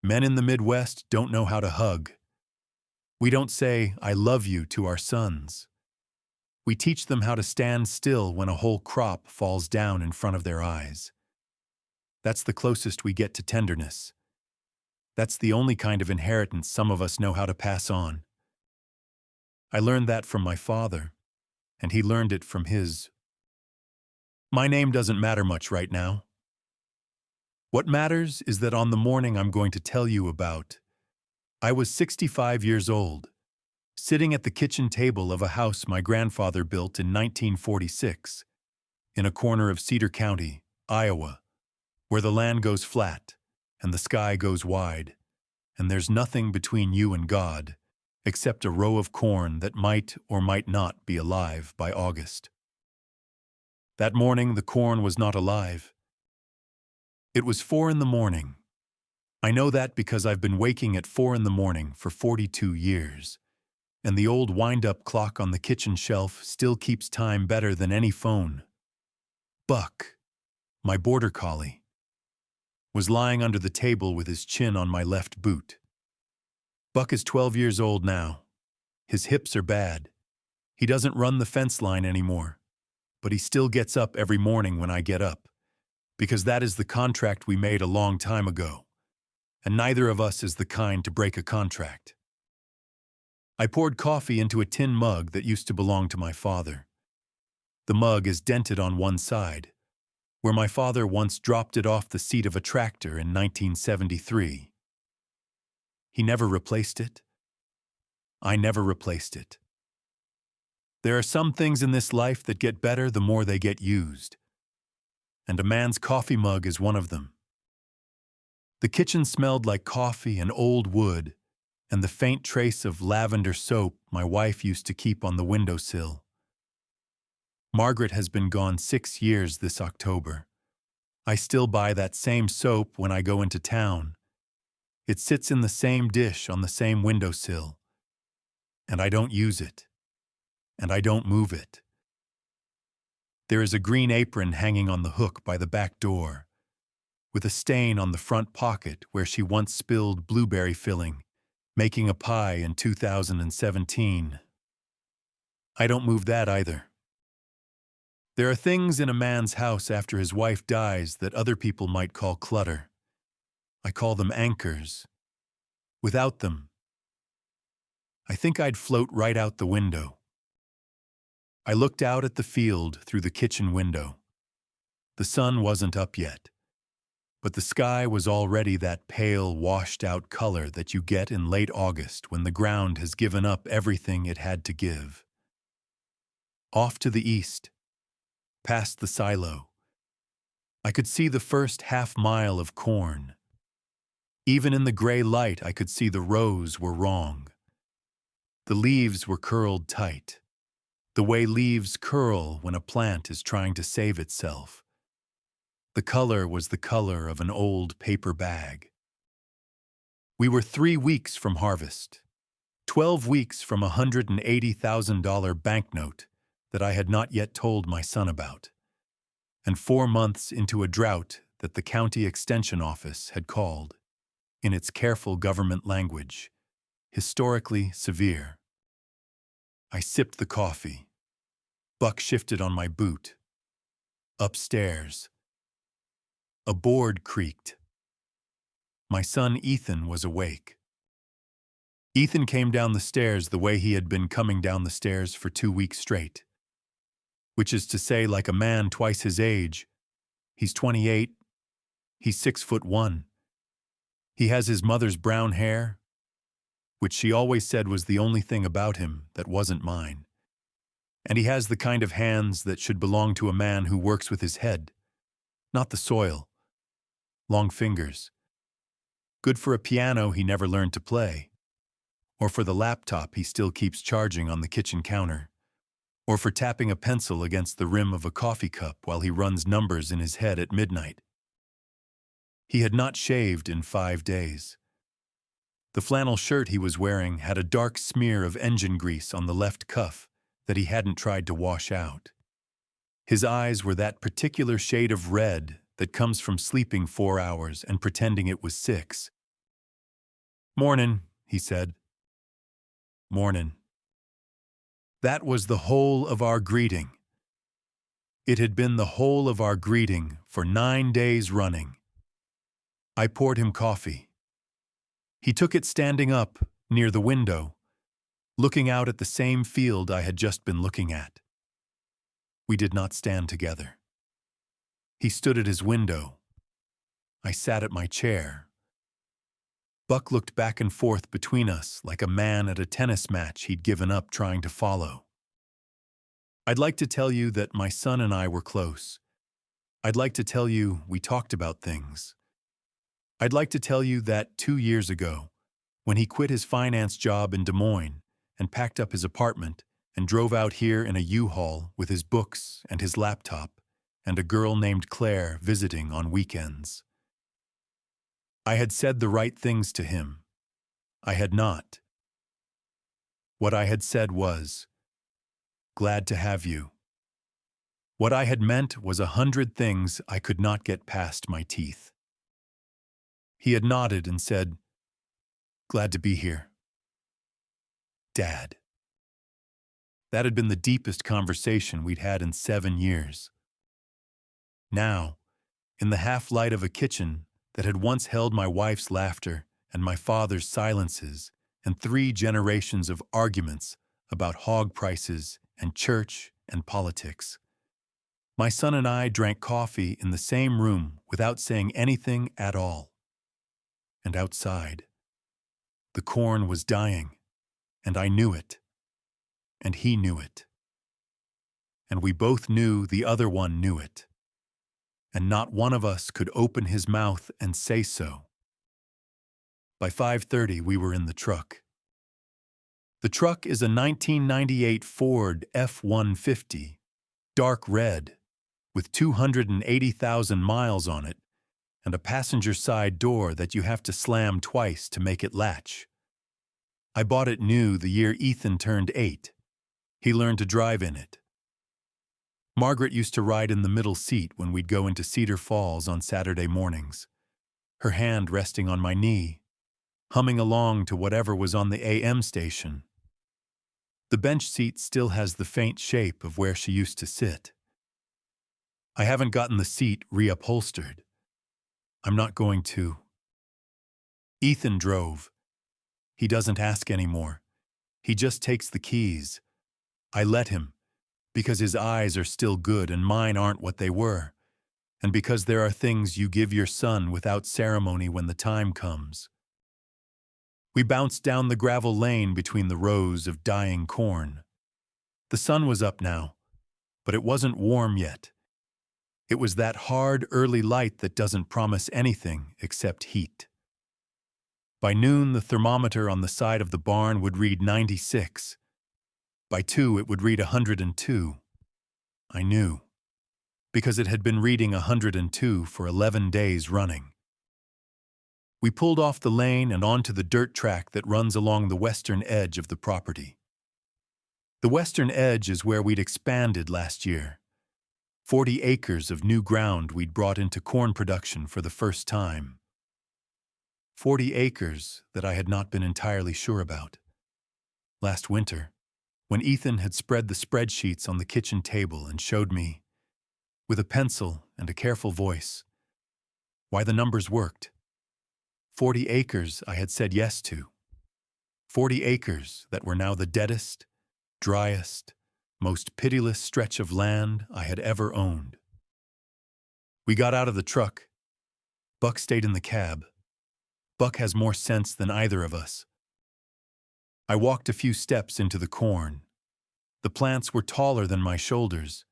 Men in the Midwest don't know how to hug. We don't say, "I love you" to our sons. We teach them how to stand still when a whole crop falls down in front of their eyes. That's the closest we get to tenderness. That's the only kind of inheritance some of us know how to pass on. I learned that from my father, and he learned it from his. My name doesn't matter much right now. What matters is that on the morning I'm going to tell you about, I was 65 years old, sitting at the kitchen table of a house my grandfather built in 1946, in a corner of Cedar County, Iowa, where the land goes flat and the sky goes wide, and there's nothing between you and God except a row of corn that might or might not be alive by August. That morning the corn was not alive. It was 4 in the morning. I know that because I've been waking at 4 in the morning for 42 years, and the old wind-up clock on the kitchen shelf still keeps time better than any phone. Buck, my border collie, was lying under the table with his chin on my left boot. Buck is 12 years old now. His hips are bad. He doesn't run the fence line anymore, but he still gets up every morning when I get up, because that is the contract we made a long time ago, and neither of us is the kind to break a contract. I poured coffee into a tin mug that used to belong to my father. The mug is dented on one side, where my father once dropped it off the seat of a tractor in 1973. He never replaced it. I never replaced it. There are some things in this life that get better the more they get used, and a man's coffee mug is one of them. The kitchen smelled like coffee and old wood and the faint trace of lavender soap my wife used to keep on the windowsill. Margaret has been gone 6 years this October. I still buy that same soap when I go into town. It sits in the same dish on the same windowsill, and I don't use it, and I don't move it. There is a green apron hanging on the hook by the back door, with a stain on the front pocket where she once spilled blueberry filling, making a pie in 2017. I don't move that either. There are things in a man's house after his wife dies that other people might call clutter. I call them anchors. Without them, I think I'd float right out the window. I looked out at the field through the kitchen window. The sun wasn't up yet, but the sky was already that pale, washed-out color that you get in late August when the ground has given up everything it had to give. Off to the east, past the silo, I could see the first half-mile of corn. Even in the gray light, I could see the rows were wrong. The leaves were curled tight, the way leaves curl when a plant is trying to save itself. The color was the color of an old paper bag. We were 3 weeks from harvest, 12 weeks from a $180,000 banknote that I had not yet told my son about, and 4 months into a drought that the county extension office had called, in its careful government language, historically severe. I sipped the coffee. Buck shifted on my boot. Upstairs, a board creaked. My son Ethan was awake. Ethan came down the stairs the way he had been coming down the stairs for 2 weeks straight, which is to say, like a man twice his age. He's 28. He's 6'1". He has his mother's brown hair, which she always said was the only thing about him that wasn't mine. And he has the kind of hands that should belong to a man who works with his head, not the soil. Long fingers. Good for a piano he never learned to play, or for the laptop he still keeps charging on the kitchen counter, or for tapping a pencil against the rim of a coffee cup while he runs numbers in his head at midnight. He had not shaved in 5 days. The flannel shirt he was wearing had a dark smear of engine grease on the left cuff that he hadn't tried to wash out. His eyes were that particular shade of red that comes from sleeping 4 hours and pretending it was 6. "Mornin'," he said. "Mornin'." That was the whole of our greeting. It had been the whole of our greeting for 9 days running. I poured him coffee. He took it standing up, near the window, looking out at the same field I had just been looking at. We did not stand together. He stood at his window. I sat at my chair. Buck looked back and forth between us like a man at a tennis match he'd given up trying to follow. I'd like to tell you that my son and I were close. I'd like to tell you we talked about things. I'd like to tell you that 2 years ago, when he quit his finance job in Des Moines and packed up his apartment and drove out here in a U-Haul with his books and his laptop and a girl named Claire visiting on weekends. I had said the right things to him. I had not. What I had said was, "Glad to have you." What I had meant was 100 things I could not get past my teeth. He had nodded and said, "Glad to be here." Dad. That had been the deepest conversation we'd had in 7 years. Now, in the half-light of a kitchen that had once held my wife's laughter and my father's silences and 3 generations of arguments about hog prices and church and politics, my son and I drank coffee in the same room without saying anything at all. And outside, the corn was dying, and I knew it, and he knew it. And we both knew the other one knew it. And not one of us could open his mouth and say so. By 5:30, we were in the truck. The truck is a 1998 Ford F-150, dark red, with 280,000 miles on it, and a passenger side door that you have to slam twice to make it latch. I bought it new the year Ethan turned 8. He learned to drive in it. Margaret used to ride in the middle seat when we'd go into Cedar Falls on Saturday mornings, her hand resting on my knee, humming along to whatever was on the AM station. The bench seat still has the faint shape of where she used to sit. I haven't gotten the seat reupholstered. I'm not going to. Ethan drove. He doesn't ask anymore. He just takes the keys. I let him, because his eyes are still good and mine aren't what they were, and because there are things you give your son without ceremony when the time comes. We bounced down the gravel lane between the rows of dying corn. The sun was up now, but it wasn't warm yet. It was that hard early light that doesn't promise anything except heat. By noon, the thermometer on the side of the barn would read 96. By 2, it would read 102. I knew, because it had been reading 102 for 11 days running. We pulled off the lane and onto the dirt track that runs along the western edge of the property. The western edge is where we'd expanded last year. 40 acres of new ground we'd brought into corn production for the first time. 40 acres that I had not been entirely sure about. Last winter, when Ethan had spread the spreadsheets on the kitchen table and showed me, with a pencil and a careful voice, why the numbers worked. 40 acres I had said yes to. 40 acres that were now the deadest, driest, most pitiless stretch of land I had ever owned. We got out of the truck. Buck stayed in the cab. Buck has more sense than either of us. I walked a few steps into the corn. The plants were taller than my shoulders,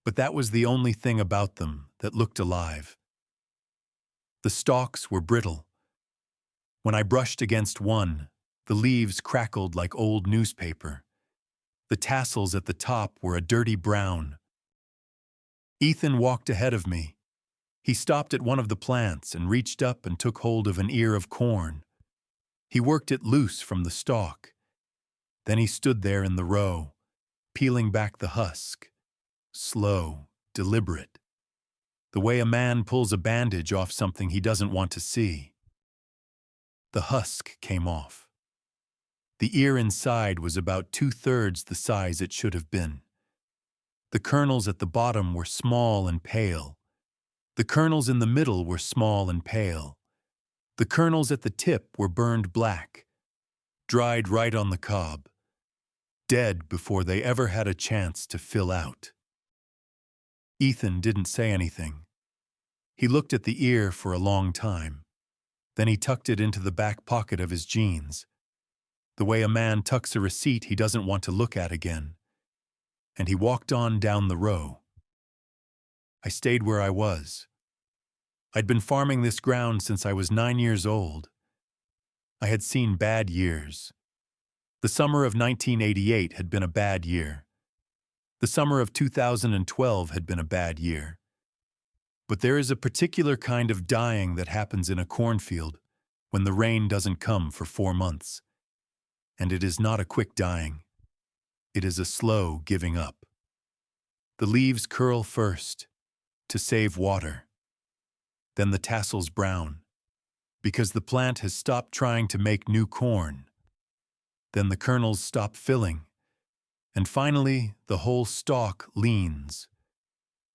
but that was the only thing about them that looked alive. The stalks were brittle. When I brushed against one, the leaves crackled like old newspaper. The tassels at the top were a dirty brown. Ethan walked ahead of me. He stopped at one of the plants and reached up and took hold of an ear of corn. He worked it loose from the stalk. Then he stood there in the row, peeling back the husk, slow, deliberate, the way a man pulls a bandage off something he doesn't want to see. The husk came off. The ear inside was about 2/3 the size it should have been. The kernels at the bottom were small and pale. The kernels in the middle were small and pale. The kernels at the tip were burned black, dried right on the cob, dead before they ever had a chance to fill out. Ethan didn't say anything. He looked at the ear for a long time. Then he tucked it into the back pocket of his jeans, the way a man tucks a receipt he doesn't want to look at again. And he walked on down the row. I stayed where I was. I'd been farming this ground since I was 9 years old. I had seen bad years. The summer of 1988 had been a bad year. The summer of 2012 had been a bad year. But there is a particular kind of dying that happens in a cornfield when the rain doesn't come for 4 months. And it is not a quick dying. It is a slow giving up. The leaves curl first, to save water. Then the tassels brown, because the plant has stopped trying to make new corn. Then the kernels stop filling, and finally the whole stalk leans.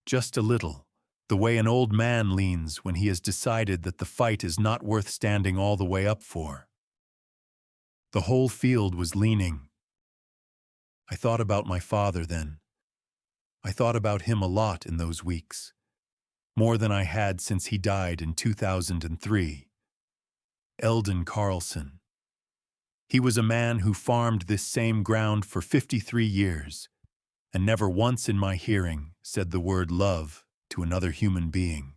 Just a little, the way an old man leans when he has decided that the fight is not worth standing all the way up for. The whole field was leaning. I thought about my father then. I thought about him a lot in those weeks, more than I had since he died in 2003. Eldon Carlson. He was a man who farmed this same ground for 53 years, and never once in my hearing said the word love to another human being,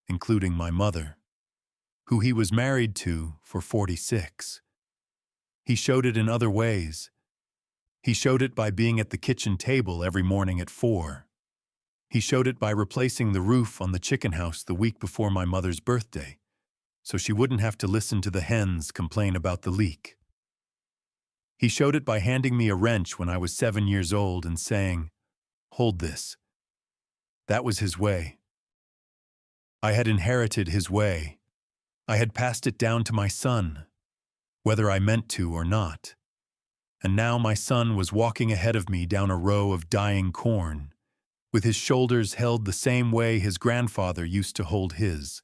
including my mother, who he was married to for 46. He showed it in other ways. He showed it by being at the kitchen table every morning at 4. He showed it by replacing the roof on the chicken house the week before my mother's birthday, so she wouldn't have to listen to the hens complain about the leak. He showed it by handing me a wrench when I was 7 years old and saying, "Hold this." That was his way. I had inherited his way. I had passed it down to my son, whether I meant to or not. And now my son was walking ahead of me down a row of dying corn, with his shoulders held the same way his grandfather used to hold his,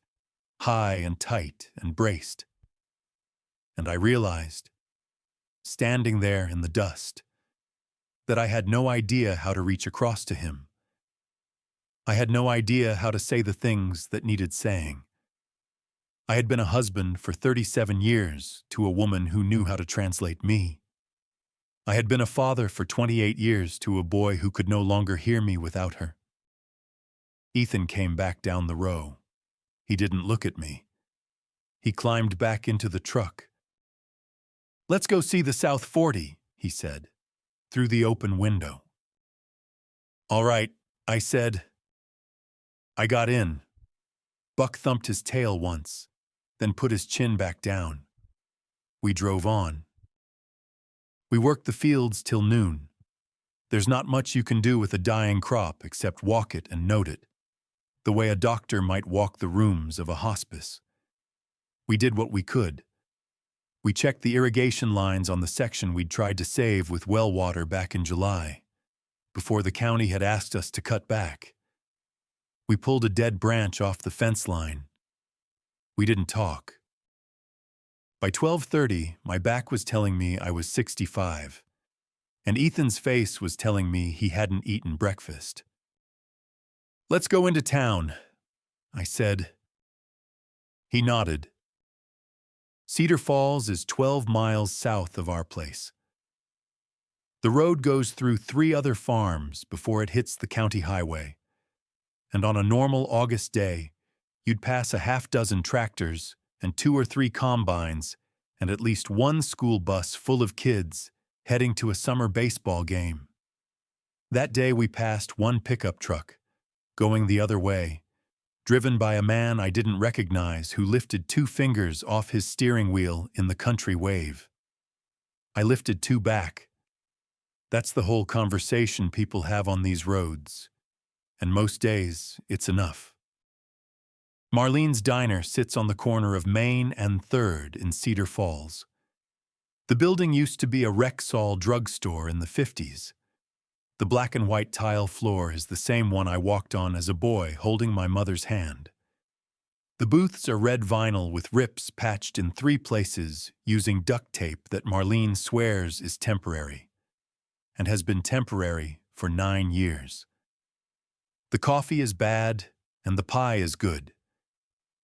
high and tight and braced. And I realized, standing there in the dust, that I had no idea how to reach across to him. I had no idea how to say the things that needed saying. I had been a husband for 37 years to a woman who knew how to translate me. I had been a father for 28 years to a boy who could no longer hear me without her. Ethan came back down the row. He didn't look at me. He climbed back into the truck. "Let's go see the South 40, he said, through the open window. "All right," I said. I got in. Buck thumped his tail once, then put his chin back down. We drove on. We worked the fields till noon. There's not much you can do with a dying crop except walk it and note it, the way a doctor might walk the rooms of a hospice. We did what we could. We checked the irrigation lines on the section we'd tried to save with well water back in July, before the county had asked us to cut back. We pulled a dead branch off the fence line. We didn't talk. By 12:30, my back was telling me I was 65, and Ethan's face was telling me he hadn't eaten breakfast. "Let's go into town," I said. He nodded. Cedar Falls is 12 miles south of our place. The road goes through 3 other farms before it hits the county highway, and on a normal August day, you'd pass a half-dozen tractors and 2 or 3 combines and at least 1 school bus full of kids heading to a summer baseball game. That day we passed 1 pickup truck, going the other way, driven by a man I didn't recognize who lifted 2 fingers off his steering wheel in the country wave. I lifted 2 back. That's the whole conversation people have on these roads, and most days it's enough. Marlene's Diner sits on the corner of Main and 3rd in Cedar Falls. The building used to be a Rexall drugstore in the 50s. The black and white tile floor is the same one I walked on as a boy holding my mother's hand. The booths are red vinyl with rips patched in 3 places using duct tape that Marlene swears is temporary, and has been temporary for 9 years. The coffee is bad and the pie is good.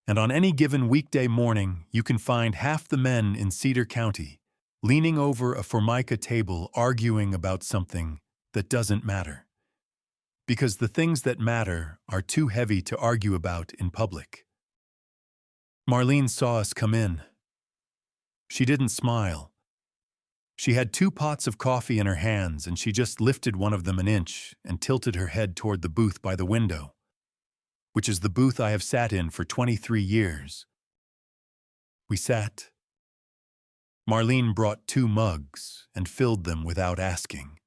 And on any given weekday morning, you can find half the men in Cedar County leaning over a Formica table arguing about something that doesn't matter. Because the things that matter are too heavy to argue about in public. Marlene saw us come in. She didn't smile. She had 2 pots of coffee in her hands, and she just lifted one of them an inch and tilted her head toward the booth by the window, which is the booth I have sat in for 23 years. We sat. Marlene brought 2 mugs and filled them without asking.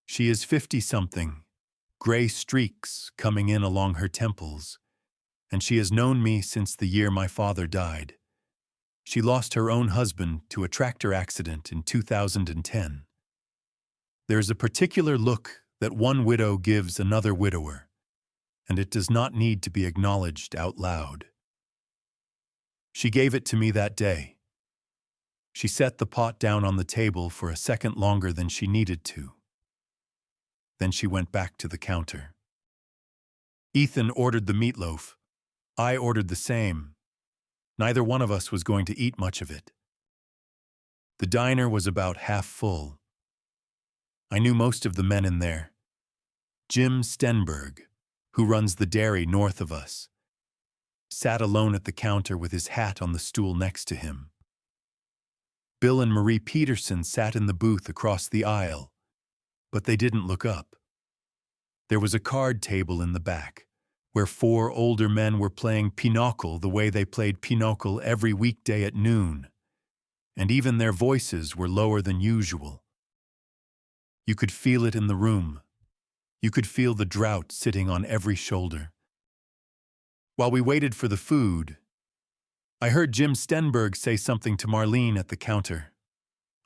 She is 50-something, gray streaks coming in along her temples, and she has known me since the year my father died. She lost her own husband to a tractor accident in 2010. There is a particular look that one widow gives another widower, and it does not need to be acknowledged out loud. She gave it to me that day. She set the pot down on the table for a second longer than she needed to. Then she went back to the counter. Ethan ordered the meatloaf. I ordered the same. Neither one of us was going to eat much of it. The diner was about half full. I knew most of the men in there. Jim Stenberg, who runs the dairy north of us, sat alone at the counter with his hat on the stool next to him. Bill and Marie Peterson sat in the booth across the aisle, but they didn't look up. There was a card table in the back, where 4 older men were playing Pinnacle the way they played Pinnacle every weekday at noon, and even their voices were lower than usual. You could feel it in the room. You could feel the drought sitting on every shoulder. While we waited for the food, I heard Jim Stenberg say something to Marlene at the counter.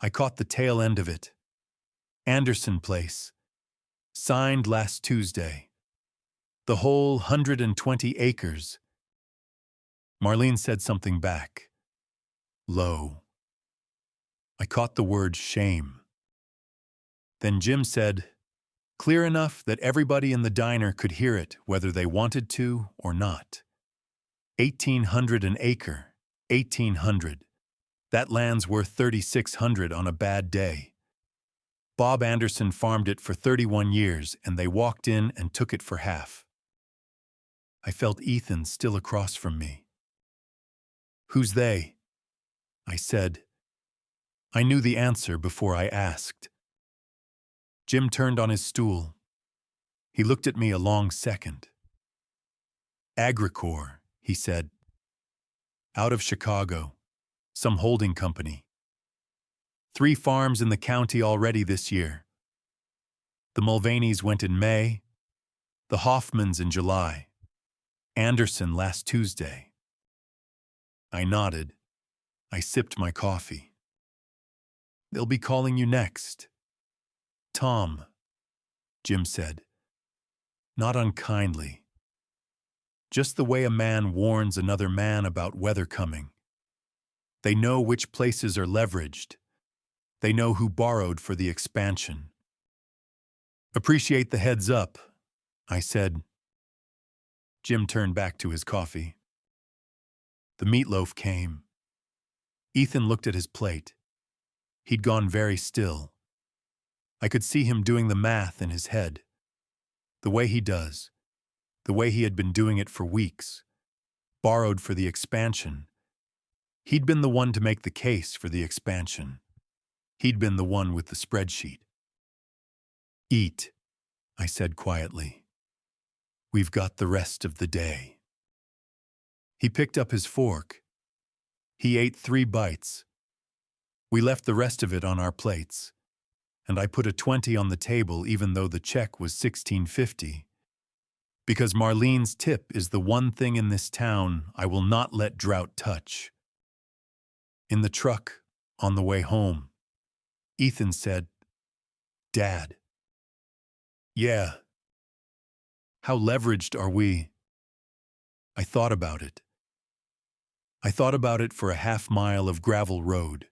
I caught the tail end of it. Anderson Place. Signed last Tuesday. The whole 120 acres. Marlene said something back. Low. I caught the word shame. Then Jim said, clear enough that everybody in the diner could hear it whether they wanted to or not. 1,800 an acre. 1,800. That land's worth 3,600 on a bad day. Bob Anderson farmed it for 31 years, and they walked in and took it for half. I felt Ethan still across from me. Who's they? I said. I knew the answer before I asked. Jim turned on his stool. He looked at me a long second. Agricor, he said. Out of Chicago. Some holding company. 3 farms in the county already this year. The Mulvaneys went in May, the Hoffmans in July, Anderson last Tuesday. I nodded. I sipped my coffee. They'll be calling you next. Tom, Jim said. Not unkindly. Just the way a man warns another man about weather coming. They know which places are leveraged. They know who borrowed for the expansion. Appreciate the heads up, I said. Jim turned back to his coffee. The meatloaf came. Ethan looked at his plate. He'd gone very still. I could see him doing the math in his head. The way he does. The way he had been doing it for weeks. Borrowed for the expansion. He'd been the one to make the case for the expansion. He'd been the one with the spreadsheet. Eat, I said quietly. We've got the rest of the day. He picked up his fork. He ate 3 bites. We left the rest of it on our plates, and I put a 20 on the table even though the check was $16.50. Because Marlene's tip is the one thing in this town I will not let drought touch. In the truck, on the way home, Ethan said, "Dad." "Yeah. How leveraged are we?" I thought about it. I thought about it for a half-mile of gravel road.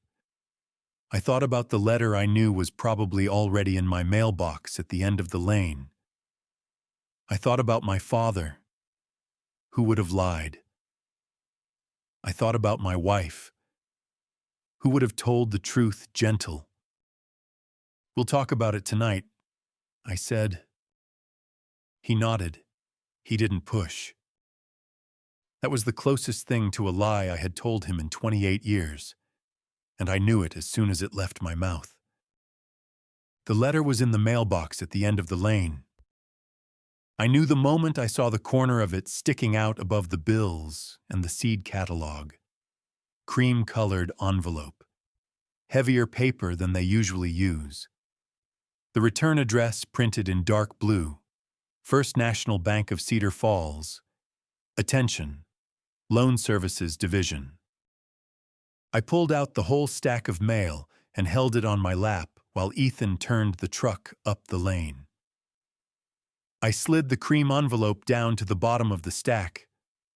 I thought about the letter I knew was probably already in my mailbox at the end of the lane. I thought about my father, who would have lied. I thought about my wife, who would have told the truth gentle. "We'll talk about it tonight," I said. He nodded. He didn't push. That was the closest thing to a lie I had told him in 28 years, and I knew it as soon as it left my mouth. The letter was in the mailbox at the end of the lane. I knew the moment I saw the corner of it sticking out above the bills and the seed catalog. Cream-colored envelope. Heavier paper than they usually use. The return address printed in dark blue. First National Bank of Cedar Falls. Attention. Loan Services Division. I pulled out the whole stack of mail and held it on my lap while Ethan turned the truck up the lane. I slid the cream envelope down to the bottom of the stack,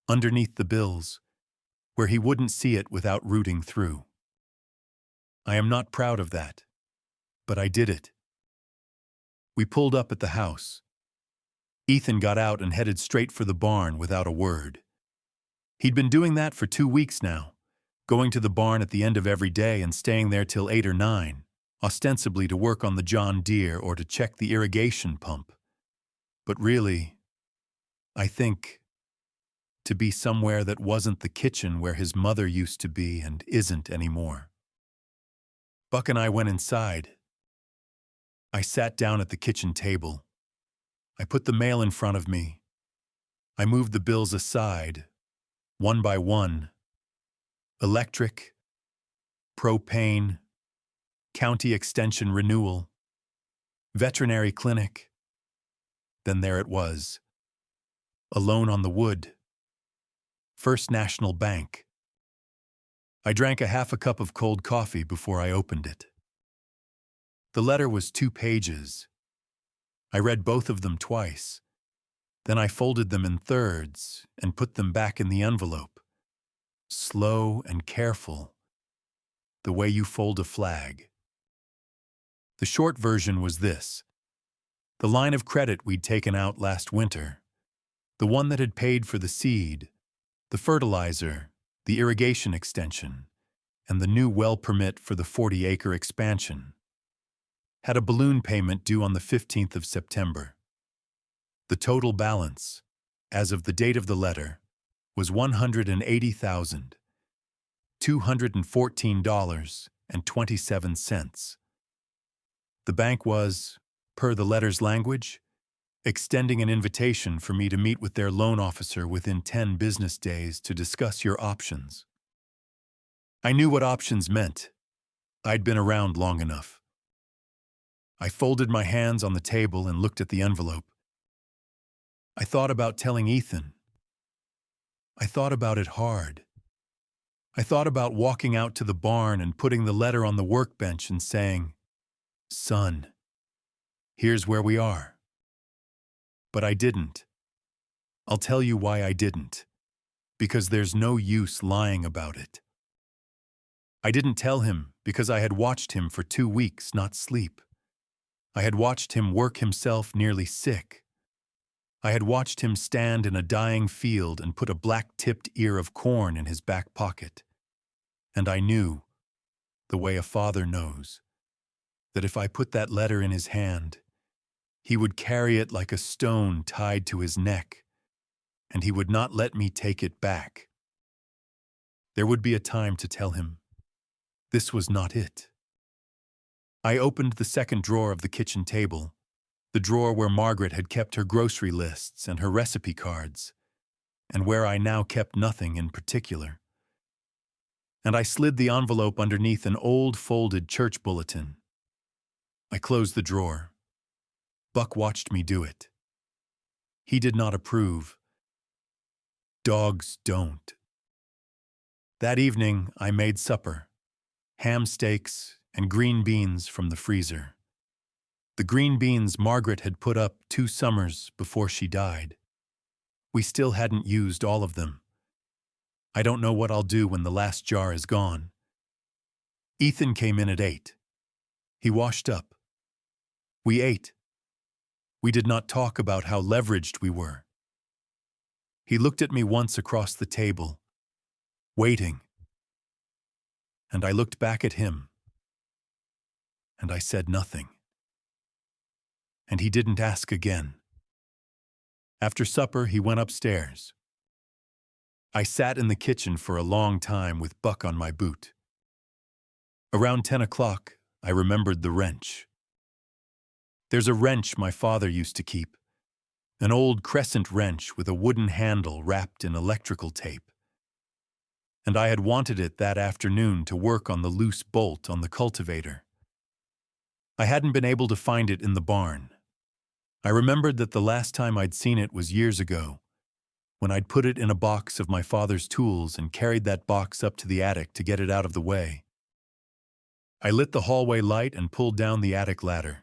underneath the bills, where he wouldn't see it without rooting through. I am not proud of that, but I did it. We pulled up at the house. Ethan got out and headed straight for the barn without a word. He'd been doing that for 2 weeks now, going to the barn at the end of every day and staying there till 8 or 9, ostensibly to work on the John Deere or to check the irrigation pump. But really, I think, to be somewhere that wasn't the kitchen where his mother used to be and isn't anymore. Buck and I went inside. I sat down at the kitchen table. I put the mail in front of me. I moved the bills aside, one by one. Electric, propane, county extension renewal, veterinary clinic. Then there it was. A loan on the wood. First National Bank. I drank a half a cup of cold coffee before I opened it. The letter was 2 pages. I read both of them twice. Then I folded them in thirds and put them back in the envelope. Slow and careful, the way you fold a flag. The short version was this. The line of credit we'd taken out last winter, the one that had paid for the seed, the fertilizer, the irrigation extension, and the new well permit for the 40-acre expansion, had a balloon payment due on the 15th of September. The total balance, as of the date of the letter, was $180,214.27. The bank was, per the letter's language, extending an invitation for me to meet with their loan officer within 10 business days to discuss your options. I knew what options meant. I'd been around long enough. I folded my hands on the table and looked at the envelope. I thought about telling Ethan. I thought about it hard. I thought about walking out to the barn and putting the letter on the workbench and saying, "Son, here's where we are." But I didn't. I'll tell you why I didn't. Because there's no use lying about it. I didn't tell him because I had watched him for 2 weeks not sleep. I had watched him work himself nearly sick. I had watched him stand in a dying field and put a black-tipped ear of corn in his back pocket. And I knew, the way a father knows, that if I put that letter in his hand, he would carry it like a stone tied to his neck, and he would not let me take it back. There would be a time to tell him, this was not it. I opened the second drawer of the kitchen table, the drawer where Margaret had kept her grocery lists and her recipe cards, and where I now kept nothing in particular. And I slid the envelope underneath an old folded church bulletin. I closed the drawer. Buck watched me do it. He did not approve. Dogs don't. That evening, I made supper, ham steaks and green beans from the freezer. The green beans Margaret had put up 2 summers before she died. We still hadn't used all of them. I don't know what I'll do when the last jar is gone. Ethan came in at 8. He washed up. We ate. We did not talk about how leveraged we were. He looked at me once across the table, waiting. And I looked back at him. And I said nothing. And he didn't ask again. After supper, he went upstairs. I sat in the kitchen for a long time with Buck on my boot. Around 10 o'clock, I remembered the wrench. There's a wrench my father used to keep, an old crescent wrench with a wooden handle wrapped in electrical tape. And I had wanted it that afternoon to work on the loose bolt on the cultivator. I hadn't been able to find it in the barn. I remembered that the last time I'd seen it was years ago, when I'd put it in a box of my father's tools and carried that box up to the attic to get it out of the way. I lit the hallway light and pulled down the attic ladder.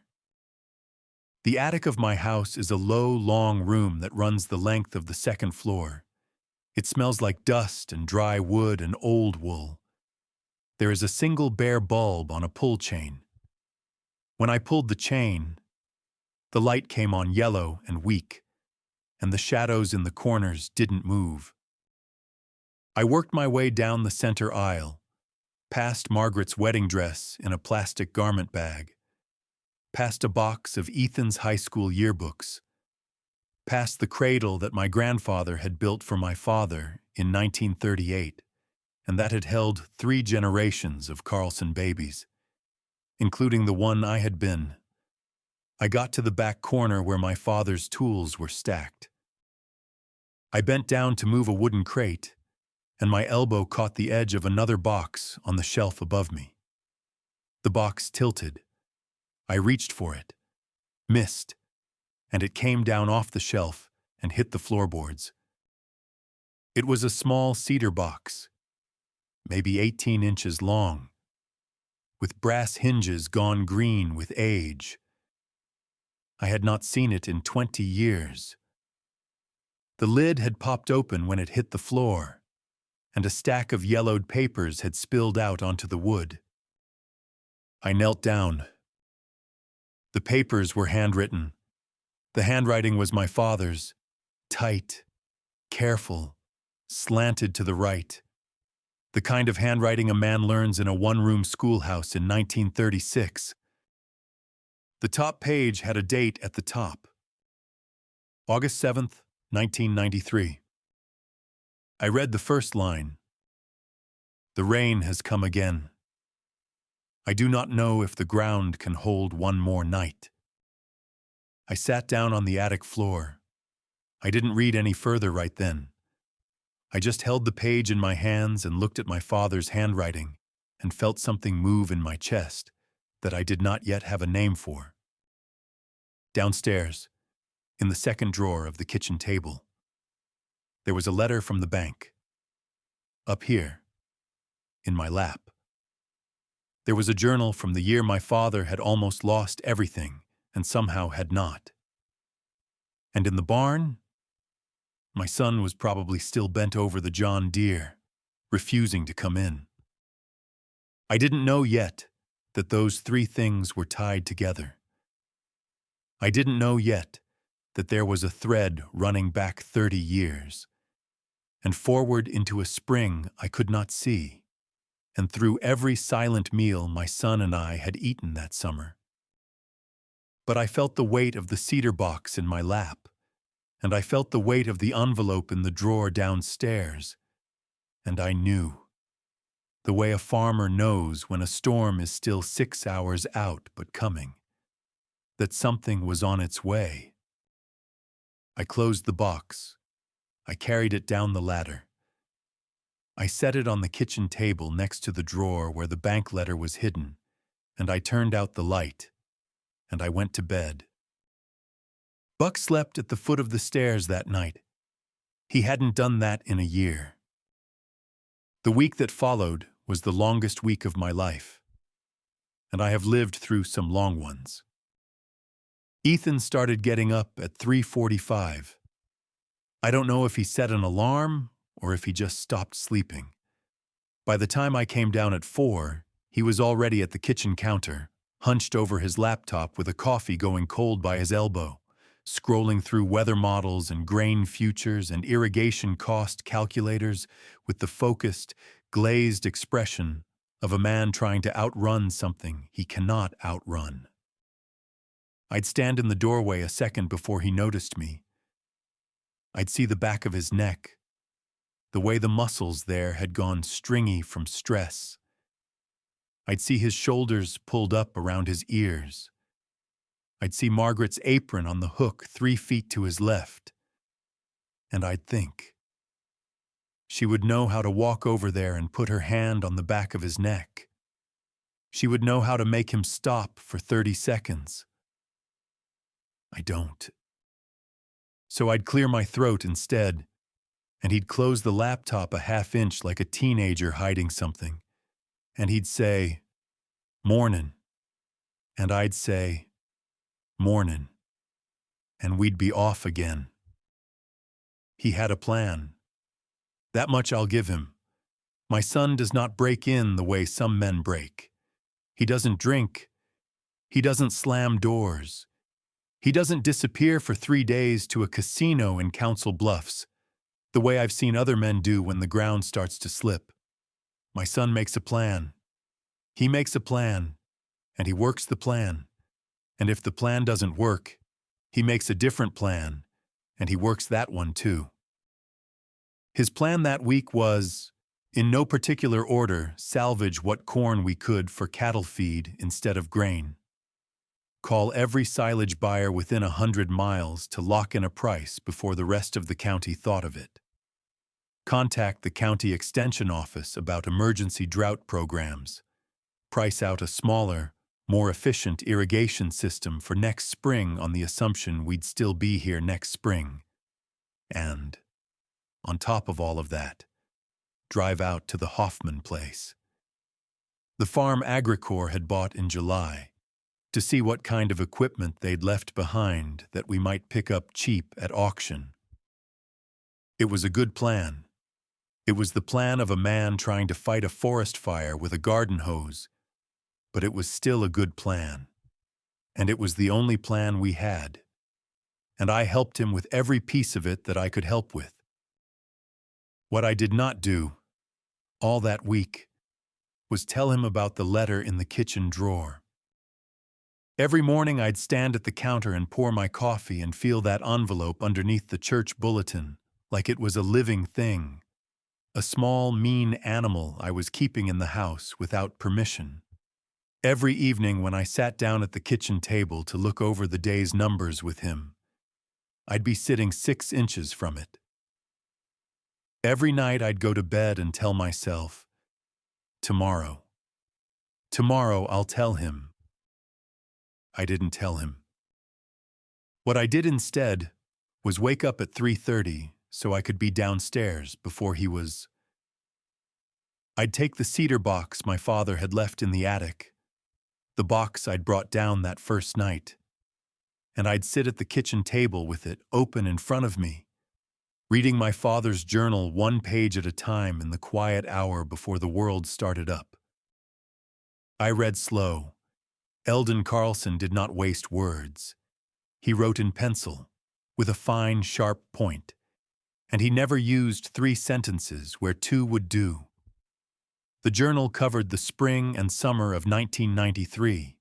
The attic of my house is a low, long room that runs the length of the second floor. It smells like dust and dry wood and old wool. There is a single bare bulb on a pull chain. When I pulled the chain, the light came on yellow and weak, and the shadows in the corners didn't move. I worked my way down the center aisle, past Margaret's wedding dress in a plastic garment bag, past a box of Ethan's high school yearbooks, past the cradle that my grandfather had built for my father in 1938, and that had held 3 generations of Carlson babies, including the one I had been. I got to the back corner where my father's tools were stacked. I bent down to move a wooden crate, and my elbow caught the edge of another box on the shelf above me. The box tilted. I reached for it, missed, and it came down off the shelf and hit the floorboards. It was a small cedar box, maybe 18 inches long, with brass hinges gone green with age. I had not seen it in 20 years. The lid had popped open when it hit the floor, and a stack of yellowed papers had spilled out onto the wood. I knelt down. The papers were handwritten. The handwriting was my father's, tight, careful, slanted to the right. The kind of handwriting a man learns in a one-room schoolhouse in 1936. The top page had a date at the top. August 7th, 1993. I read the first line. The rain has come again. I do not know if the ground can hold one more night. I sat down on the attic floor. I didn't read any further right then. I just held the page in my hands and looked at my father's handwriting and felt something move in my chest that I did not yet have a name for. Downstairs, in the second drawer of the kitchen table, there was a letter from the bank. Up here, in my lap, there was a journal from the year my father had almost lost everything and somehow had not. And in the barn, my son was probably still bent over the John Deere, refusing to come in. I didn't know yet that those 3 things were tied together. I didn't know yet that there was a thread running back 30 years, and forward into a spring I could not see, and through every silent meal my son and I had eaten that summer. But I felt the weight of the cedar box in my lap, and I felt the weight of the envelope in the drawer downstairs, and I knew, the way a farmer knows when a storm is still 6 hours out but coming, that something was on its way. I closed the box. I carried it down the ladder. I set it on the kitchen table next to the drawer where the bank letter was hidden, and I turned out the light, and I went to bed. Buck slept at the foot of the stairs that night. He hadn't done that in a year. The week that followed was the longest week of my life, and I have lived through some long ones. Ethan started getting up at 3:45. I don't know if he set an alarm or if he just stopped sleeping. By the time I came down at 4, he was already at the kitchen counter, hunched over his laptop with a coffee going cold by his elbow, scrolling through weather models and grain futures and irrigation cost calculators with the focused, glazed expression of a man trying to outrun something he cannot outrun. I'd stand in the doorway a second before he noticed me. I'd see the back of his neck, the way the muscles there had gone stringy from stress. I'd see his shoulders pulled up around his ears. I'd see Margaret's apron on the hook 3 feet to his left. And I'd think. She would know how to walk over there and put her hand on the back of his neck. She would know how to make him stop for 30 seconds. I don't. So I'd clear my throat instead, and he'd close the laptop a half-inch like a teenager hiding something. And he'd say, "Mornin'." And I'd say, "Mornin'." And we'd be off again. He had a plan. That much I'll give him. My son does not break in the way some men break. He doesn't drink. He doesn't slam doors. He doesn't disappear for 3 days to a casino in Council Bluffs, the way I've seen other men do when the ground starts to slip. My son makes a plan. He makes a plan, and he works the plan. And if the plan doesn't work, he makes a different plan, and he works that one too. His plan that week was, in no particular order, salvage what corn we could for cattle feed instead of grain. Call every silage buyer within 100 miles to lock in a price before the rest of the county thought of it. Contact the county extension office about emergency drought programs. Price out a smaller, more efficient irrigation system for next spring on the assumption we'd still be here next spring. And, on top of all of that, drive out to the Hoffman place. The farm Agricorps had bought in July, to see what kind of equipment they'd left behind that we might pick up cheap at auction. It was a good plan. It was the plan of a man trying to fight a forest fire with a garden hose, but it was still a good plan. And it was the only plan we had. And I helped him with every piece of it that I could help with. What I did not do, all that week, was tell him about the letter in the kitchen drawer. Every morning I'd stand at the counter and pour my coffee and feel that envelope underneath the church bulletin, like it was a living thing, a small, mean animal I was keeping in the house without permission. Every evening when I sat down at the kitchen table to look over the day's numbers with him, I'd be sitting 6 inches from it. Every night I'd go to bed and tell myself, tomorrow I'll tell him. I didn't tell him. What I did instead was wake up at 3:30 so I could be downstairs before he was. I'd take the cedar box my father had left in the attic, the box I'd brought down that first night, and I'd sit at the kitchen table with it open in front of me, reading my father's journal 1 page at a time in the quiet hour before the world started up. I read slow. Eldon Carlson did not waste words. He wrote in pencil, with a fine, sharp point, and he never used 3 sentences where 2 would do. The journal covered the spring and summer of 1993,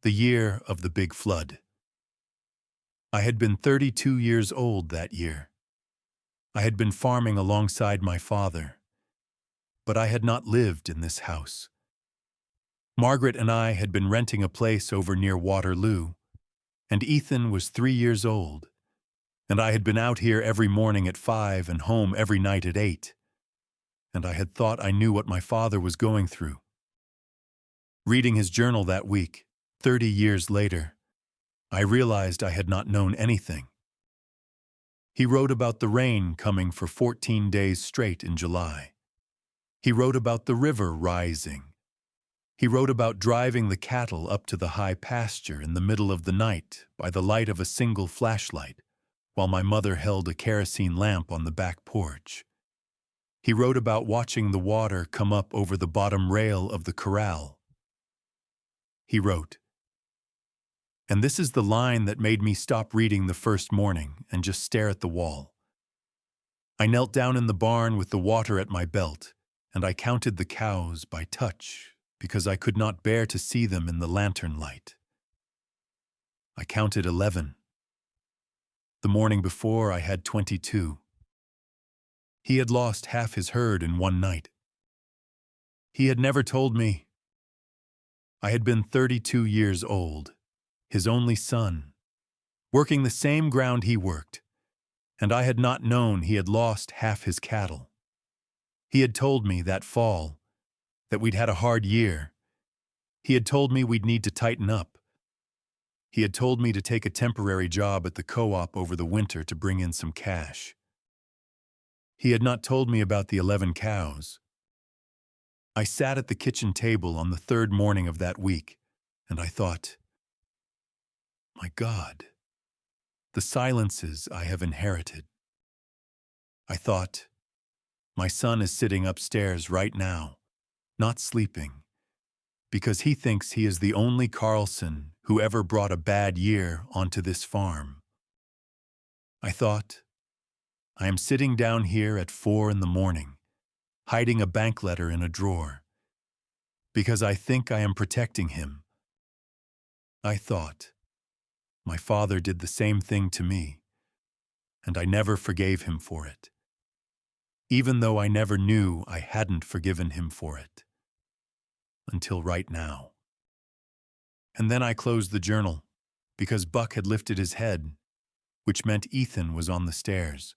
the year of the big flood. I had been 32 years old that year. I had been farming alongside my father, but I had not lived in this house. Margaret and I had been renting a place over near Waterloo, and Ethan was 3 years old, and I had been out here every morning at 5 and home every night at 8, and I had thought I knew what my father was going through. Reading his journal that week, 30 years later, I realized I had not known anything. He wrote about the rain coming for 14 days straight in July. He wrote about the river rising. He wrote about driving the cattle up to the high pasture in the middle of the night by the light of a single flashlight, while my mother held a kerosene lamp on the back porch. He wrote about watching the water come up over the bottom rail of the corral. He wrote, and this is the line that made me stop reading the first morning and just stare at the wall. I knelt down in the barn with the water at my belt, and I counted the cows by touch because I could not bear to see them in the lantern light. I counted 11. The morning before, I had 22. He had lost half his herd in one night. He had never told me. I had been 32 years old, his only son, working the same ground he worked, and I had not known he had lost half his cattle. He had told me that fall that we'd had a hard year. He had told me we'd need to tighten up. He had told me to take a temporary job at the co-op over the winter to bring in some cash. He had not told me about the 11 cows. I sat at the kitchen table on the third morning of that week, and I thought, my God, the silences I have inherited. I thought, my son is sitting upstairs right now, not sleeping, because he thinks he is the only Carlson who ever brought a bad year onto this farm. I thought, I am sitting down here at 4 a.m, hiding a bank letter in a drawer, because I think I am protecting him. I thought, my father did the same thing to me, and I never forgave him for it, even though I never knew I hadn't forgiven him for it. Until right now. And then I closed the journal, because Buck had lifted his head, which meant Ethan was on the stairs.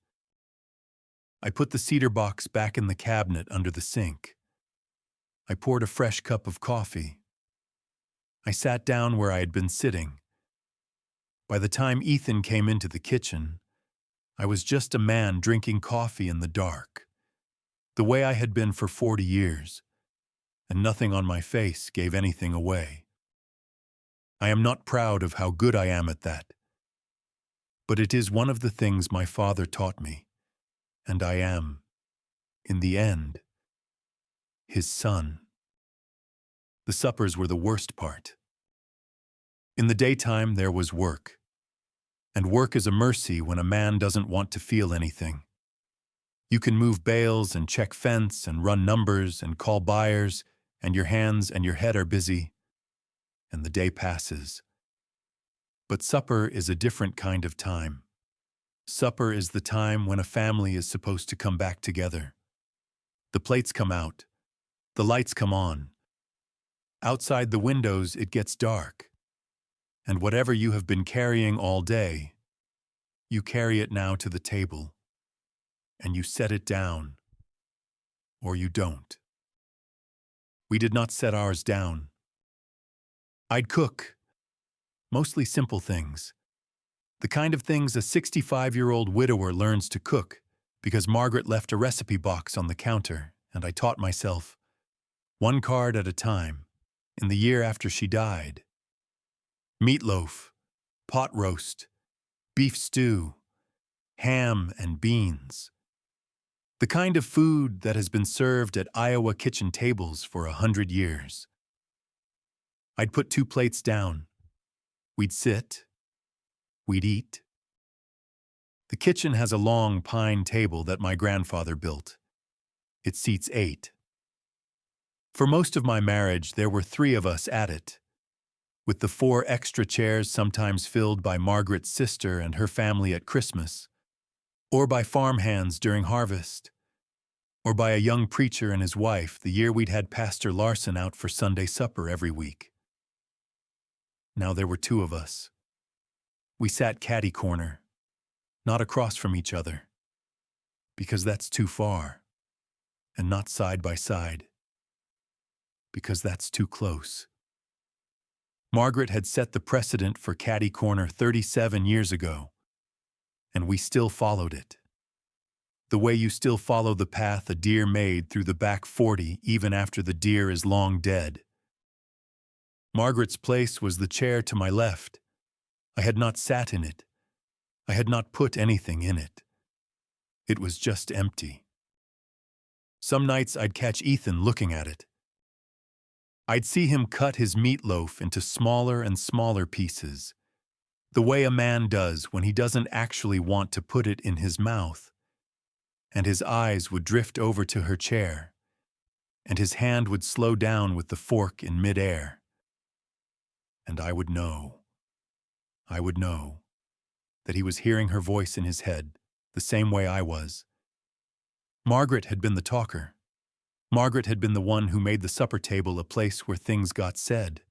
I put the cedar box back in the cabinet under the sink. I poured a fresh cup of coffee. I sat down where I had been sitting. By the time Ethan came into the kitchen, I was just a man drinking coffee in the dark, the way I had been for 40 years, and nothing on my face gave anything away. I am not proud of how good I am at that, but it is one of the things my father taught me, and I am, in the end, his son. The suppers were the worst part. In the daytime, there was work. And work is a mercy when a man doesn't want to feel anything. You can move bales and check fence and run numbers and call buyers, and your hands and your head are busy, and the day passes. But supper is a different kind of time. Supper is the time when a family is supposed to come back together. The plates come out. The lights come on. Outside the windows, it gets dark. And whatever you have been carrying all day, you carry it now to the table, and you set it down, or you don't. We did not set ours down. I'd cook, mostly simple things, the kind of things a 65-year-old widower learns to cook because Margaret left a recipe box on the counter, and I taught myself, one card at a time, in the year after she died. Meatloaf, pot roast, beef stew, ham and beans. The kind of food that has been served at Iowa kitchen tables for 100 years. I'd put 2 plates down. We'd sit. We'd eat. The kitchen has a long pine table that my grandfather built. It seats 8. For most of my marriage, there were 3 of us at it, with the 4 extra chairs sometimes filled by Margaret's sister and her family at Christmas, or by farmhands during harvest, or by a young preacher and his wife the year we'd had Pastor Larson out for Sunday supper every week. Now there were 2 of us. We sat catty-corner, not across from each other, because that's too far, and not side by side, because that's too close. Margaret had set the precedent for Catty Corner 37 years ago, and we still followed it. The way you still follow the path a deer made through the back 40 even after the deer is long dead. Margaret's place was the chair to my left. I had not sat in it. I had not put anything in it. It was just empty. Some nights I'd catch Ethan looking at it. I'd see him cut his meatloaf into smaller and smaller pieces, the way a man does when he doesn't actually want to put it in his mouth. And his eyes would drift over to her chair, and his hand would slow down with the fork in midair. And I would know that he was hearing her voice in his head, the same way I was. Margaret had been the talker. Margaret had been the one who made the supper table a place where things got said.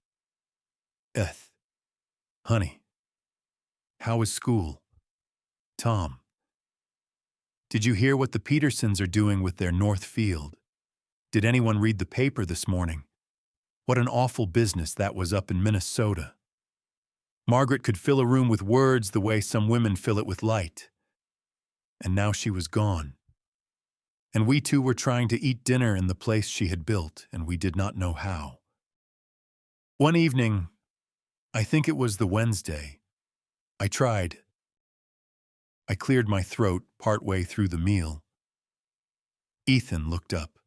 Honey, how is school? Tom, did you hear what the Petersons are doing with their North Field? Did anyone read the paper this morning? What an awful business that was up in Minnesota. Margaret could fill a room with words the way some women fill it with light. And now she was gone. And we two were trying to eat dinner in the place she had built, and we did not know how. One evening, I think it was the Wednesday, I tried. I cleared my throat partway through the meal. Ethan looked up.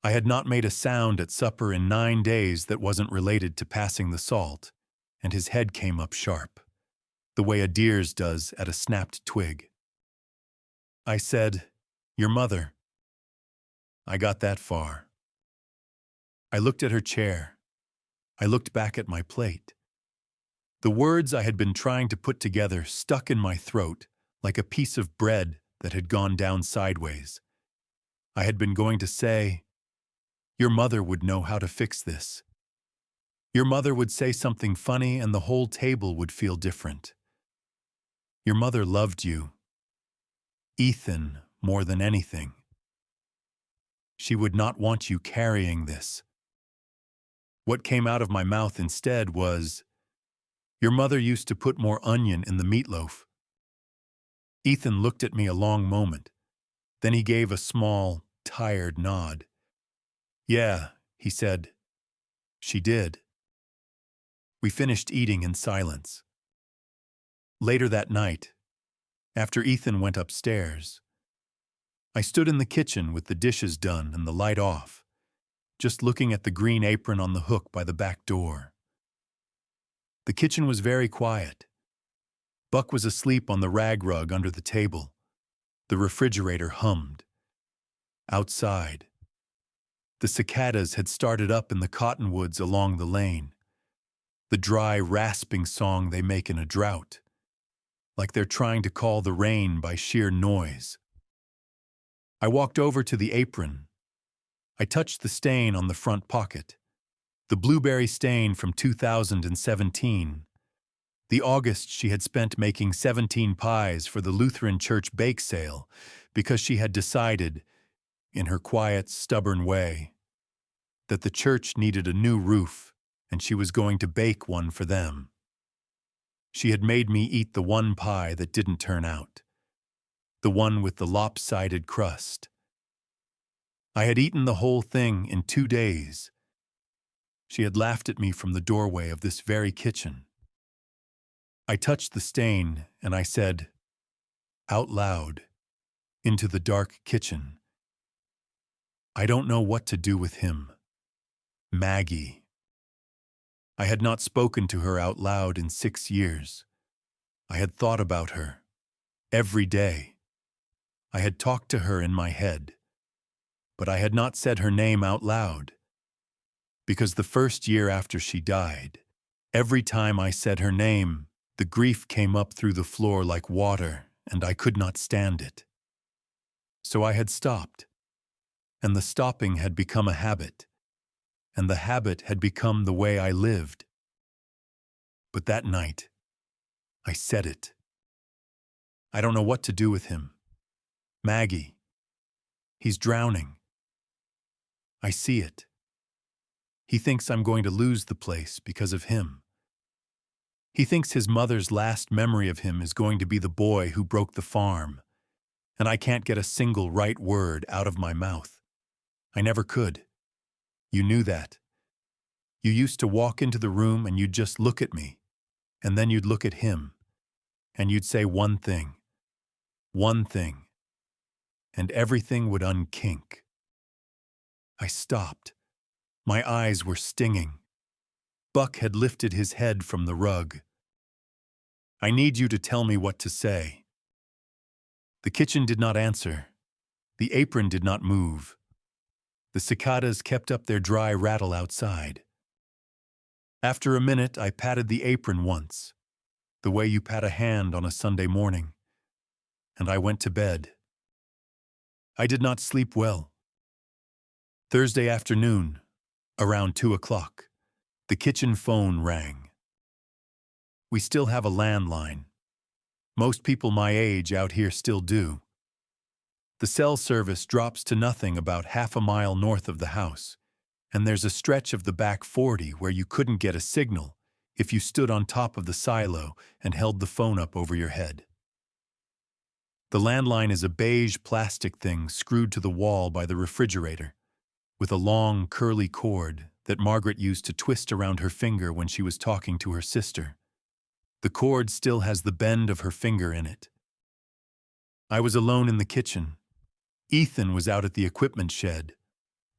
I had not made a sound at supper in 9 days that wasn't related to passing the salt, and his head came up sharp, the way a deer's does at a snapped twig. I said, "Your mother." I got that far. I looked at her chair. I looked back at my plate. The words I had been trying to put together stuck in my throat like a piece of bread that had gone down sideways. I had been going to say, "Your mother would know how to fix this. Your mother would say something funny and the whole table would feel different. Your mother loved you, Ethan, more than anything. She would not want you carrying this." What came out of my mouth instead was, "Your mother used to put more onion in the meatloaf." Ethan looked at me a long moment. Then he gave a small, tired nod. "Yeah," he said. "She did." We finished eating in silence. Later that night, after Ethan went upstairs, I stood in the kitchen with the dishes done and the light off, just looking at the green apron on the hook by the back door. The kitchen was very quiet. Buck was asleep on the rag rug under the table. The refrigerator hummed. Outside, the cicadas had started up in the cottonwoods along the lane, the dry, rasping song they make in a drought, like they're trying to call the rain by sheer noise. I walked over to the apron. I touched the stain on the front pocket, the blueberry stain from 2017, the August she had spent making 17 pies for the Lutheran church bake sale because she had decided, in her quiet, stubborn way, that the church needed a new roof and she was going to bake one for them. She had made me eat the one pie that didn't turn out, the one with the lopsided crust. I had eaten the whole thing in 2 days. She had laughed at me from the doorway of this very kitchen. I touched the stain and I said, out loud, into the dark kitchen, "I don't know what to do with him. Maggie." I had not spoken to her out loud in 6 years. I had thought about her every day. I had talked to her in my head, but I had not said her name out loud. Because the first year after she died, every time I said her name, the grief came up through the floor like water, and I could not stand it. So I had stopped, and the stopping had become a habit, and the habit had become the way I lived. But that night, I said it. "I don't know what to do with him. Maggie, he's drowning. I see it. He thinks I'm going to lose the place because of him. He thinks his mother's last memory of him is going to be the boy who broke the farm, and I can't get a single right word out of my mouth. I never could. You knew that. You used to walk into the room and you'd just look at me, and then you'd look at him, and you'd say one thing, and everything would unkink. I stopped. My eyes were stinging. Buck had lifted his head from the rug. I need you to tell me what to say. The kitchen did not answer. The apron did not move. The cicadas kept up their dry rattle outside. After a minute, I patted the apron once, the way you pat a hand on a Sunday morning, and I went to bed. I did not sleep well. Thursday afternoon, around 2 o'clock, the kitchen phone rang. We still have a landline. Most people my age out here still do. The cell service drops to nothing about half a mile north of the house, and there's a stretch of the back 40 where you couldn't get a signal if you stood on top of the silo and held the phone up over your head. The landline is a beige plastic thing screwed to the wall by the refrigerator, with a long, curly cord that Margaret used to twist around her finger when she was talking to her sister. The cord still has the bend of her finger in it. I was alone in the kitchen. Ethan was out at the equipment shed.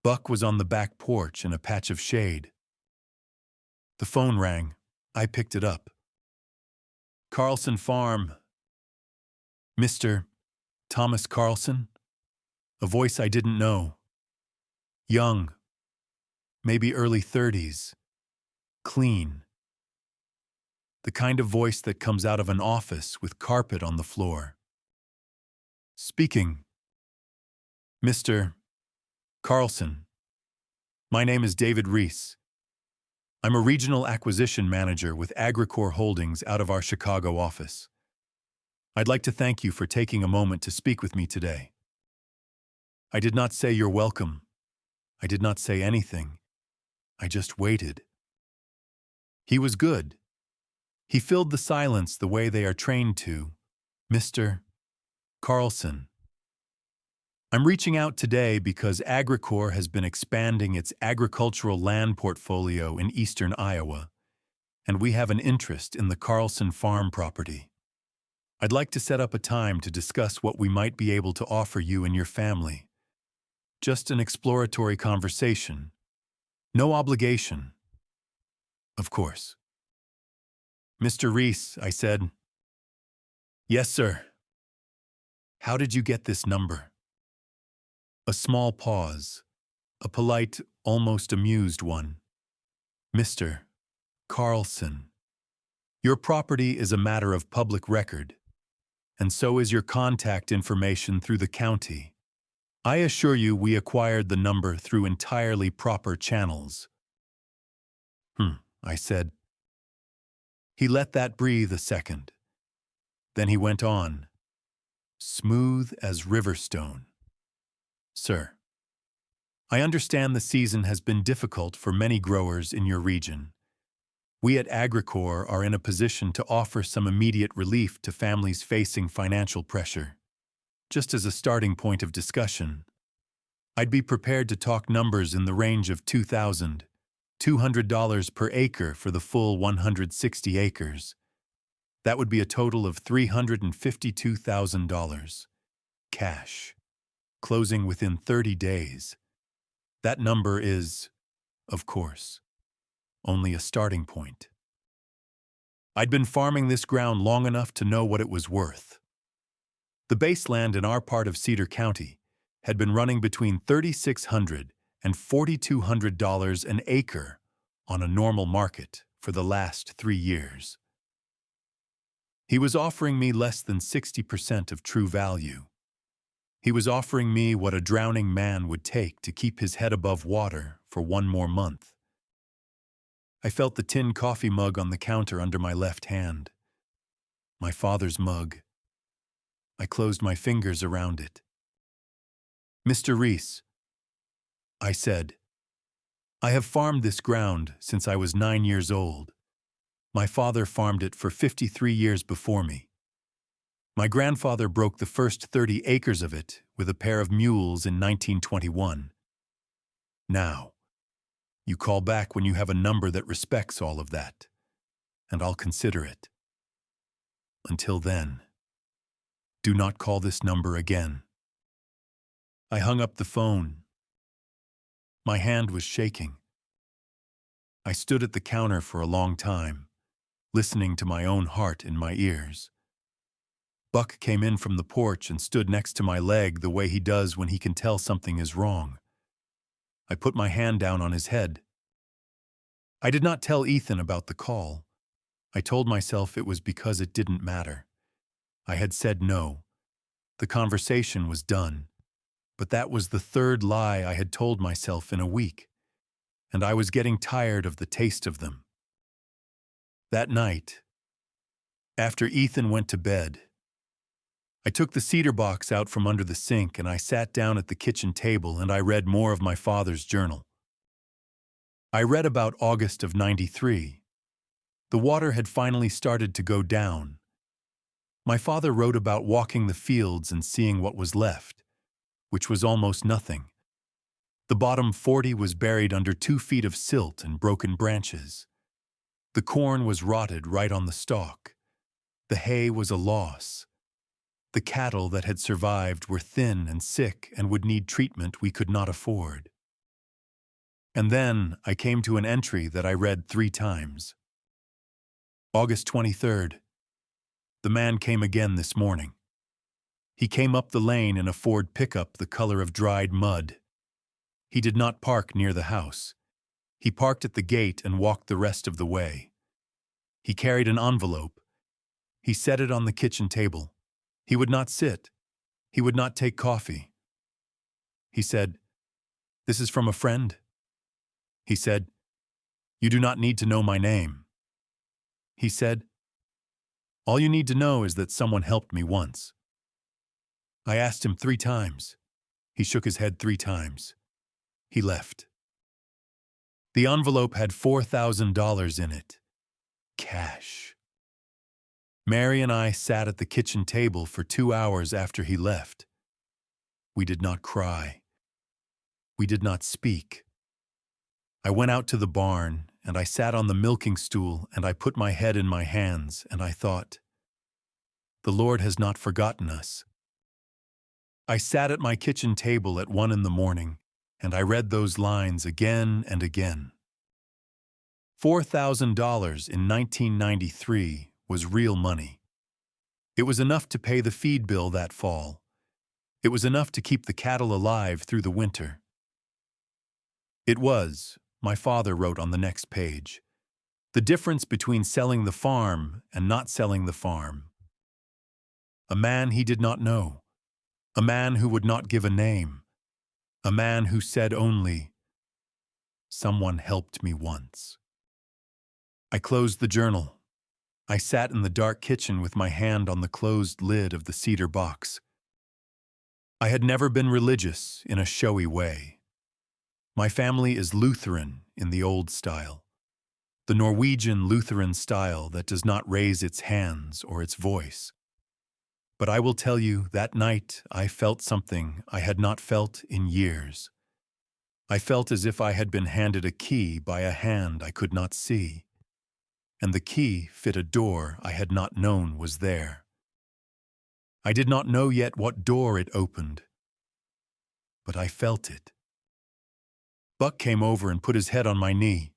Buck was on the back porch in a patch of shade. The phone rang. I picked it up. Carlson Farm. Mr. Thomas Carlson? A voice I didn't know. Young. Maybe early 30s. Clean. The kind of voice that comes out of an office with carpet on the floor. Speaking. Mr. Carlson. My name is David Reese. I'm a regional acquisition manager with Agricor Holdings out of our Chicago office. I'd like to thank you for taking a moment to speak with me today. I did not say you're welcome. I did not say anything. I just waited. He was good. He filled the silence the way they are trained to. Mr. Carlson. I'm reaching out today because Agricor has been expanding its agricultural land portfolio in eastern Iowa, and we have an interest in the Carlson Farm property. I'd like to set up a time to discuss what we might be able to offer you and your family. Just an exploratory conversation. No obligation. Of course. Mr. Reese, I said. Yes, sir. How did you get this number? A small pause, a polite, almost amused one. Mr. Carlson, your property is a matter of public record, and so is your contact information through the county. I assure you we acquired the number through entirely proper channels. I said. He let that breathe a second. Then he went on, smooth as Riverstone. Sir, I understand the season has been difficult for many growers in your region. We at Agricor are in a position to offer some immediate relief to families facing financial pressure. Just as a starting point of discussion, I'd be prepared to talk numbers in the range of $2,200 per acre for the full 160 acres. That would be a total of $352,000. Cash. Closing within 30 days. That number is, of course, only a starting point. I'd been farming this ground long enough to know what it was worth. The baseland in our part of Cedar County had been running between $3,600 and $4,200 an acre on a normal market for the last 3 years. He was offering me less than 60% of true value. He was offering me what a drowning man would take to keep his head above water for 1 more month. I felt the tin coffee mug on the counter under my left hand. My father's mug. I closed my fingers around it. Mr. Reese, I said, I have farmed this ground since I was 9 years old. My father farmed it for 53 years before me. My grandfather broke the first 30 acres of it with a pair of mules in 1921. Now, you call back when you have a number that respects all of that, and I'll consider it. Until then, do not call this number again. I hung up the phone. My hand was shaking. I stood at the counter for a long time, listening to my own heart in my ears. Buck came in from the porch and stood next to my leg the way he does when he can tell something is wrong. I put my hand down on his head. I did not tell Ethan about the call. I told myself it was because it didn't matter. I had said no. The conversation was done. But that was the third lie I had told myself in a week, and I was getting tired of the taste of them. That night, after Ethan went to bed, I took the cedar box out from under the sink and I sat down at the kitchen table and I read more of my father's journal. I read about August of '93. The water had finally started to go down. My father wrote about walking the fields and seeing what was left, which was almost nothing. The bottom 40 was buried under 2 feet of silt and broken branches. The corn was rotted right on the stalk. The hay was a loss. The cattle that had survived were thin and sick and would need treatment we could not afford. And then I came to an entry that I read 3 times. August 23rd. The man came again this morning. He came up the lane in a Ford pickup the color of dried mud. He did not park near the house. He parked at the gate and walked the rest of the way. He carried an envelope. He set it on the kitchen table. He would not sit. He would not take coffee. He said, "This is from a friend." He said, "You do not need to know my name." He said, "All you need to know is that someone helped me once." I asked him 3 times. He shook his head 3 times. He left. The envelope had $4,000 in it. Cash. Mary and I sat at the kitchen table for 2 hours after he left. We did not cry. We did not speak. I went out to the barn, and I sat on the milking stool, and I put my head in my hands, and I thought, the Lord has not forgotten us. I sat at my kitchen table at 1 in the morning, and I read those lines again and again. $4,000 in 1993 was real money. It was enough to pay the feed bill that fall. It was enough to keep the cattle alive through the winter. It was, my father wrote on the next page, the difference between selling the farm and not selling the farm. A man he did not know. A man who would not give a name. A man who said only, "Someone helped me once." I closed the journal. I sat in the dark kitchen with my hand on the closed lid of the cedar box. I had never been religious in a showy way. My family is Lutheran in the old style, the Norwegian Lutheran style that does not raise its hands or its voice. But I will tell you, that night I felt something I had not felt in years. I felt as if I had been handed a key by a hand I could not see, and the key fit a door I had not known was there. I did not know yet what door it opened, but I felt it. Buck came over and put his head on my knee.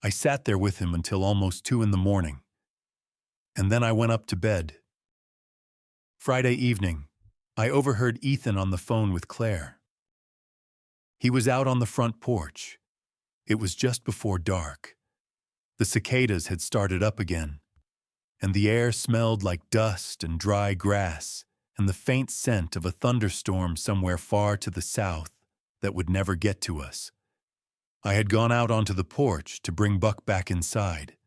I sat there with him until almost 2 in the morning, and then I went up to bed. Friday evening, I overheard Ethan on the phone with Claire. He was out on the front porch. It was just before dark. The cicadas had started up again, and the air smelled like dust and dry grass and the faint scent of a thunderstorm somewhere far to the south that would never get to us. I had gone out onto the porch to bring Buck back inside,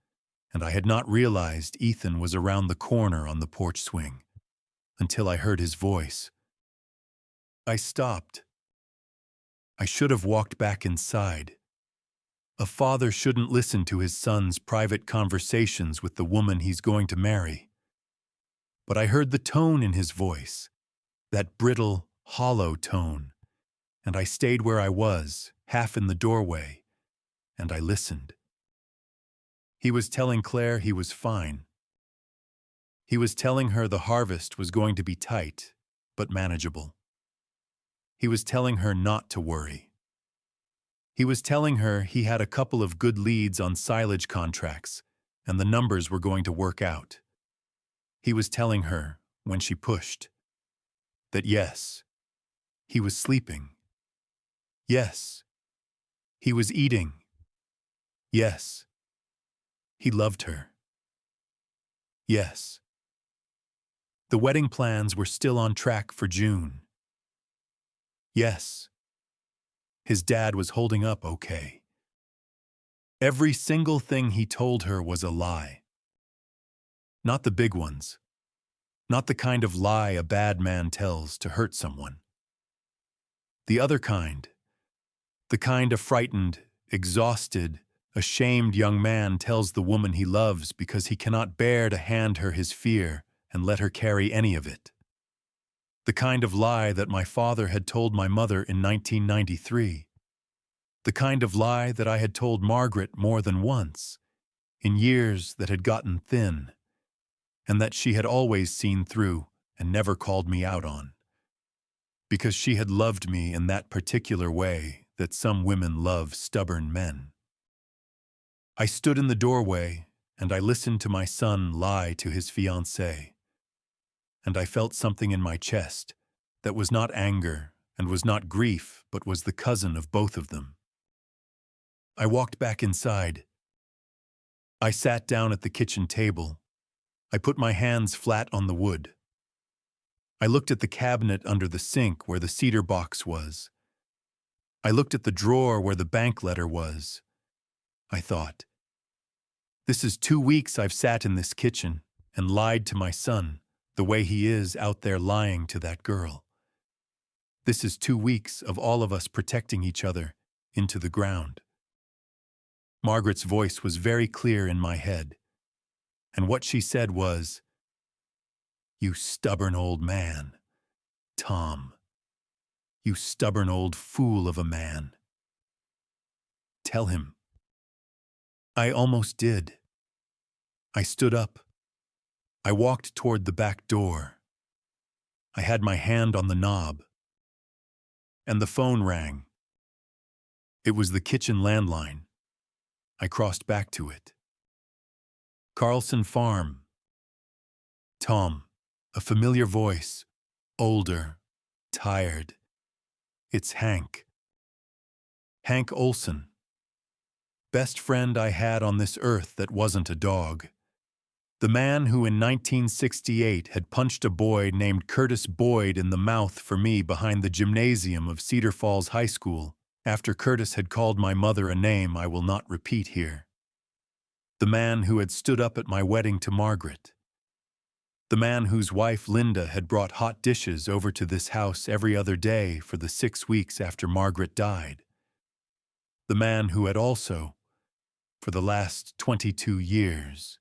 and I had not realized Ethan was around the corner on the porch swing until I heard his voice. I stopped. I should have walked back inside, A father shouldn't listen to his son's private conversations with the woman he's going to marry. But I heard the tone in his voice, that brittle, hollow tone, and I stayed where I was, half in the doorway, and I listened. He was telling Claire he was fine. He was telling her the harvest was going to be tight, but manageable. He was telling her not to worry. He was telling her he had a couple of good leads on silage contracts, and the numbers were going to work out. He was telling her, when she pushed, that yes, he was sleeping. Yes, he was eating. Yes, he loved her. Yes. The wedding plans were still on track for June. Yes, his dad was holding up okay. Every single thing he told her was a lie. Not the big ones. Not the kind of lie a bad man tells to hurt someone. The other kind. The kind a frightened, exhausted, ashamed young man tells the woman he loves because he cannot bear to hand her his fear and let her carry any of it. The kind of lie that my father had told my mother in 1993. The kind of lie that I had told Margaret more than once, in years that had gotten thin, and that she had always seen through and never called me out on. Because she had loved me in that particular way that some women love stubborn men. I stood in the doorway and I listened to my son lie to his fiancée. And I felt something in my chest that was not anger and was not grief, but was the cousin of both of them. I walked back inside. I sat down at the kitchen table. I put my hands flat on the wood. I looked at the cabinet under the sink where the cedar box was. I looked at the drawer where the bank letter was. I thought, this is 2 weeks I've sat in this kitchen and lied to my son the way he is out there lying to that girl. This is 2 weeks of all of us protecting each other into the ground. Margaret's voice was very clear in my head, and what she said was, "You stubborn old man, Tom. You stubborn old fool of a man. Tell him." I almost did. I stood up. I walked toward the back door. I had my hand on the knob. And the phone rang. It was the kitchen landline. I crossed back to it. Carlson Farm. Tom, a familiar voice, older, tired. It's Hank. Hank Olson. Best friend I had on this earth that wasn't a dog. The man who in 1968 had punched a boy named Curtis Boyd in the mouth for me behind the gymnasium of Cedar Falls High School, after Curtis had called my mother a name I will not repeat here. The man who had stood up at my wedding to Margaret. The man whose wife Linda had brought hot dishes over to this house every other day for the 6 weeks after Margaret died. The man who had also, for the last 22 years,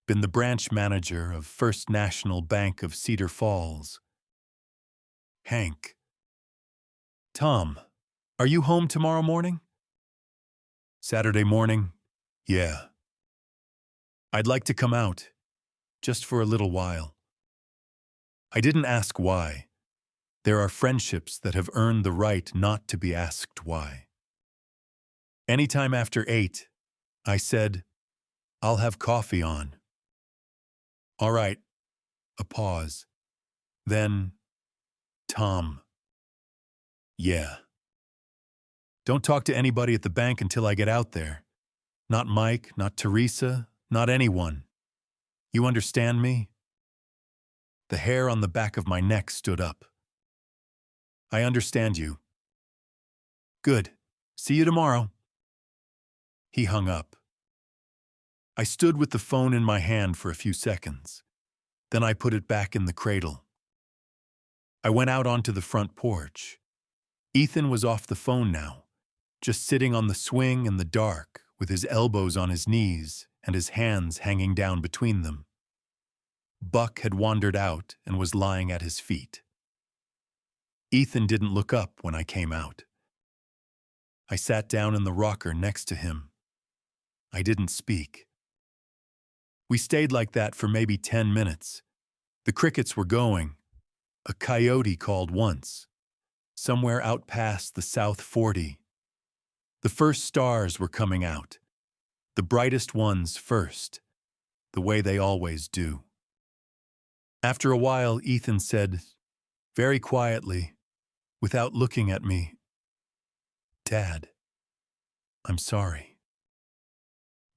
been the branch manager of First National Bank of Cedar Falls. Hank. Tom, are you home tomorrow morning? Saturday morning? Yeah. I'd like to come out, just for a little while. I didn't ask why. There are friendships that have earned the right not to be asked why. Anytime after 8, I said, I'll have coffee on. All right. A pause. Then, Tom. Yeah. Don't talk to anybody at the bank until I get out there. Not Mike, not Teresa, not anyone. You understand me? The hair on the back of my neck stood up. I understand you. Good. See you tomorrow. He hung up. I stood with the phone in my hand for a few seconds. Then I put it back in the cradle. I went out onto the front porch. Ethan was off the phone now, just sitting on the swing in the dark with his elbows on his knees and his hands hanging down between them. Buck had wandered out and was lying at his feet. Ethan didn't look up when I came out. I sat down in the rocker next to him. I didn't speak. We stayed like that for maybe 10 minutes. The crickets were going. A coyote called once, somewhere out past the South 40. The first stars were coming out, the brightest ones first, the way they always do. After a while, Ethan said, very quietly, without looking at me, "Dad, I'm sorry."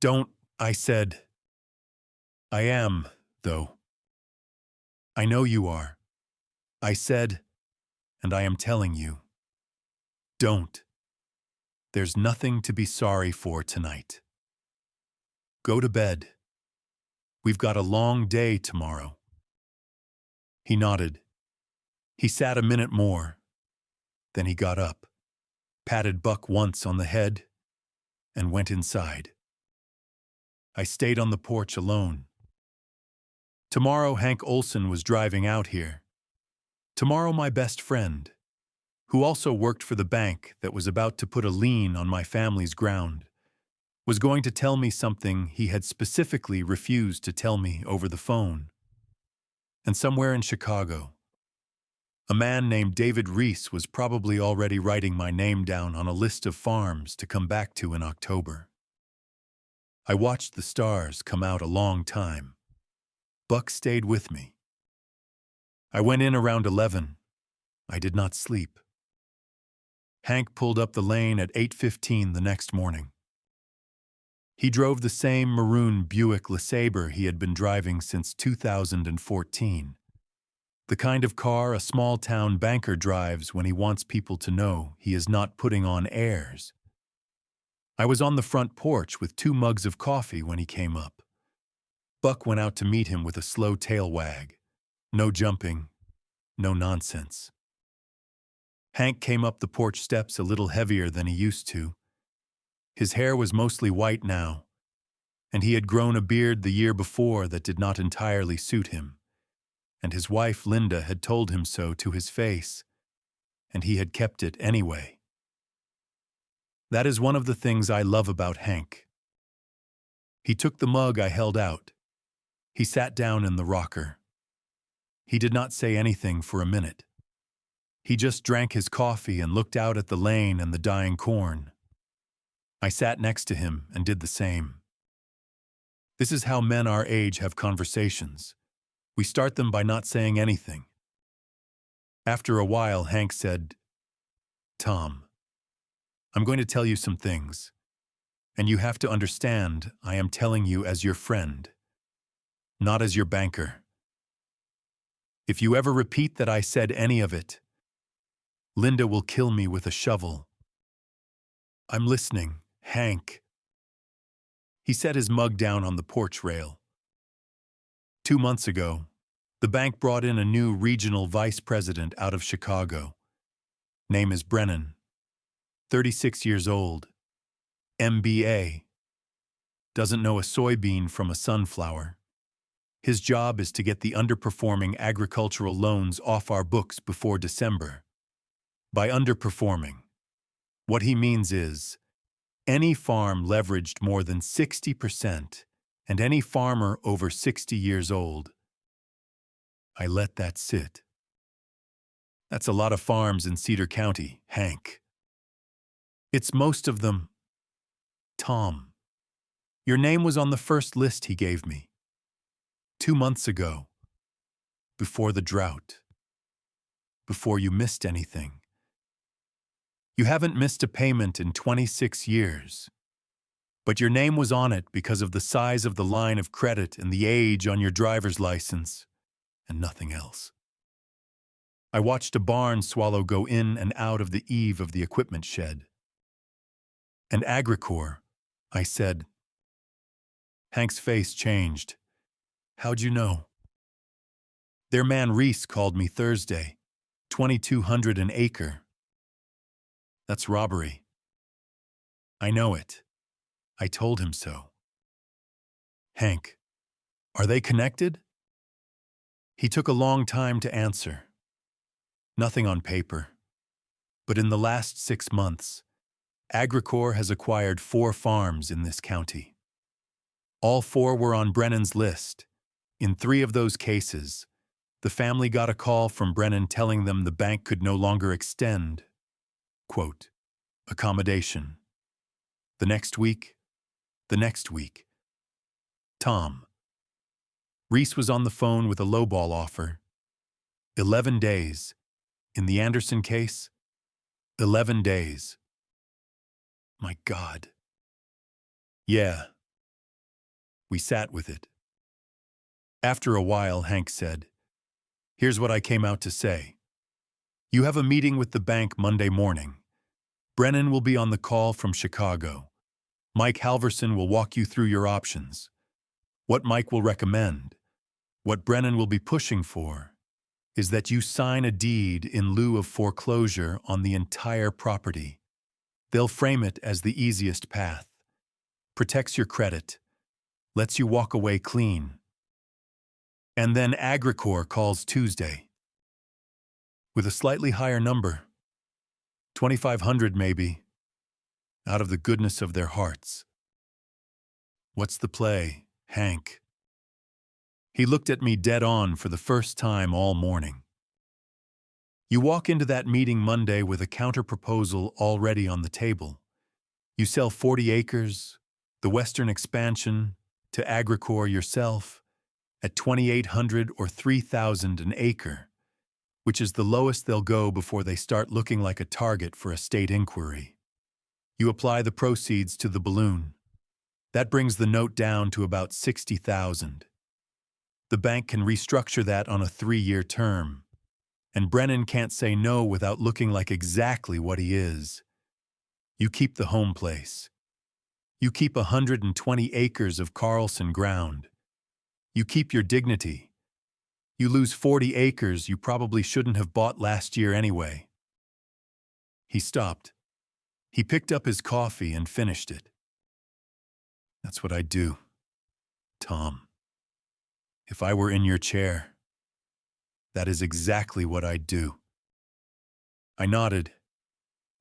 "Don't," I said. "I am, though. I know you are," I said, "and I am telling you. Don't. There's nothing to be sorry for tonight. Go to bed. We've got a long day tomorrow." He nodded. He sat a minute more. Then he got up, patted Buck once on the head, and went inside. I stayed on the porch alone. Tomorrow Hank Olson was driving out here. Tomorrow my best friend, who also worked for the bank that was about to put a lien on my family's ground, was going to tell me something he had specifically refused to tell me over the phone. And somewhere in Chicago, a man named David Reese was probably already writing my name down on a list of farms to come back to in October. I watched the stars come out a long time. Buck stayed with me. I went in around 11. I did not sleep. Hank pulled up the lane at 8:15 the next morning. He drove the same maroon Buick LeSabre he had been driving since 2014. The kind of car a small-town banker drives when he wants people to know he is not putting on airs. I was on the front porch with 2 mugs of coffee when he came up. Buck went out to meet him with a slow tail wag. No jumping, no nonsense. Hank came up the porch steps a little heavier than he used to. His hair was mostly white now, and he had grown a beard the year before that did not entirely suit him, and his wife Linda had told him so to his face, and he had kept it anyway. That is one of the things I love about Hank. He took the mug I held out. He sat down in the rocker. He did not say anything for a minute. He just drank his coffee and looked out at the lane and the dying corn. I sat next to him and did the same. This is how men our age have conversations. We start them by not saying anything. After a while, Hank said, "Tom, I'm going to tell you some things, and you have to understand I am telling you as your friend, not as your banker. If you ever repeat that I said any of it, Linda will kill me with a shovel." "I'm listening, Hank." He set his mug down on the porch rail. 2 months ago, the bank brought in a new regional vice president out of Chicago. Name is Brennan. 36 years old. MBA. Doesn't know a soybean from a sunflower. His job is to get the underperforming agricultural loans off our books before December. By underperforming, what he means is any farm leveraged more than 60% and any farmer over 60 years old. I let that sit. That's a lot of farms in Cedar County, Hank. It's most of them. Tom, your name was on the first list he gave me. 2 months ago, before the drought, before you missed anything. You haven't missed a payment in 26 years. But your name was on it because of the size of the line of credit and the age on your driver's license, and nothing else. I watched a barn swallow go in and out of the eave of the equipment shed. "And Agricor," I said. Hank's face changed. "How'd you know?" "Their man Reese called me Thursday. 2,200 an acre. That's robbery. I know it. I told him so. Hank, are they connected? He took a long time to answer. Nothing on paper. But in the last 6 months, Agricor has acquired 4 farms in this county. All 4 were on Brennan's list. In 3 of those cases, the family got a call from Brennan telling them the bank could no longer extend, quote, accommodation. The next week, Tom. Reese was on the phone with a lowball offer. 11 days. In the Anderson case, 11 days. My God. Yeah. We sat with it. After a while, Hank said, here's what I came out to say. You have a meeting with the bank Monday morning. Brennan will be on the call from Chicago. Mike Halverson will walk you through your options. What Mike will recommend, what Brennan will be pushing for, is that you sign a deed in lieu of foreclosure on the entire property. They'll frame it as the easiest path. Protects your credit. Lets you walk away clean. And then Agricor calls Tuesday. With a slightly higher number. 2,500 maybe. Out of the goodness of their hearts. What's the play, Hank? He looked at me dead on for the first time all morning. You walk into that meeting Monday with a counter-proposal already on the table. You sell 40 acres, the western expansion, to Agricor yourself, at $2,800 or $3,000 an acre, which is the lowest they'll go before they start looking like a target for a state inquiry. You apply the proceeds to the balloon. That brings the note down to about $60,000. The bank can restructure that on a 3-year term, and Brennan can't say no without looking like exactly what he is. You keep the home place. You keep 120 acres of Carlson ground. You keep your dignity. You lose 40 acres you probably shouldn't have bought last year anyway. He stopped. He picked up his coffee and finished it. That's what I'd do, Tom. If I were in your chair, that is exactly what I'd do. I nodded.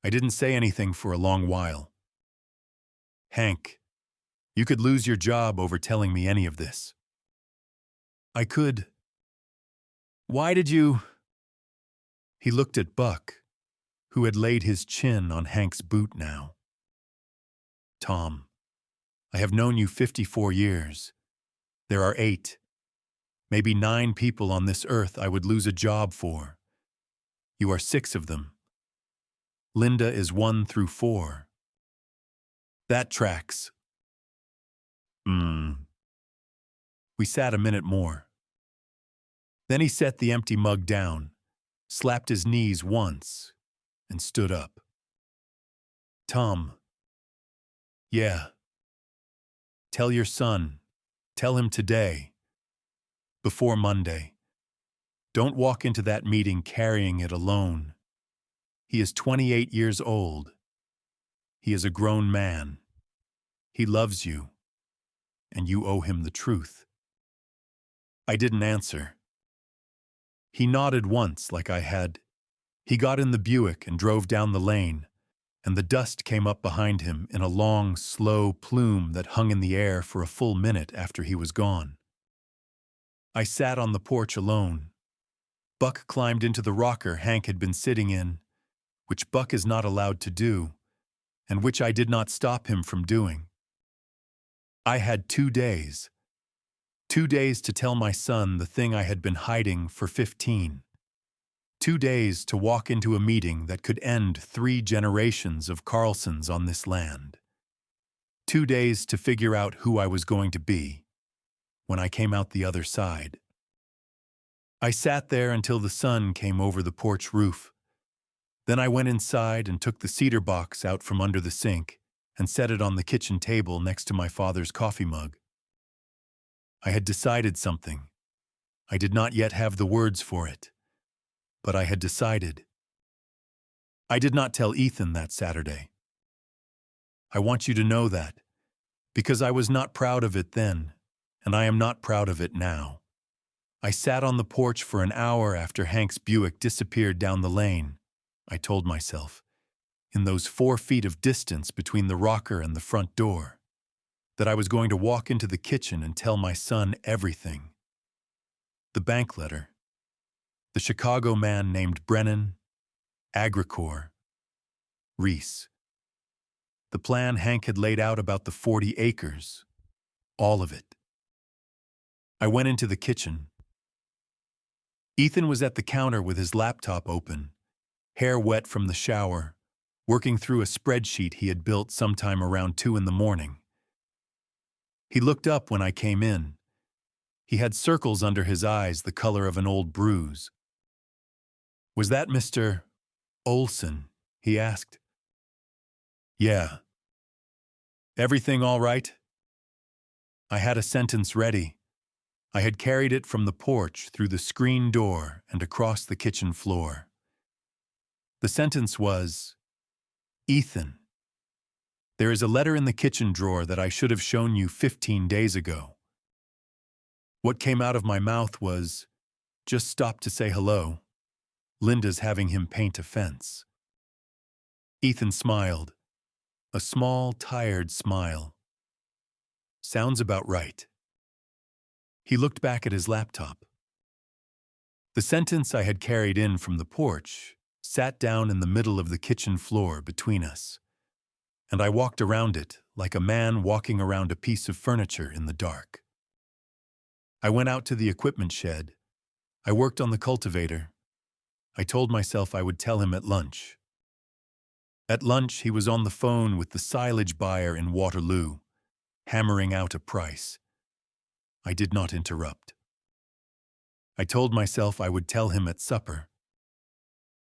I didn't say anything for a long while. Hank, you could lose your job over telling me any of this. I could. Why did you? He looked at Buck, who had laid his chin on Hank's boot now. Tom, I have known you 54 years. There are 8, maybe 9 people on this earth I would lose a job for. You are 6 of them. Linda is 1 through 4. That tracks. We sat a minute more. Then he set the empty mug down, slapped his knees once, and stood up. Tom. Yeah. Tell your son. Tell him today. Before Monday. Don't walk into that meeting carrying it alone. He is 28 years old. He is a grown man. He loves you, and you owe him the truth. I didn't answer. He nodded once like I had. He got in the Buick and drove down the lane, and the dust came up behind him in a long, slow plume that hung in the air for a full minute after he was gone. I sat on the porch alone. Buck climbed into the rocker Hank had been sitting in, which Buck is not allowed to do, and which I did not stop him from doing. I had 2 days. 2 days to tell my son the thing I had been hiding for 15. 2 days to walk into a meeting that could end 3 generations of Carlsons on this land. 2 days to figure out who I was going to be when I came out the other side. I sat there until the sun came over the porch roof. Then I went inside and took the cedar box out from under the sink and set it on the kitchen table next to my father's coffee mug. I had decided something. I did not yet have the words for it, but I had decided. I did not tell Ethan that Saturday. I want you to know that, because I was not proud of it then, and I am not proud of it now. I sat on the porch for an hour after Hank's Buick disappeared down the lane, I told myself, in those 4 feet of distance between the rocker and the front door, that I was going to walk into the kitchen and tell my son everything. The bank letter, the Chicago man named Brennan, Agricor, Reese. The plan Hank had laid out about the 40 acres, all of it. I went into the kitchen. Ethan was at the counter with his laptop open, hair wet from the shower, working through a spreadsheet he had built sometime around 2 in the morning. He looked up when I came in. He had circles under his eyes the color of an old bruise. "Was that Mr. Olson?" he asked. "Yeah." "Everything all right?" I had a sentence ready. I had carried it from the porch through the screen door and across the kitchen floor. The sentence was, "Ethan, there is a letter in the kitchen drawer that I should have shown you 15 days ago." What came out of my mouth was, "Just stop to say hello. Linda's having him paint a fence." Ethan smiled, a small, tired smile. "Sounds about right." He looked back at his laptop. The sentence I had carried in from the porch sat down in the middle of the kitchen floor between us, and I walked around it like a man walking around a piece of furniture in the dark. I went out to the equipment shed. I worked on the cultivator. I told myself I would tell him at lunch. At lunch, he was on the phone with the silage buyer in Waterloo, hammering out a price. I did not interrupt. I told myself I would tell him at supper.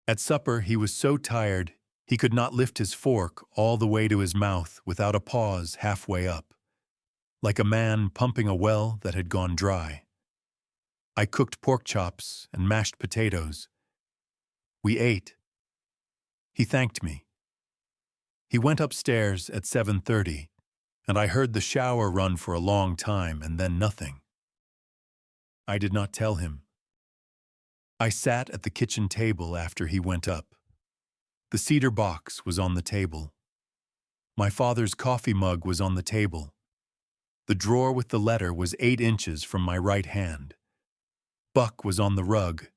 At supper, he was so tired he could not lift his fork all the way to his mouth without a pause halfway up, like a man pumping a well that had gone dry. I cooked pork chops and mashed potatoes. We ate. He thanked me. He went upstairs at 7:30, and I heard the shower run for a long time and then nothing. I did not tell him. I sat at the kitchen table after he went up. The cedar box was on the table. My father's coffee mug was on the table. The drawer with the letter was 8 inches from my right hand. Buck was on the rug,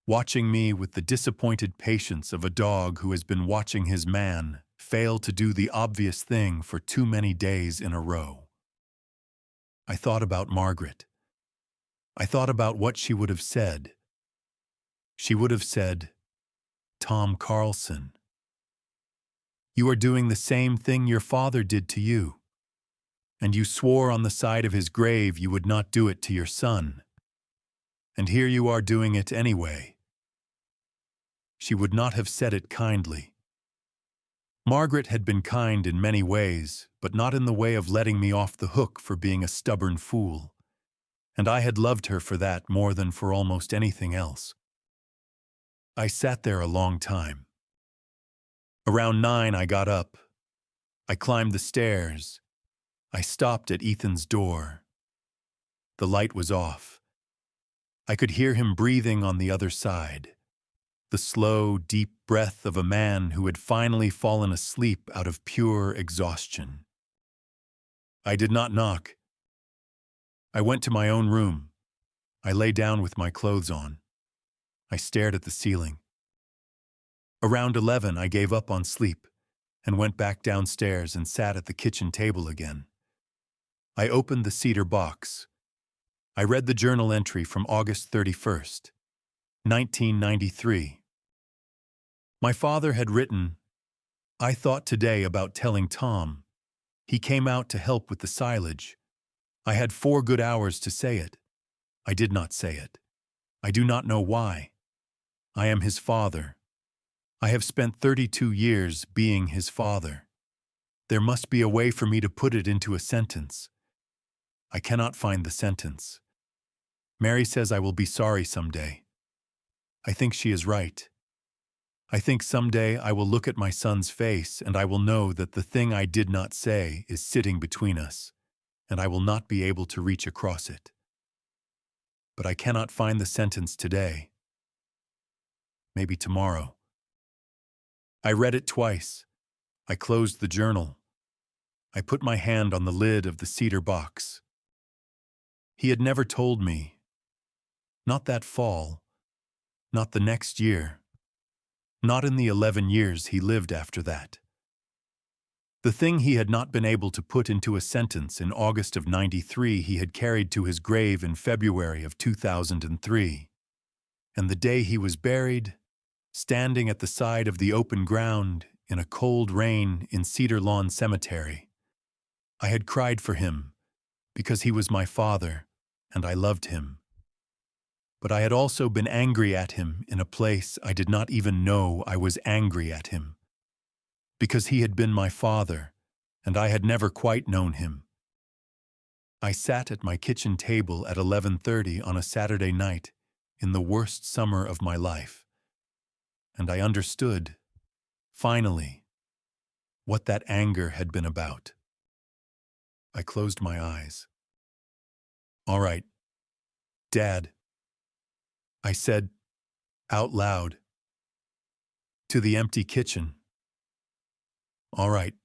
watching me with the disappointed patience of a dog who has been watching his man fail to do the obvious thing for too many days in a row. I thought about Margaret. I thought about what she would have said. She would have said, "Tom Carlson, you are doing the same thing your father did to you, and you swore on the side of his grave you would not do it to your son. And here you are doing it anyway." She would not have said it kindly. Margaret had been kind in many ways, but not in the way of letting me off the hook for being a stubborn fool. And I had loved her for that more than for almost anything else. I sat there a long time. Around 9, I got up. I climbed the stairs. I stopped at Ethan's door. The light was off. I could hear him breathing on the other side, the slow, deep breath of a man who had finally fallen asleep out of pure exhaustion. I did not knock. I went to my own room. I lay down with my clothes on. I stared at the ceiling. Around 11, I gave up on sleep and went back downstairs and sat at the kitchen table again. I opened the cedar box. I read the journal entry from August 31st, 1993. My father had written, "I thought today about telling Tom. He came out to help with the silage. I had 4 good hours to say it. I did not say it. I do not know why. I am his father. I have spent 32 years being his father. There must be a way for me to put it into a sentence. I cannot find the sentence. Mary says I will be sorry someday. I think she is right. I think someday I will look at my son's face and I will know that the thing I did not say is sitting between us, and I will not be able to reach across it. But I cannot find the sentence today. Maybe tomorrow. I read it twice. I closed the journal. I put my hand on the lid of the cedar box. He had never told me. Not that fall. Not the next year. Not in the 11 years he lived after that. The thing he had not been able to put into a sentence in August of '93 he had carried to his grave in February of 2003. And the day he was buried, standing at the side of the open ground in a cold rain in Cedar Lawn Cemetery, I had cried for him because he was my father and I loved him. But I had also been angry at him in a place I did not even know I was angry at him. Because he had been my father, and I had never quite known him. I sat at my kitchen table at 11:30 on a Saturday night in the worst summer of my life, and I understood, finally, what that anger had been about. I closed my eyes. "All right, Dad," I said, out loud, to the empty kitchen. "All right."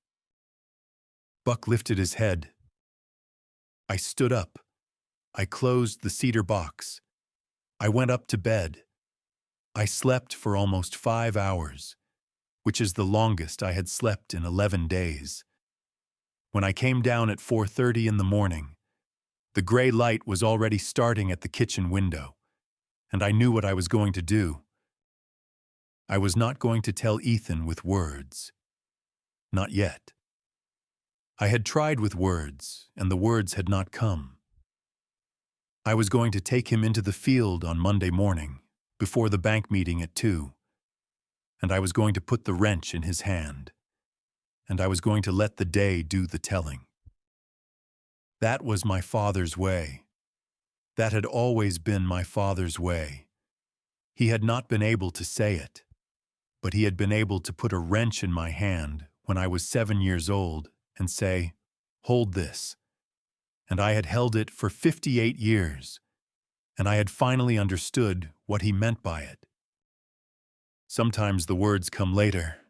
Buck lifted his head. I stood up. I closed the cedar box. I went up to bed. I slept for almost 5 hours, which is the longest I had slept in 11 days. When I came down at 4:30 in the morning, the gray light was already starting at the kitchen window, and I knew what I was going to do. I was not going to tell Ethan with words. Not yet. I had tried with words, and the words had not come. I was going to take him into the field on Monday morning, before the bank meeting at 2, and I was going to put the wrench in his hand, and I was going to let the day do the telling. That was my father's way. That had always been my father's way. He had not been able to say it, but he had been able to put a wrench in my hand when I was 7 years old and say, "Hold this." And I had held it for 58 years, and I had finally understood what he meant by it. Sometimes the words come later.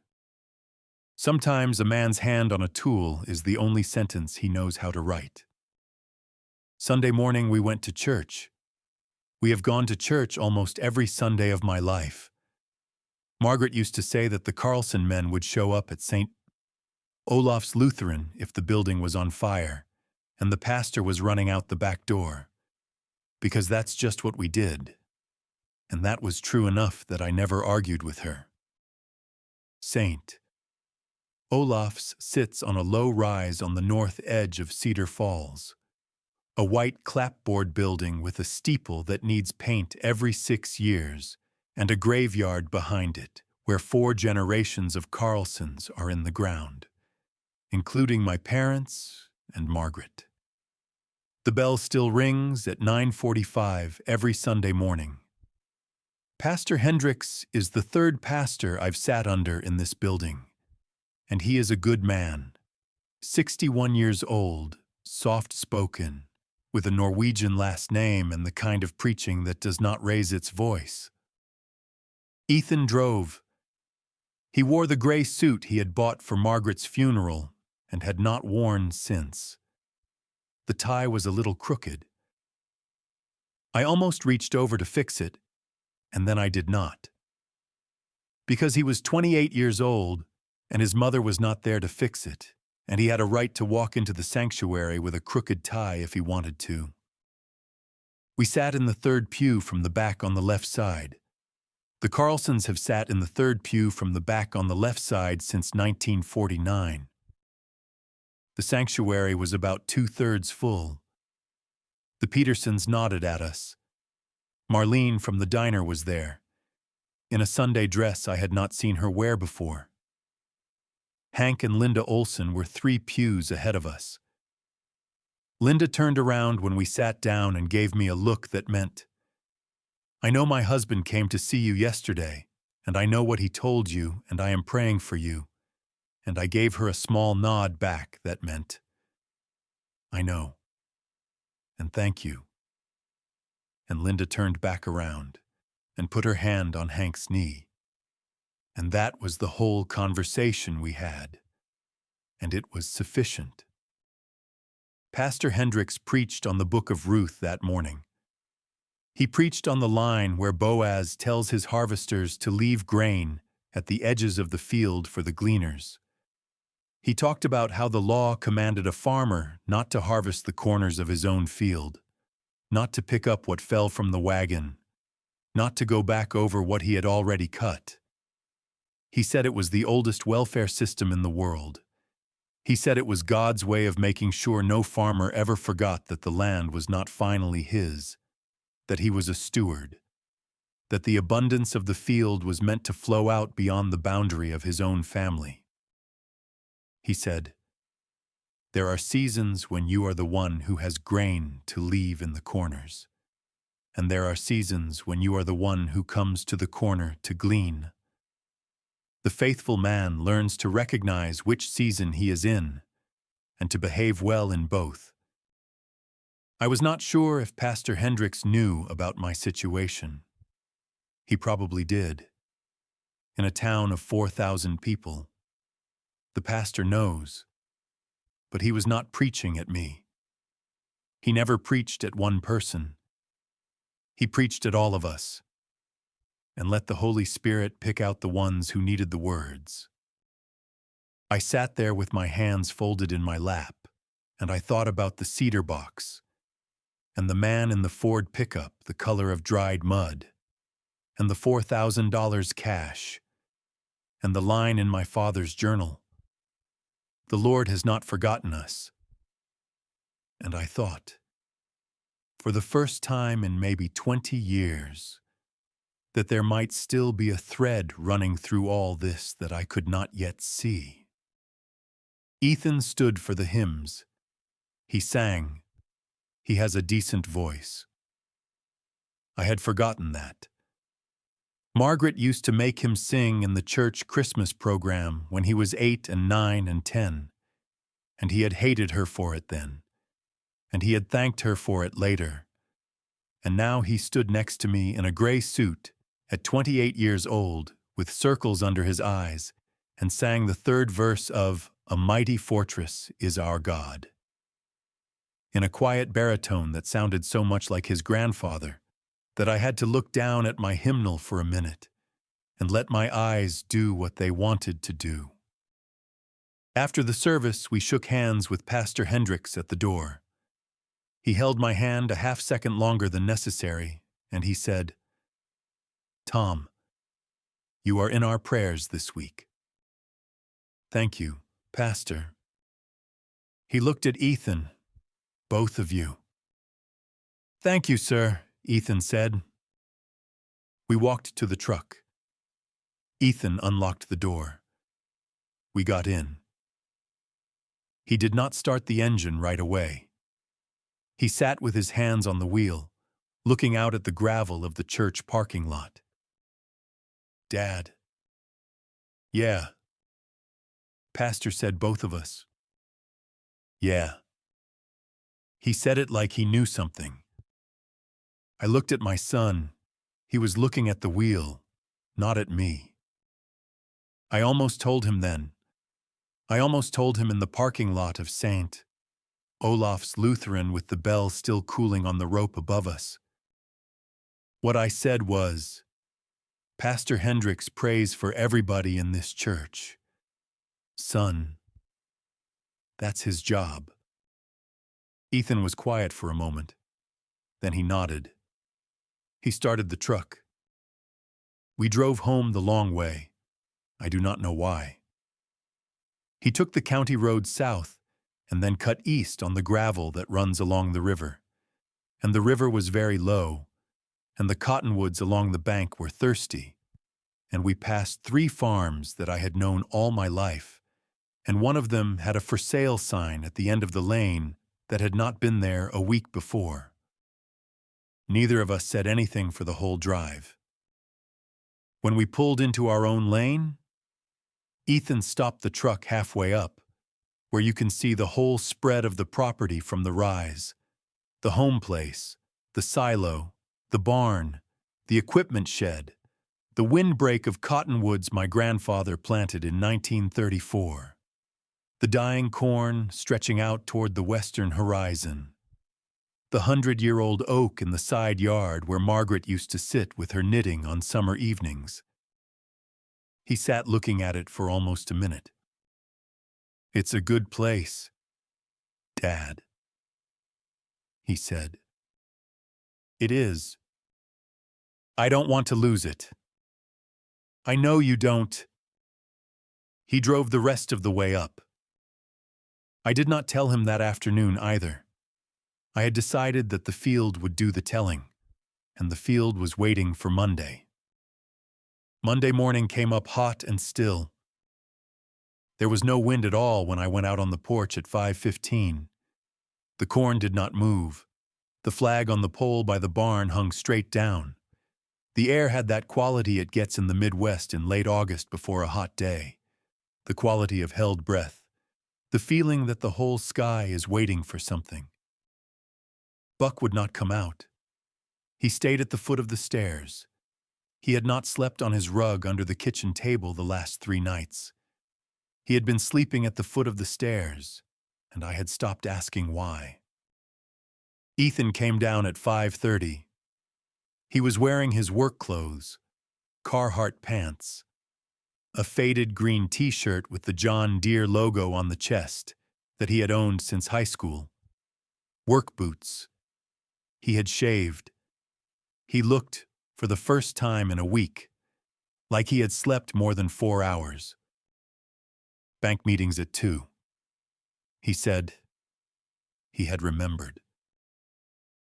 Sometimes a man's hand on a tool is the only sentence he knows how to write. Sunday morning we went to church. We have gone to church almost every Sunday of my life. Margaret used to say that the Carlson men would show up at St. Olaf's Lutheran if the building was on fire, and the pastor was running out the back door. Because that's just what we did. And that was true enough that I never argued with her. St. Olaf's sits on a low rise on the north edge of Cedar Falls. A white clapboard building with a steeple that needs paint every 6 years, and a graveyard behind it where 4 generations of Carlsons are in the ground, including my parents and Margaret. The bell still rings at 9:45 every Sunday morning. Pastor Hendricks is the 3rd pastor I've sat under in this building, and he is a good man, 61 years old, soft-spoken, with a Norwegian last name and the kind of preaching that does not raise its voice. Ethan drove. He wore the gray suit he had bought for Margaret's funeral and had not worn since. The tie was a little crooked. I almost reached over to fix it, and then I did not. Because he was 28 years old, and his mother was not there to fix it, and he had a right to walk into the sanctuary with a crooked tie if he wanted to. We sat in the 3rd pew from the back on the left side. The Carlsons have sat in the 3rd pew from the back on the left side since 1949. The sanctuary was about 2/3 full. The Petersons nodded at us. Marlene from the diner was there, in a Sunday dress I had not seen her wear before. Hank and Linda Olson were 3 pews ahead of us. Linda turned around when we sat down and gave me a look that meant, "I know my husband came to see you yesterday, and I know what he told you, and I am praying for you." And I gave her a small nod back that meant, "I know, and thank you." And Linda turned back around and put her hand on Hank's knee. And that was the whole conversation we had, and it was sufficient. Pastor Hendricks preached on the book of Ruth that morning. He preached on the line where Boaz tells his harvesters to leave grain at the edges of the field for the gleaners. He talked about how the law commanded a farmer not to harvest the corners of his own field, not to pick up what fell from the wagon, not to go back over what he had already cut. He said it was the oldest welfare system in the world. He said it was God's way of making sure no farmer ever forgot that the land was not finally his, that he was a steward, that the abundance of the field was meant to flow out beyond the boundary of his own family. He said, "There are seasons when you are the one who has grain to leave in the corners, and there are seasons when you are the one who comes to the corner to glean. The faithful man learns to recognize which season he is in and to behave well in both." I was not sure if Pastor Hendricks knew about my situation. He probably did. In a town of 4,000 people, the pastor knows, but he was not preaching at me. He never preached at one person. He preached at all of us, and let the Holy Spirit pick out the ones who needed the words. I sat there with my hands folded in my lap, and I thought about the cedar box, and the man in the Ford pickup the color of dried mud, and the $4,000 cash, and the line in my father's journal, "The Lord has not forgotten us." And I thought, for the first time in maybe 20 years, that there might still be a thread running through all this that I could not yet see. Ethan stood for the hymns. He sang. He has a decent voice. I had forgotten that. Margaret used to make him sing in the church Christmas program when he was 8 and 9 and 10, and he had hated her for it then, and he had thanked her for it later. And now he stood next to me in a gray suit at 28 years old, with circles under his eyes, and sang the third verse of "A Mighty Fortress is Our God," in a quiet baritone that sounded so much like his grandfather that I had to look down at my hymnal for a minute and let my eyes do what they wanted to do. After the service, we shook hands with Pastor Hendricks at the door. He held my hand a half-second longer than necessary, and he said, "Tom, you are in our prayers this week." "Thank you, Pastor." He looked at Ethan. "Both of you." "Thank you, sir," Ethan said. We walked to the truck. Ethan unlocked the door. We got in. He did not start the engine right away. He sat with his hands on the wheel, looking out at the gravel of the church parking lot. "Dad." "Yeah." Pastor said both of us. "Yeah." He said it like he knew something. I looked at my son. He was looking at the wheel, not at me. I almost told him then. I almost told him in the parking lot of St. Olaf's Lutheran with the bell still cooling on the rope above us. What I said was, "Pastor Hendricks prays for everybody in this church. Son, that's his job." Ethan was quiet for a moment. Then he nodded. He started the truck. We drove home the long way. I do not know why. He took the county road south and then cut east on the gravel that runs along the river. And the river was very low, and the cottonwoods along the bank were thirsty. And we passed 3 farms that I had known all my life, and one of them had a for sale sign at the end of the lane that had not been there a week before. Neither of us said anything for the whole drive. When we pulled into our own lane, Ethan stopped the truck halfway up, where you can see the whole spread of the property from the rise. The home place, the silo, the barn, the equipment shed, the windbreak of cottonwoods my grandfather planted in 1934. The dying corn stretching out toward the western horizon. The 100-year-old oak in the side yard where Margaret used to sit with her knitting on summer evenings. He sat looking at it for almost a minute. "It's a good place, Dad," he said. "It is. I don't want to lose it." "I know you don't." He drove the rest of the way up. I did not tell him that afternoon either. I had decided that the field would do the telling, and the field was waiting for Monday. Monday morning came up hot and still. There was no wind at all when I went out on the porch at 5:15. The corn did not move. The flag on the pole by the barn hung straight down. The air had that quality it gets in the Midwest in late August before a hot day. The quality of held breath. The feeling that the whole sky is waiting for something. Buck would not come out. He stayed at the foot of the stairs. He had not slept on his rug under the kitchen table the last 3 nights. He had been sleeping at the foot of the stairs, and I had stopped asking why. Ethan came down at 5:30. He was wearing his work clothes, Carhartt pants, a faded green t-shirt with the John Deere logo on the chest that he had owned since high school, work boots. He had shaved. He looked, for the first time in a week, like he had slept more than 4 hours. "Bank meetings at 2. He said. He had remembered.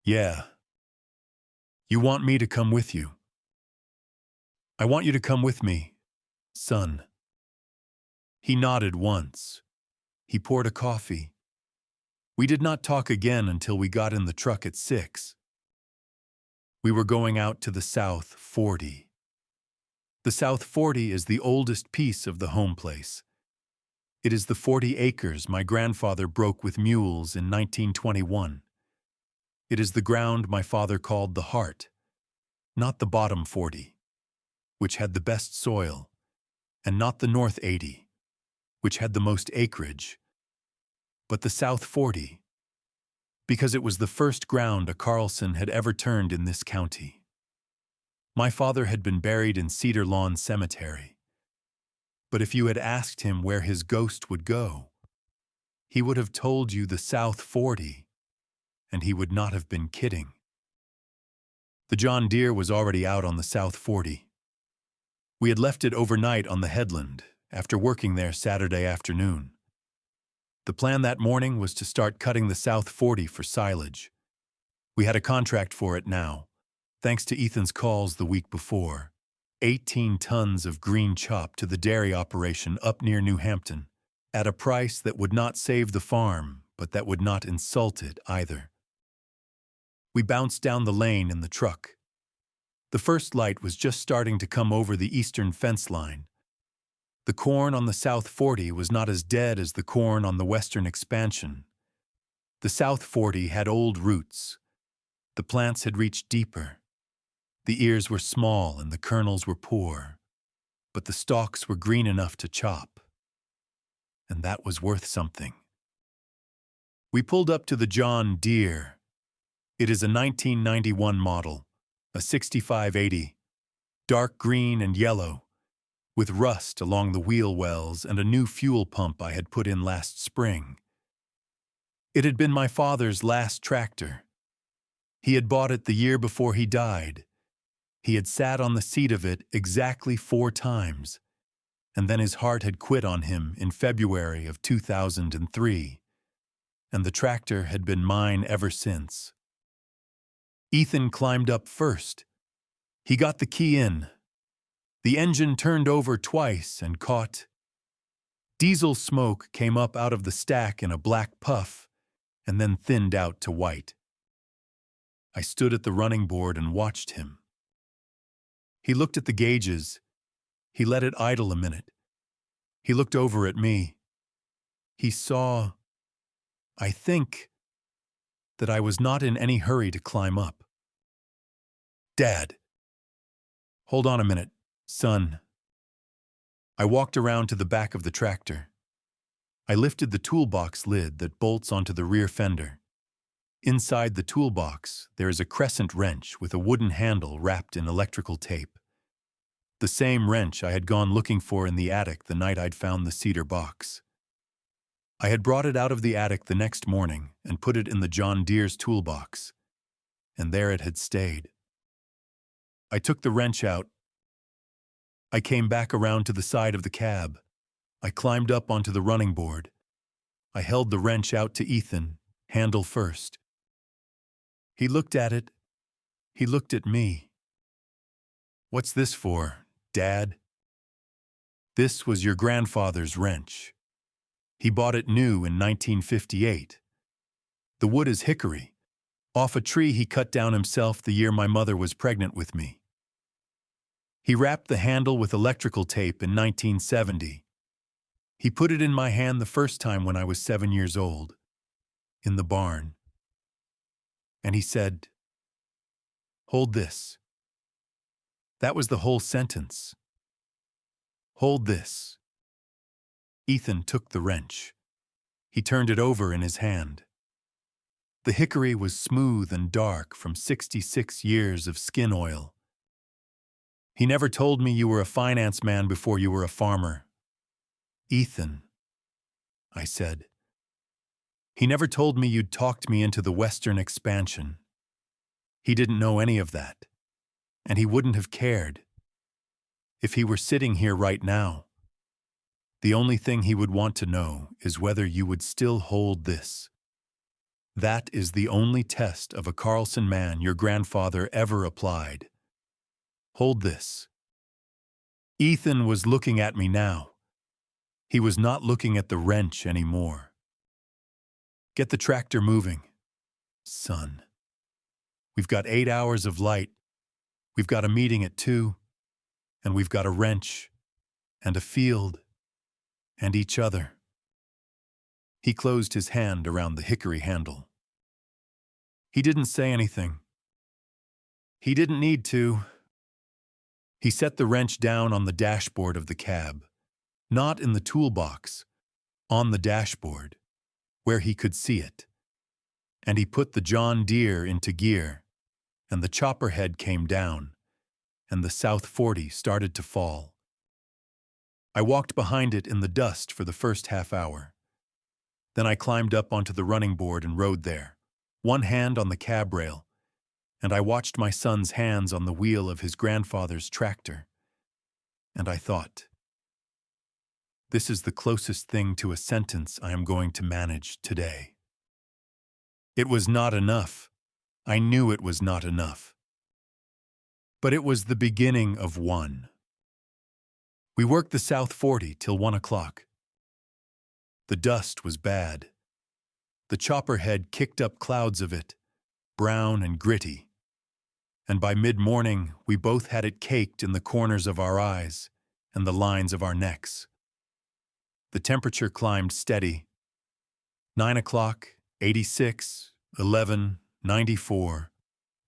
"Yeah. You want me to come with you?" "I want you to come with me, son." He nodded once. He poured a coffee. We did not talk again until we got in the truck at 6. We were going out to the South 40. The South 40 is the oldest piece of the home place. It is the 40 acres my grandfather broke with mules in 1921. It is the ground my father called the heart, not the bottom 40, which had the best soil, and not the North 80, which had the most acreage, but the South 40, because it was the first ground a Carlson had ever turned in this county. My father had been buried in Cedar Lawn Cemetery, but if you had asked him where his ghost would go, he would have told you the South 40, and he would not have been kidding. The John Deere was already out on the South 40. We had left it overnight on the headland after working there Saturday afternoon. The plan that morning was to start cutting the South 40 for silage. We had a contract for it now, thanks to Ethan's calls the week before. 18 tons of green chop to the dairy operation up near New Hampton, at a price that would not save the farm, but that would not insult it either. We bounced down the lane in the truck. The first light was just starting to come over the eastern fence line. The corn on the South 40 was not as dead as the corn on the western expansion. The South 40 had old roots. The plants had reached deeper. The ears were small and the kernels were poor, but the stalks were green enough to chop. And that was worth something. We pulled up to the John Deere. It is a 1991 model, a 6580, dark green and yellow, with rust along the wheel wells and a new fuel pump I had put in last spring. It had been my father's last tractor. He had bought it the year before he died. He had sat on the seat of it exactly 4 times, and then his heart had quit on him in February of 2003, and the tractor had been mine ever since. Ethan climbed up first. He got the key in. The engine turned over twice and caught. Diesel smoke came up out of the stack in a black puff and then thinned out to white. I stood at the running board and watched him. He looked at the gauges. He let it idle a minute. He looked over at me. He saw, I think, that I was not in any hurry to climb up. Dad. Hold on a minute, son. I walked around to the back of the tractor. I lifted the toolbox lid that bolts onto the rear fender. Inside the toolbox, there is a crescent wrench with a wooden handle wrapped in electrical tape. The same wrench I had gone looking for in the attic the night I'd found the cedar box. I had brought it out of the attic the next morning and put it in the John Deere's toolbox, and there it had stayed. I took the wrench out. I came back around to the side of the cab. I climbed up onto the running board. I held the wrench out to Ethan, handle first. He looked at it. He looked at me. What's this for, Dad? This was your grandfather's wrench. He bought it new in 1958. The wood is hickory, off a tree he cut down himself the year my mother was pregnant with me. He wrapped the handle with electrical tape in 1970. He put it in my hand the first time when I was 7 years old, in the barn. And he said, "Hold this." That was the whole sentence. Hold this. Ethan took the wrench. He turned it over in his hand. The hickory was smooth and dark from 66 years of skin oil. He never told me you were a finance man before you were a farmer. Ethan, I said. He never told me you'd talked me into the Western expansion. He didn't know any of that, and he wouldn't have cared. If he were sitting here right now, the only thing he would want to know is whether you would still hold this. That is the only test of a Carlson man your grandfather ever applied. Hold this. Ethan was looking at me now. He was not looking at the wrench anymore. Get the tractor moving, son. We've got 8 hours of light. We've got a meeting at 2, and we've got a wrench, and a field, and each other. He closed his hand around the hickory handle. He didn't say anything. He didn't need to. He set the wrench down on the dashboard of the cab, not in the toolbox, on the dashboard, where he could see it. And he put the John Deere into gear, and the chopper head came down, and the South 40 started to fall. I walked behind it in the dust for the first half hour. Then I climbed up onto the running board and rode there, one hand on the cab rail, and I watched my son's hands on the wheel of his grandfather's tractor. And I thought, this is the closest thing to a sentence I am going to manage today. It was not enough. I knew it was not enough. But it was the beginning of one. We worked the South 40 till 1 o'clock. The dust was bad. The chopper head kicked up clouds of it, brown and gritty. And by mid-morning, we both had it caked in the corners of our eyes and the lines of our necks. The temperature climbed steady. 9 o'clock, 86, 11, 94,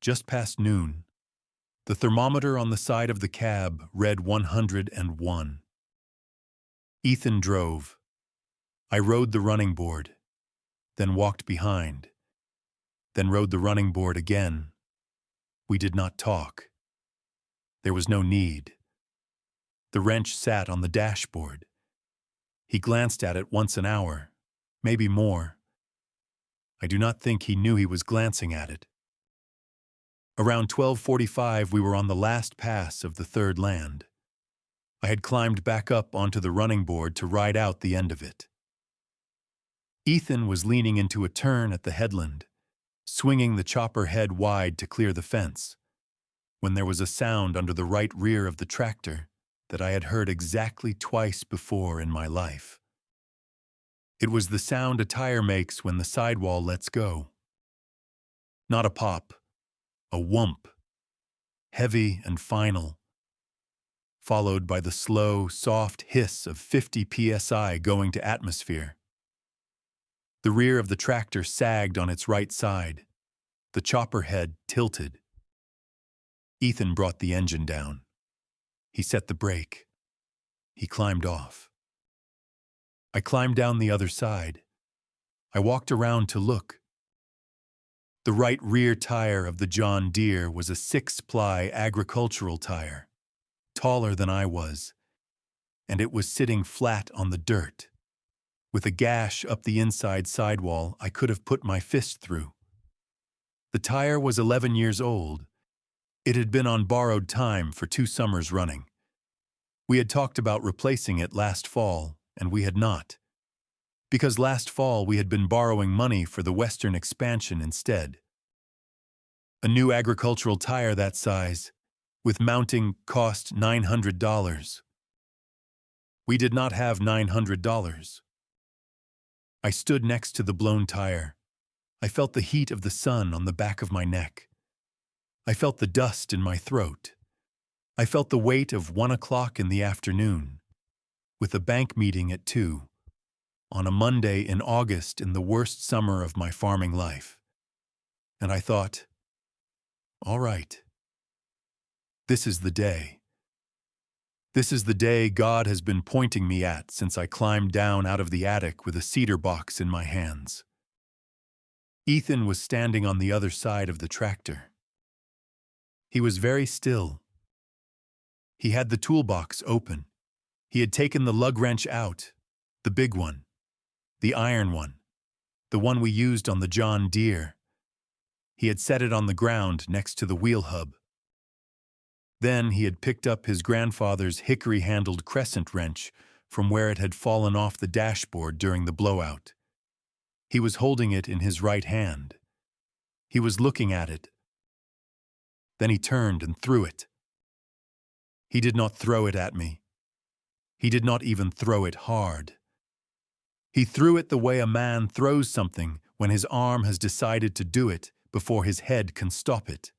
just past noon. The thermometer on the side of the cab read 101. Ethan drove. I rode the running board, then walked behind, then rode the running board again. We did not talk. There was no need. The wrench sat on the dashboard. He glanced at it once an hour, maybe more. I do not think he knew he was glancing at it. Around 12:45, we were on the last pass of the third land. I had climbed back up onto the running board to ride out the end of it. Ethan was leaning into a turn at the headland, swinging the chopper head wide to clear the fence, when there was a sound under the right rear of the tractor that I had heard exactly twice before in my life. It was the sound a tire makes when the sidewall lets go. Not a pop, a whoomp, heavy and final, followed by the slow, soft hiss of 50 psi going to atmosphere. The rear of the tractor sagged on its right side. The chopper head tilted. Ethan brought the engine down. He set the brake. He climbed off. I climbed down the other side. I walked around to look. The right rear tire of the John Deere was a 6-ply agricultural tire, taller than I was, and it was sitting flat on the dirt, with a gash up the inside sidewall I could have put my fist through. The tire was 11 years old. It had been on borrowed time for 2 summers running. We had talked about replacing it last fall, and we had not, because last fall we had been borrowing money for the western expansion instead. A new agricultural tire that size, with mounting, cost $900. We did not have $900. I stood next to the blown tire. I felt the heat of the sun on the back of my neck. I felt the dust in my throat. I felt the weight of 1 o'clock in the afternoon, with a bank meeting at 2, on a Monday in August in the worst summer of my farming life. And I thought, all right, this is the day. This is the day God has been pointing me at since I climbed down out of the attic with a cedar box in my hands. Ethan was standing on the other side of the tractor. He was very still. He had the toolbox open. He had taken the lug wrench out, the big one, the iron one, the one we used on the John Deere. He had set it on the ground next to the wheel hub. Then he had picked up his grandfather's hickory-handled crescent wrench from where it had fallen off the dashboard during the blowout. He was holding it in his right hand. He was looking at it. Then he turned and threw it. He did not throw it at me. He did not even throw it hard. He threw it the way a man throws something when his arm has decided to do it before his head can stop it.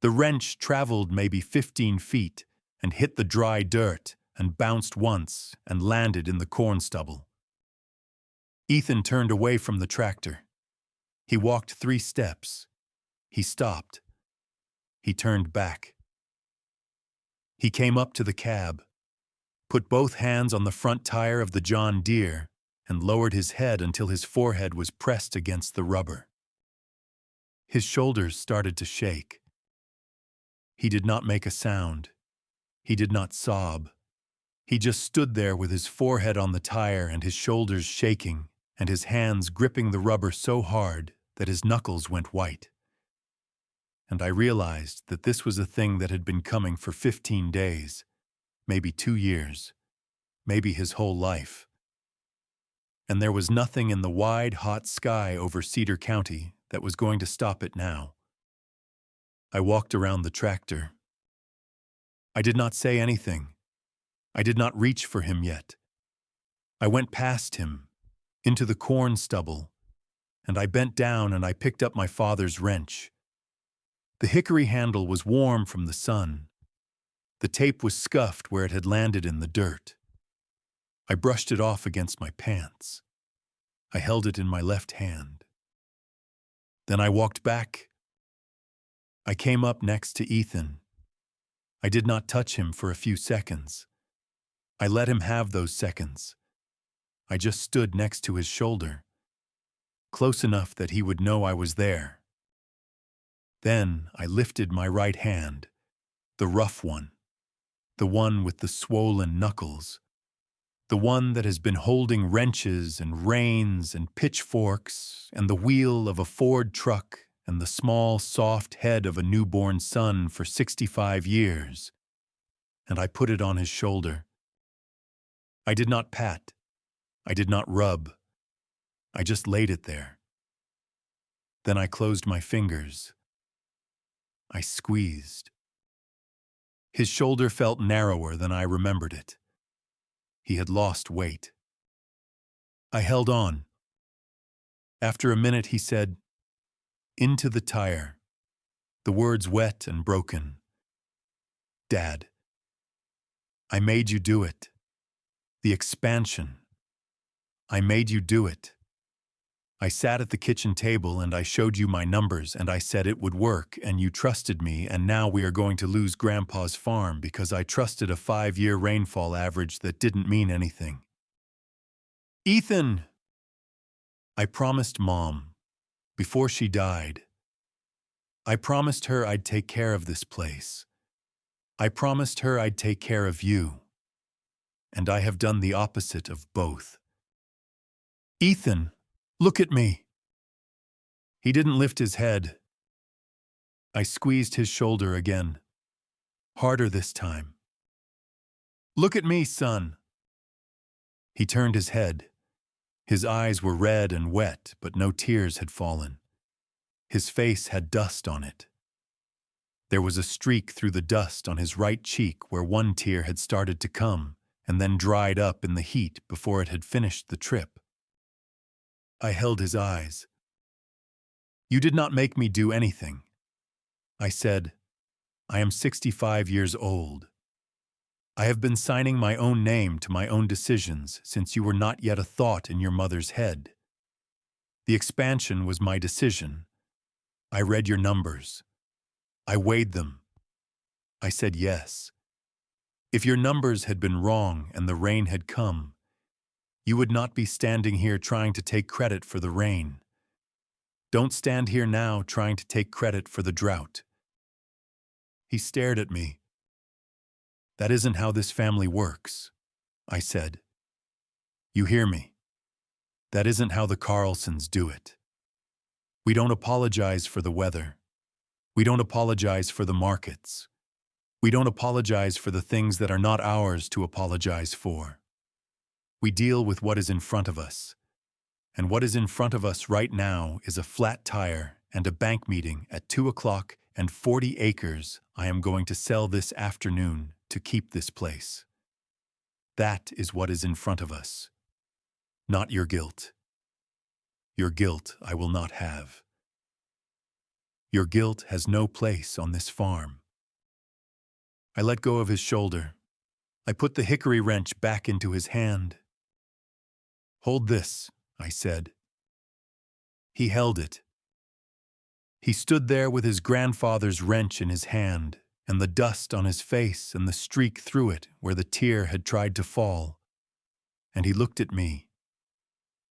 The wrench traveled maybe 15 feet and hit the dry dirt and bounced once and landed in the corn stubble. Ethan turned away from the tractor. He walked 3 steps. He stopped. He turned back. He came up to the cab, put both hands on the front tire of the John Deere, and lowered his head until his forehead was pressed against the rubber. His shoulders started to shake. He did not make a sound. He did not sob. He just stood there with his forehead on the tire and his shoulders shaking and his hands gripping the rubber so hard that his knuckles went white. And I realized that this was a thing that had been coming for 15 days, maybe 2 years, maybe his whole life. And there was nothing in the wide, hot sky over Cedar County that was going to stop it now. I walked around the tractor. I did not say anything. I did not reach for him yet. I went past him, into the corn stubble, and I bent down and I picked up my father's wrench. The hickory handle was warm from the sun. The tape was scuffed where it had landed in the dirt. I brushed it off against my pants. I held it in my left hand. Then I walked back. I came up next to Ethan. I did not touch him for a few seconds. I let him have those seconds. I just stood next to his shoulder, close enough that he would know I was there. Then I lifted my right hand, the rough one, the one with the swollen knuckles, the one that has been holding wrenches and reins and pitchforks and the wheel of a Ford truck and the small, soft head of a newborn son for 65 years, and I put it on his shoulder. I did not pat. I did not rub. I just laid it there. Then I closed my fingers. I squeezed. His shoulder felt narrower than I remembered it. He had lost weight. I held on. After a minute, he said, "Into the tire," the words wet and broken. "Dad, I made you do it. The expansion. I made you do it. I sat at the kitchen table and I showed you my numbers and I said it would work and you trusted me and now we are going to lose Grandpa's farm because I trusted a 5-year rainfall average that didn't mean anything. Ethan! I promised Mom, before she died. I promised her I'd take care of this place. I promised her I'd take care of you. And I have done the opposite of both. Ethan! Look at me. He didn't lift his head. I squeezed his shoulder again, harder this time. Look at me, son. He turned his head. His eyes were red and wet, but no tears had fallen. His face had dust on it. There was a streak through the dust on his right cheek where one tear had started to come and then dried up in the heat before it had finished the trip. I held his eyes. You did not make me do anything. I said, I am 65 years old. I have been signing my own name to my own decisions since you were not yet a thought in your mother's head. The expansion was my decision. I read your numbers. I weighed them. I said yes. If your numbers had been wrong and the rain had come, you would not be standing here trying to take credit for the rain. Don't stand here now trying to take credit for the drought. He stared at me. That isn't how this family works, I said. You hear me? That isn't how the Carlsons do it. We don't apologize for the weather. We don't apologize for the markets. We don't apologize for the things that are not ours to apologize for. We deal with what is in front of us. And what is in front of us right now is a flat tire and a bank meeting at 2 o'clock and 40 acres I am going to sell this afternoon to keep this place. That is what is in front of us. Not your guilt. Your guilt I will not have. Your guilt has no place on this farm. I let go of his shoulder. I put the hickory wrench back into his hand. Hold this, I said. He held it. He stood there with his grandfather's wrench in his hand, and the dust on his face and the streak through it where the tear had tried to fall. And he looked at me.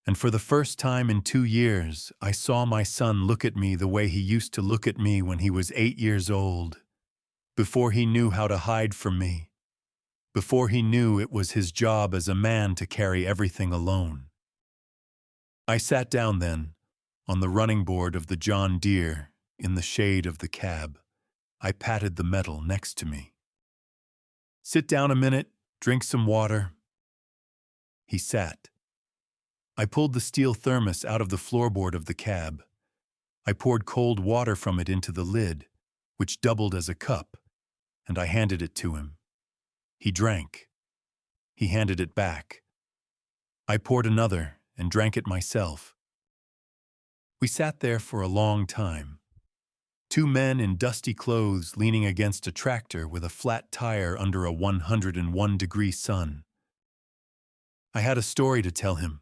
And for the first time in 2 years, I saw my son look at me the way he used to look at me when he was 8 years old, before he knew how to hide from me, before he knew it was his job as a man to carry everything alone. I sat down then, on the running board of the John Deere, in the shade of the cab. I patted the metal next to me. Sit down a minute, drink some water. He sat. I pulled the steel thermos out of the floorboard of the cab. I poured cold water from it into the lid, which doubled as a cup, and I handed it to him. He drank. He handed it back. I poured another and drank it myself. We sat there for a long time. 2 men in dusty clothes leaning against a tractor with a flat tire under a 101-degree sun. I had a story to tell him.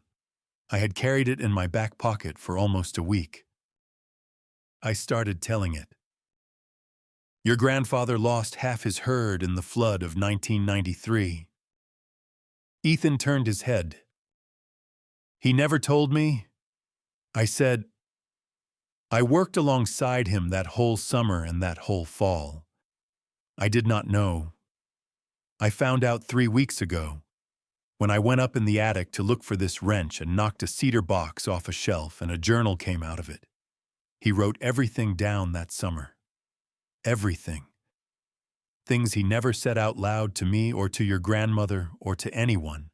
I had carried it in my back pocket for almost a week. I started telling it. Your grandfather lost half his herd in the flood of 1993. Ethan turned his head. He never told me. I said, I worked alongside him that whole summer and that whole fall. I did not know. I found out 3 weeks ago, when I went up in the attic to look for this wrench and knocked a cedar box off a shelf and a journal came out of it. He wrote everything down that summer. Everything. Things he never said out loud to me or to your grandmother or to anyone.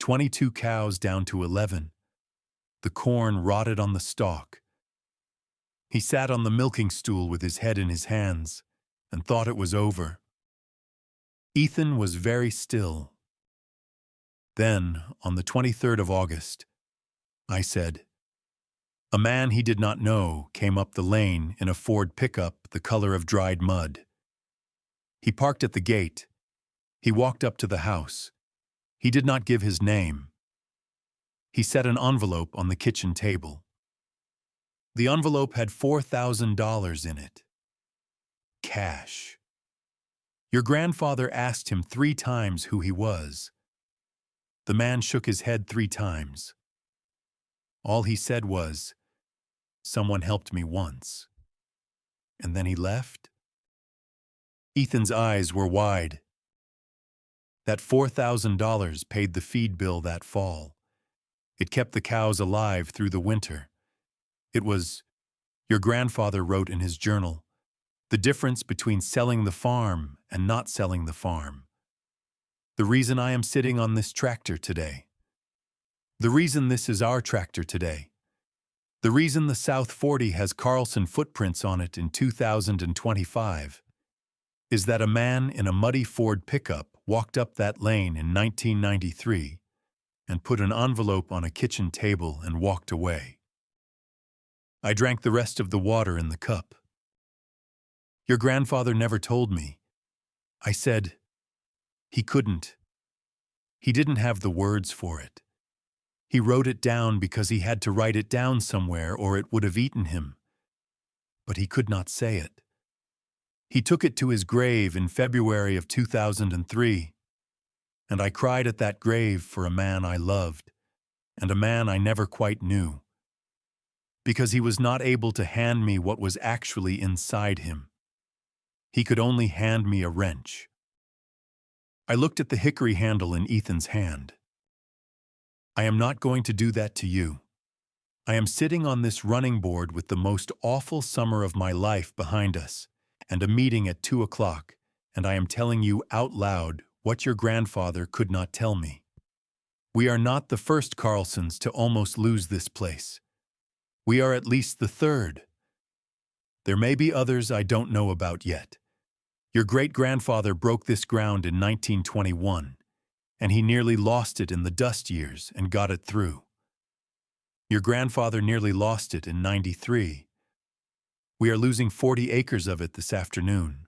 22 cows down to 11. The corn rotted on the stalk. He sat on the milking stool with his head in his hands and thought it was over. Ethan was very still. Then, on the 23rd of August, I said, a man he did not know came up the lane in a Ford pickup the color of dried mud. He parked at the gate. He walked up to the house. He did not give his name. He set an envelope on the kitchen table. The envelope had $4,000 in it. Cash. Your grandfather asked him 3 times who he was. The man shook his head 3 times. All he said was, "Someone helped me once." And then he left? Ethan's eyes were wide. That $4,000 paid the feed bill that fall. It kept the cows alive through the winter. It was, your grandfather wrote in his journal, the difference between selling the farm and not selling the farm. The reason I am sitting on this tractor today. The reason this is our tractor today. The reason the South 40 has Carlson footprints on it in 2025 is that a man in a muddy Ford pickup walked up that lane in 1993 and put an envelope on a kitchen table and walked away. I drank the rest of the water in the cup. Your grandfather never told me. I said, he couldn't. He didn't have the words for it. He wrote it down because he had to write it down somewhere or it would have eaten him. But he could not say it. He took it to his grave in February of 2003, and I cried at that grave for a man I loved, and a man I never quite knew, because he was not able to hand me what was actually inside him. He could only hand me a wrench. I looked at the hickory handle in Ethan's hand. I am not going to do that to you. I am sitting on this running board with the most awful summer of my life behind us, and a meeting at 2 o'clock, and I am telling you out loud what your grandfather could not tell me. We are not the first Carlsons to almost lose this place. We are at least the third. There may be others I don't know about yet. Your great-grandfather broke this ground in 1921, and he nearly lost it in the dust years and got it through. Your grandfather nearly lost it in 93. We are losing 40 acres of it this afternoon.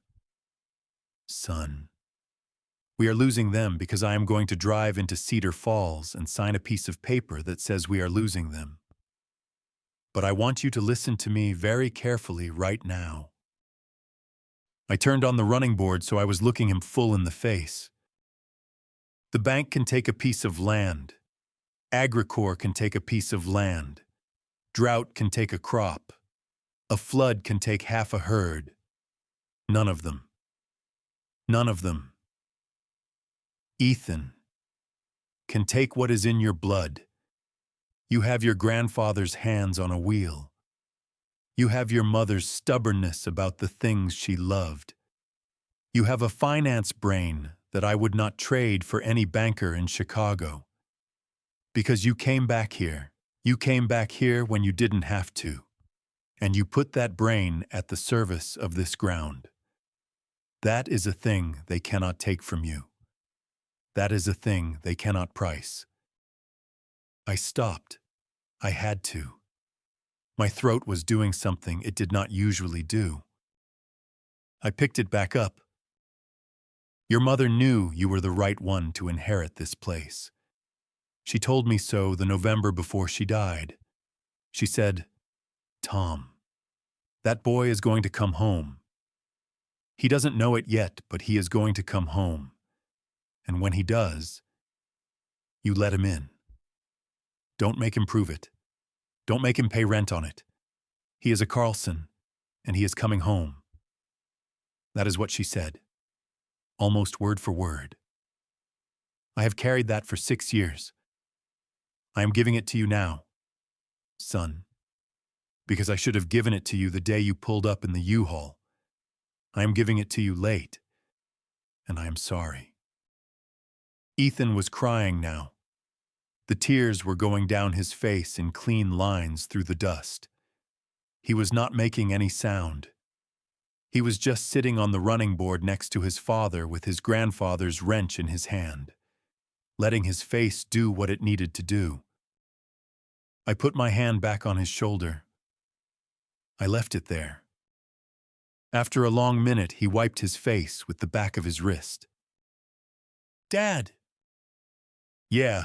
Son. We are losing them because I am going to drive into Cedar Falls and sign a piece of paper that says we are losing them. But I want you to listen to me very carefully right now. I turned on the running board so I was looking him full in the face. The bank can take a piece of land. Agricor can take a piece of land. Drought can take a crop. A flood can take half a herd. None of them. None of them. Ethan can take what is in your blood. You have your grandfather's hands on a wheel. You have your mother's stubbornness about the things she loved. You have a finance brain that I would not trade for any banker in Chicago. Because you came back here. You came back here when you didn't have to. And you put that brain at the service of this ground. That is a thing they cannot take from you. That is a thing they cannot price. I stopped. I had to. My throat was doing something it did not usually do. I picked it back up. Your mother knew you were the right one to inherit this place. She told me so the November before she died. She said, "Tom, that boy is going to come home. He doesn't know it yet, but he is going to come home. And when he does, you let him in. Don't make him prove it. Don't make him pay rent on it. He is a Carlson, and he is coming home." That is what she said, almost word for word. I have carried that for 6 years. I am giving it to you now, son, because I should have given it to you the day you pulled up in the U-Haul. I am giving it to you late, and I am sorry. Ethan was crying now. The tears were going down his face in clean lines through the dust. He was not making any sound. He was just sitting on the running board next to his father with his grandfather's wrench in his hand, letting his face do what it needed to do. I put my hand back on his shoulder. I left it there. After a long minute, he wiped his face with the back of his wrist. Dad! Yeah.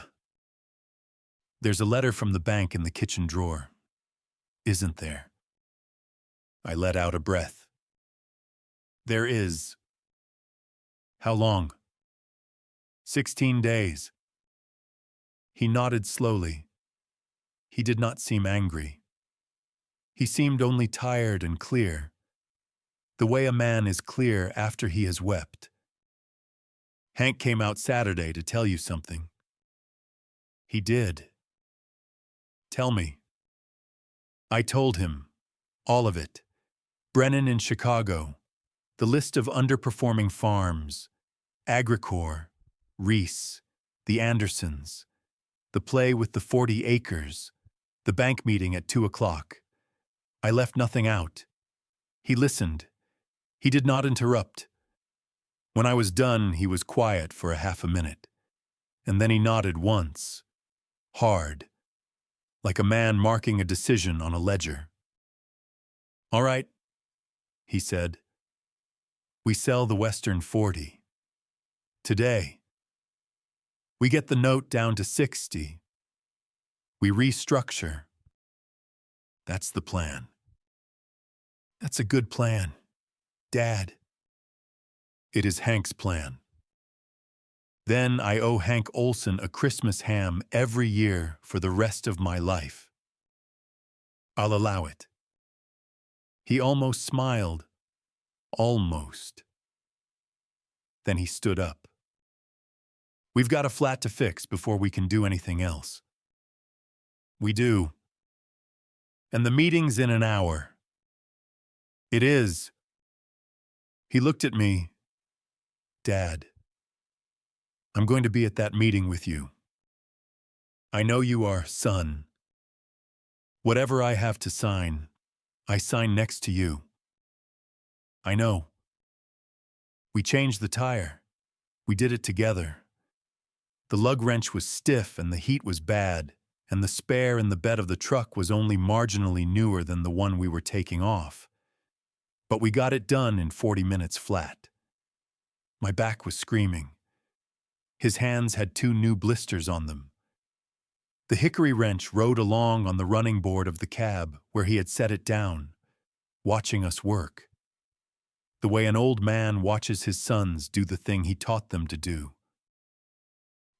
There's a letter from the bank in the kitchen drawer. Isn't there? I let out a breath. There is. How long? 16 days. He nodded slowly. He did not seem angry. He seemed only tired and clear, the way a man is clear after he has wept. Hank came out Saturday to tell you something. He did. Tell me. I told him. All of it. Brennan in Chicago. The list of underperforming farms. Agricor. Reese. The Andersons. The play with the 40 acres. The bank meeting at 2 o'clock. I left nothing out. He listened. He did not interrupt. When I was done, he was quiet for a half a minute. And then he nodded once. Hard. Like a man marking a decision on a ledger. All right, he said. We sell the Western 40. Today. We get the note down to 60. We restructure. That's the plan. That's a good plan, Dad. It is Hank's plan. Then I owe Hank Olson a Christmas ham every year for the rest of my life. I'll allow it. He almost smiled. Almost. Then he stood up. We've got a flat to fix before we can do anything else. We do. And the meeting's in an hour. It is. He looked at me. Dad, I'm going to be at that meeting with you. I know you are, son. Whatever I have to sign, I sign next to you. I know. We changed the tire. We did it together. The lug wrench was stiff and the heat was bad, and the spare in the bed of the truck was only marginally newer than the one we were taking off. But we got it done in 40 minutes flat. My back was screaming. His hands had 2 new blisters on them. The hickory wrench rode along on the running board of the cab where he had set it down, watching us work. The way an old man watches his sons do the thing he taught them to do.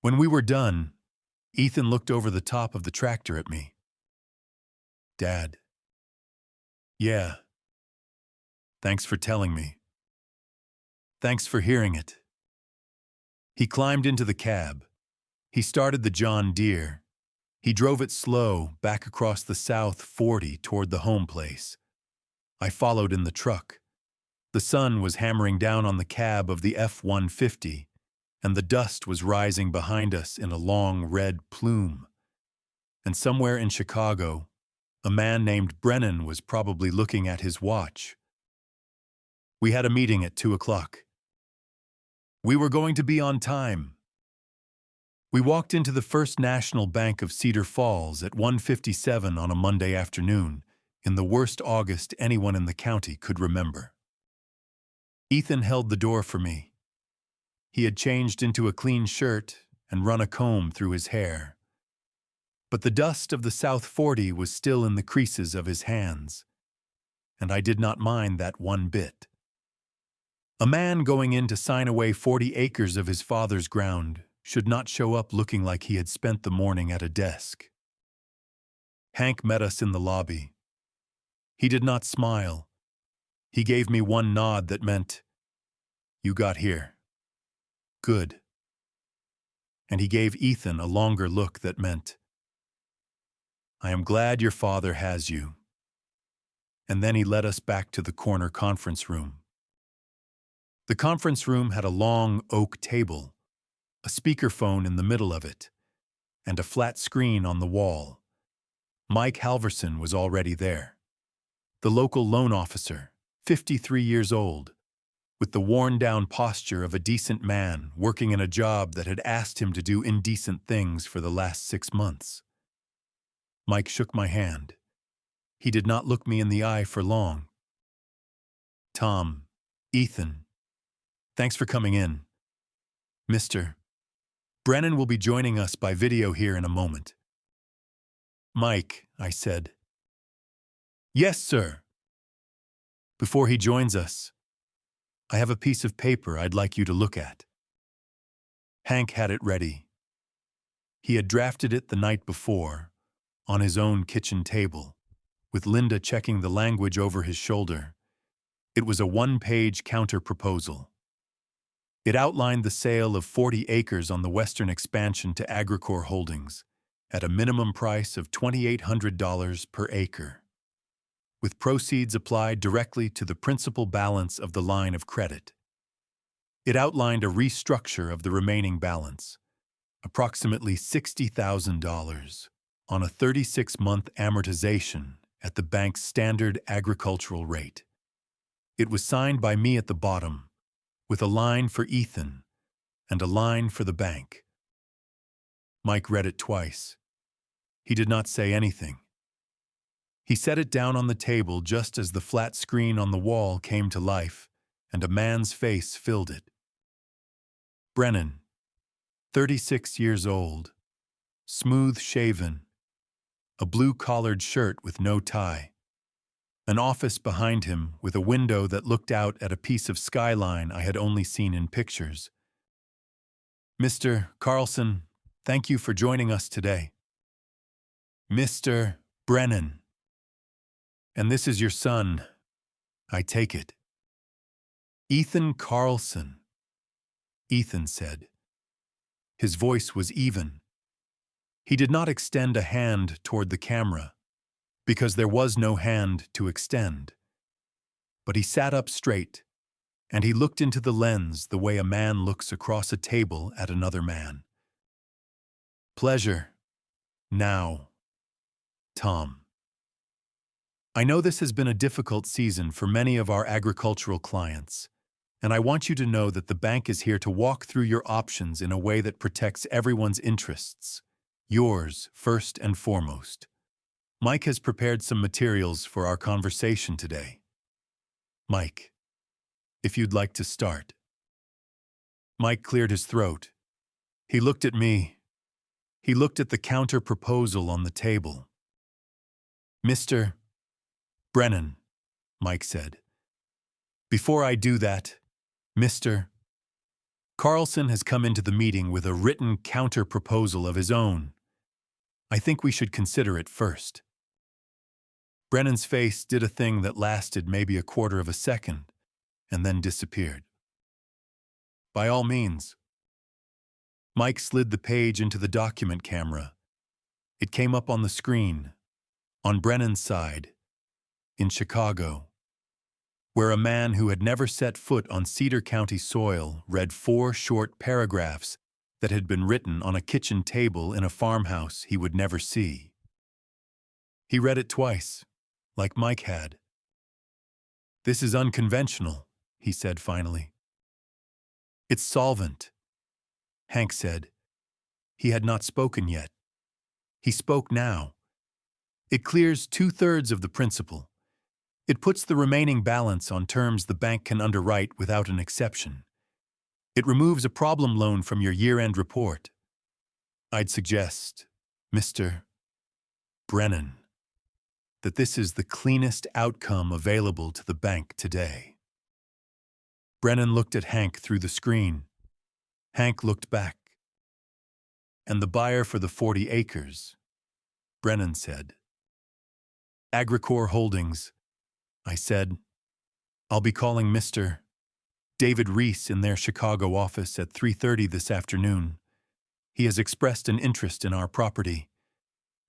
When we were done, Ethan looked over the top of the tractor at me. Dad. Yeah. Thanks for telling me. Thanks for hearing it. He climbed into the cab. He started the John Deere. He drove it slow back across the South 40 toward the home place. I followed in the truck. The sun was hammering down on the cab of the F-150, and the dust was rising behind us in a long red plume. And somewhere in Chicago, a man named Brennan was probably looking at his watch. We had a meeting at 2 o'clock. We were going to be on time. We walked into the First National Bank of Cedar Falls at 1:57 on a Monday afternoon, in the worst August anyone in the county could remember. Ethan held the door for me. He had changed into a clean shirt and run a comb through his hair. But the dust of the South 40 was still in the creases of his hands, and I did not mind that one bit. A man going in to sign away 40 acres of his father's ground should not show up looking like he had spent the morning at a desk. Hank met us in the lobby. He did not smile. He gave me one nod that meant, "You got here. Good." And he gave Ethan a longer look that meant, "I am glad your father has you." And then he led us back to the corner conference room. The conference room had a long oak table, a speakerphone in the middle of it, and a flat screen on the wall. Mike Halverson was already there. The local loan officer, 53 years old, with the worn-down posture of a decent man working in a job that had asked him to do indecent things for the last 6 months. Mike shook my hand. He did not look me in the eye for long. "Tom, Ethan, thanks for coming in. Mr. Brennan will be joining us by video here in a moment. Mike, I said. Yes, sir. Before he joins us, I have a piece of paper I'd like you to look at. Hank had it ready. He had drafted it the night before, on his own kitchen table, with Linda checking the language over his shoulder. It was a one-page counter-proposal. It outlined the sale of 40 acres on the western expansion to Agricor Holdings at a minimum price of $2,800 per acre, with proceeds applied directly to the principal balance of the line of credit. It outlined a restructure of the remaining balance, approximately $60,000, on a 36-month amortization at the bank's standard agricultural rate. It was signed by me at the bottom, with a line for Ethan and a line for the bank. Mike read it twice. He did not say anything. He set it down on the table just as the flat screen on the wall came to life and a man's face filled it. Brennan, 36 years old, smooth-shaven, a blue-collared shirt with no tie, an office behind him with a window that looked out at a piece of skyline I had only seen in pictures. Mr. Carlson, thank you for joining us today. Mr. Brennan. And this is your son, I take it. Ethan Carlson, Ethan said. His voice was even. He did not extend a hand toward the camera, because there was no hand to extend. But he sat up straight, and he looked into the lens the way a man looks across a table at another man. Pleasure. Now, Tom. I know this has been a difficult season for many of our agricultural clients, and I want you to know that the bank is here to walk through your options in a way that protects everyone's interests, yours first and foremost. Mike has prepared some materials for our conversation today. Mike, if you'd like to start. Mike cleared his throat. He looked at me. He looked at the counter-proposal on the table. Mr. Brennan, Mike said. Before I do that, Mr. Carlson has come into the meeting with a written counter-proposal of his own. I think we should consider it first. Brennan's face did a thing that lasted maybe a quarter of a second, and then disappeared. By all means. Mike slid the page into the document camera. It came up on the screen, on Brennan's side, in Chicago, where a man who had never set foot on Cedar County soil read 4 short paragraphs that had been written on a kitchen table in a farmhouse he would never see. He read it twice, like Mike had. This is unconventional, he said finally. It's solvent, Hank said. He had not spoken yet. He spoke now. It clears 2/3 of the principal. It puts the remaining balance on terms the bank can underwrite without an exception. It removes a problem loan from your year-end report. I'd suggest, Mr. Brennan, that this is the cleanest outcome available to the bank today. Brennan looked at Hank through the screen. Hank looked back. And the buyer for the 40 acres, Brennan said. Agricor Holdings, I said. I'll be calling Mr. David Reese in their Chicago office at 3:30 this afternoon. He has expressed an interest in our property.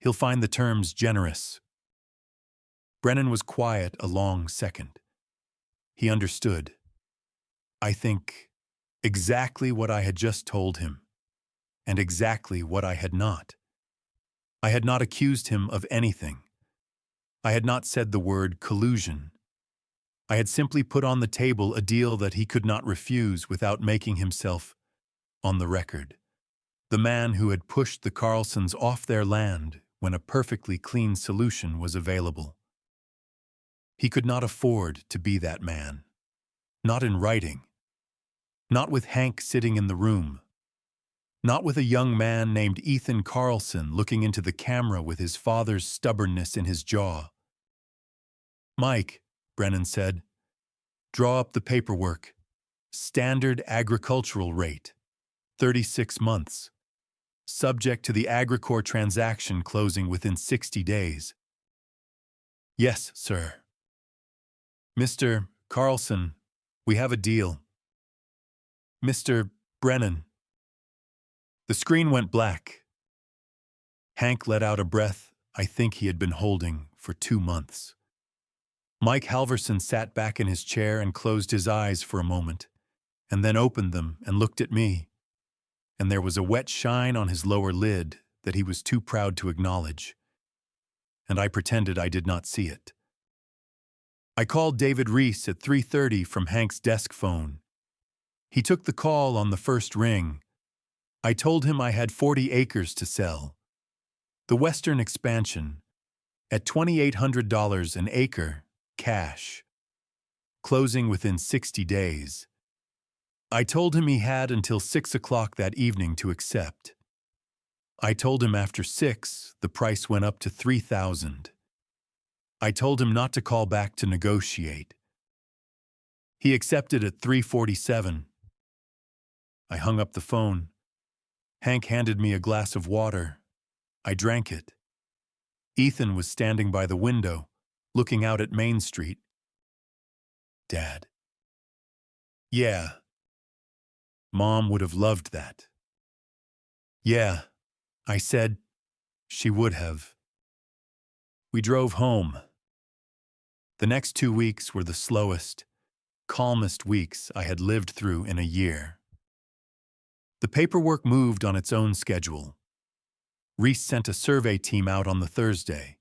He'll find the terms generous. Brennan was quiet a long second. He understood. I think exactly what I had just told him, and exactly what I had not. I had not accused him of anything. I had not said the word collusion. I had simply put on the table a deal that he could not refuse without making himself on the record. The man who had pushed the Carlsons off their land when a perfectly clean solution was available. He could not afford to be that man. Not in writing. Not with Hank sitting in the room. Not with a young man named Ethan Carlson looking into the camera with his father's stubbornness in his jaw. "Mike," Brennan said, "draw up the paperwork. Standard agricultural rate, 36 months. Subject to the Agricor transaction closing within 60 days. "Yes, sir." "Mr. Carlson, we have a deal." "Mr. Brennan." The screen went black. Hank let out a breath I think he had been holding for 2 months. Mike Halverson sat back in his chair and closed his eyes for a moment, and then opened them and looked at me, and there was a wet shine on his lower lid that he was too proud to acknowledge, and I pretended I did not see it. I called David Reese at 3:30 from Hank's desk phone. He took the call on the first ring. I told him I had 40 acres to sell. The Western expansion, at $2,800 an acre, cash. Closing within 60 days. I told him he had until 6 o'clock that evening to accept. I told him after 6, the price went up to $3,000. I told him not to call back to negotiate. He accepted at 3:47. I hung up the phone. Hank handed me a glass of water. I drank it. Ethan was standing by the window, looking out at Main Street. "Dad." "Yeah." "Mom would have loved that." "Yeah," I said. "She would have." We drove home. The next 2 weeks were the slowest, calmest weeks I had lived through in a year. The paperwork moved on its own schedule. Reese sent a survey team out on the Thursday.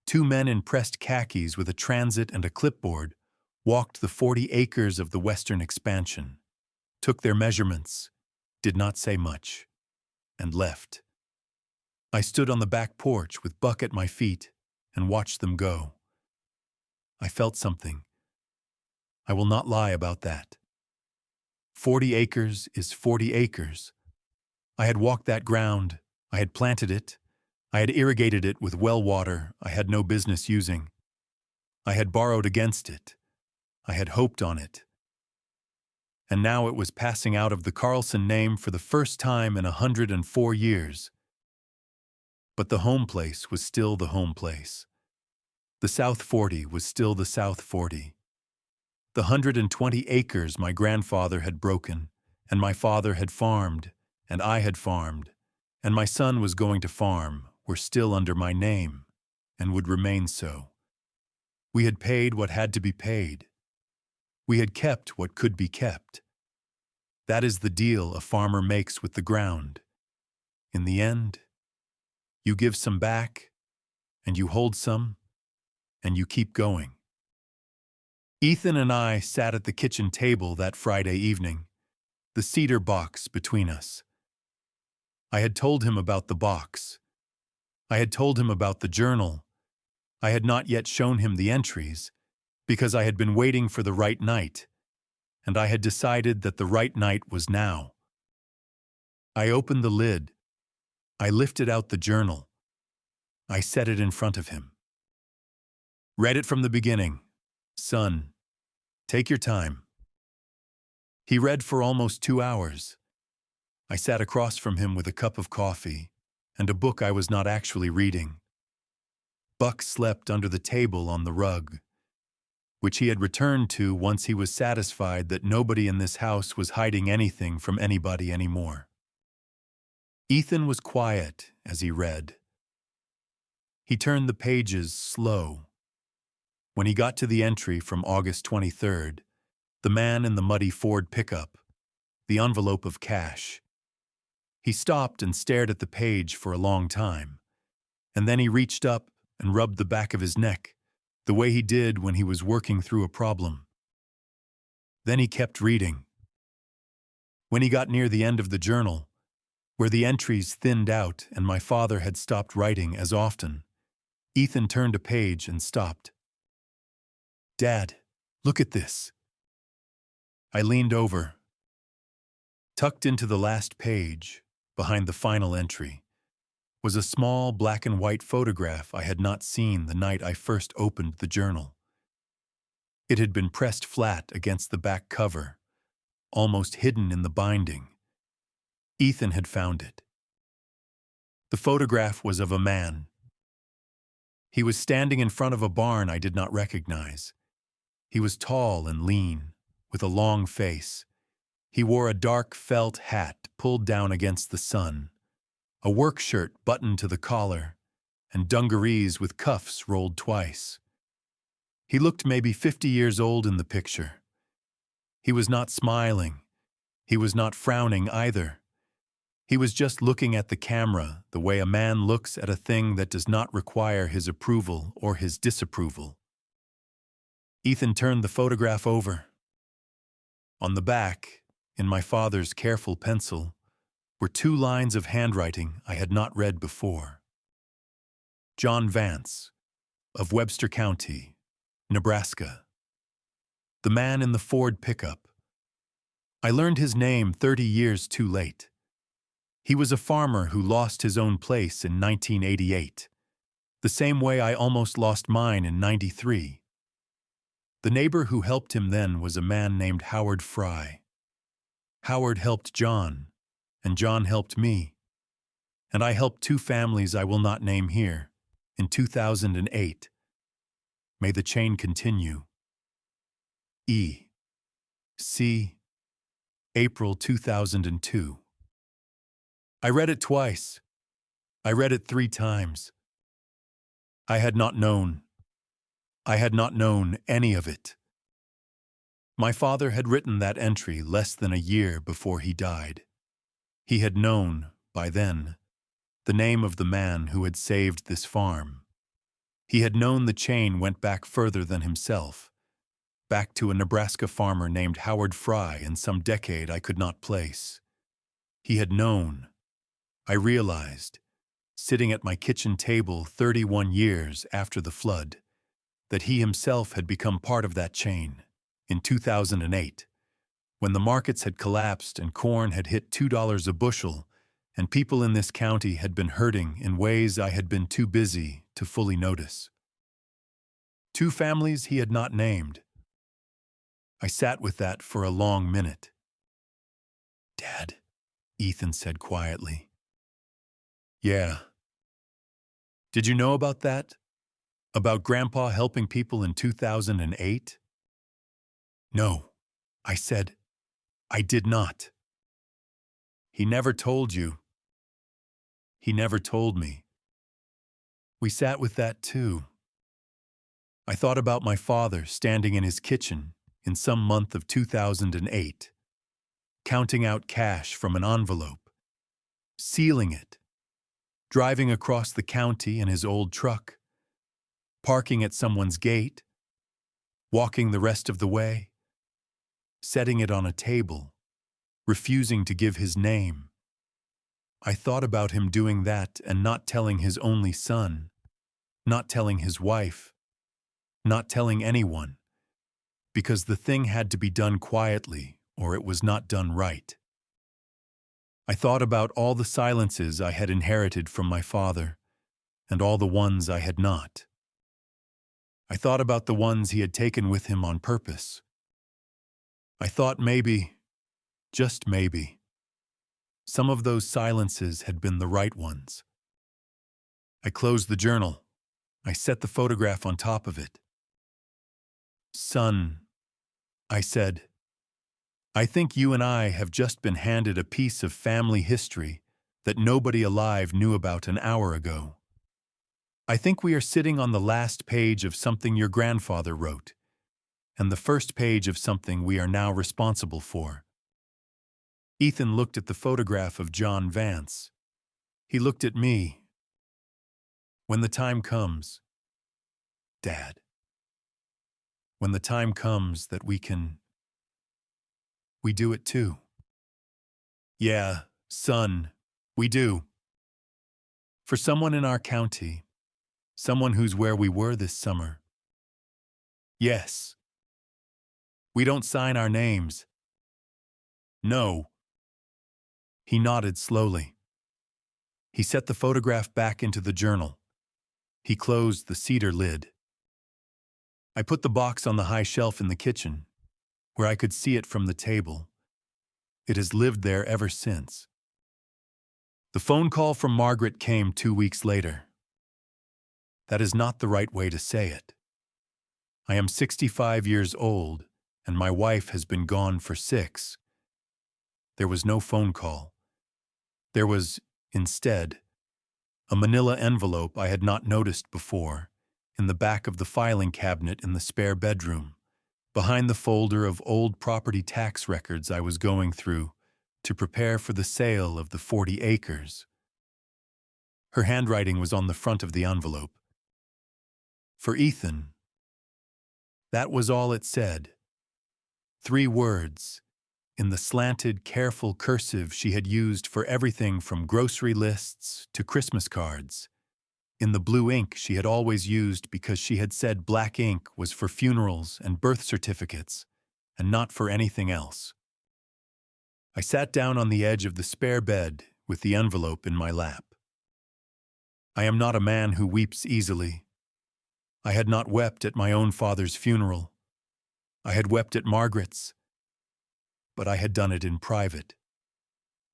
2 men in pressed khakis with a transit and a clipboard walked the 40 acres of the Western expansion, took their measurements, did not say much, and left. I stood on the back porch with Buck at my feet and watched them go. I felt something. I will not lie about that. 40 acres is 40 acres. I had walked that ground. I had planted it. I had irrigated it with well water I had no business using. I had borrowed against it. I had hoped on it. And now it was passing out of the Carlson name for the first time in 104 years. But the home place was still the home place. The South 40 was still the South 40. The 120 acres my grandfather had broken, and my father had farmed, and I had farmed, and my son was going to farm, were still under my name, and would remain so. We had paid what had to be paid. We had kept what could be kept. That is the deal a farmer makes with the ground. In the end, you give some back, and you hold some, and you keep going. Ethan and I sat at the kitchen table that Friday evening, the cedar box between us. I had told him about the box. I had told him about the journal. I had not yet shown him the entries, because I had been waiting for the right night, and I had decided that the right night was now. I opened the lid. I lifted out the journal. I set it in front of him. "Read it from the beginning. Son, take your time." He read for almost 2 hours. I sat across from him with a cup of coffee and a book I was not actually reading. Buck slept under the table on the rug, which he had returned to once he was satisfied that nobody in this house was hiding anything from anybody anymore. Ethan was quiet as he read. He turned the pages slow. When he got to the entry from August 23rd, the man in the muddy Ford pickup, the envelope of cash, he stopped and stared at the page for a long time, and then he reached up and rubbed the back of his neck, the way he did when he was working through a problem. Then he kept reading. When he got near the end of the journal, where the entries thinned out and my father had stopped writing as often, Ethan turned a page and stopped. "Dad, look at this." I leaned over. Tucked into the last page behind the final entry, was a small black and white photograph I had not seen the night I first opened the journal. It had been pressed flat against the back cover, almost hidden in the binding. Ethan had found it. The photograph was of a man. He was standing in front of a barn I did not recognize. He was tall and lean, with a long face. He wore a dark felt hat pulled down against the sun, a work shirt buttoned to the collar, and dungarees with cuffs rolled twice. He looked maybe 50 years old in the picture. He was not smiling. He was not frowning either. He was just looking at the camera the way a man looks at a thing that does not require his approval or his disapproval. Ethan turned the photograph over. On the back, in my father's careful pencil, were 2 lines of handwriting I had not read before. John Vance, of Webster County, Nebraska. The man in the Ford pickup. I learned his name 30 years too late. He was a farmer who lost his own place in 1988, the same way I almost lost mine in '93. The neighbor who helped him then was a man named Howard Fry. Howard helped John, and John helped me. And I helped 2 families I will not name here, in 2008. May the chain continue. E. C. April 2002. I read it twice. I read it 3 times. I had not known any of it. My father had written that entry less than a year before he died. He had known, by then, the name of the man who had saved this farm. He had known the chain went back further than himself, back to a Nebraska farmer named Howard Fry in some decade I could not place. He had known, I realized, sitting at my kitchen table 31 years after the flood, that he himself had become part of that chain in 2008, when the markets had collapsed and corn had hit $2 a bushel, and people in this county had been hurting in ways I had been too busy to fully notice. 2 families he had not named. I sat with that for a long minute. "Dad," Ethan said quietly. "Yeah. Did you know about that? About Grandpa helping people in 2008? "No," I said. "I did not." "He never told you." "He never told me." We sat with that too. I thought about my father standing in his kitchen in some month of 2008, counting out cash from an envelope, sealing it, driving across the county in his old truck, parking at someone's gate, walking the rest of the way, setting it on a table, refusing to give his name. I thought about him doing that and not telling his only son, not telling his wife, not telling anyone, because the thing had to be done quietly or it was not done right. I thought about all the silences I had inherited from my father and all the ones I had not. I thought about the ones he had taken with him on purpose. I thought maybe, just maybe, some of those silences had been the right ones. I closed the journal. I set the photograph on top of it. "Son," I said, "I think you and I have just been handed a piece of family history that nobody alive knew about an hour ago. I think we are sitting on the last page of something your grandfather wrote, and the first page of something we are now responsible for." Ethan looked at the photograph of John Vance. He looked at me. "When the time comes, Dad, when the time comes that we do it too." "Yeah, son, we do. For someone in our county, someone who's where we were this summer. Yes. We don't sign our names." "No." He nodded slowly. He set the photograph back into the journal. He closed the cedar lid. I put the box on the high shelf in the kitchen, where I could see it from the table. It has lived there ever since. The phone call from Margaret came 2 weeks later. That is not the right way to say it. I am 65 years old, and my wife has been gone for 6. There was no phone call. There was, instead, a manila envelope I had not noticed before, in the back of the filing cabinet in the spare bedroom, behind the folder of old property tax records I was going through to prepare for the sale of the 40 acres. Her handwriting was on the front of the envelope. For Ethan. That was all it said. 3 words, in the slanted, careful cursive she had used for everything from grocery lists to Christmas cards, in the blue ink she had always used because she had said black ink was for funerals and birth certificates, and not for anything else. I sat down on the edge of the spare bed with the envelope in my lap. I am not a man who weeps easily. I had not wept at my own father's funeral. I had wept at Margaret's, but I had done it in private,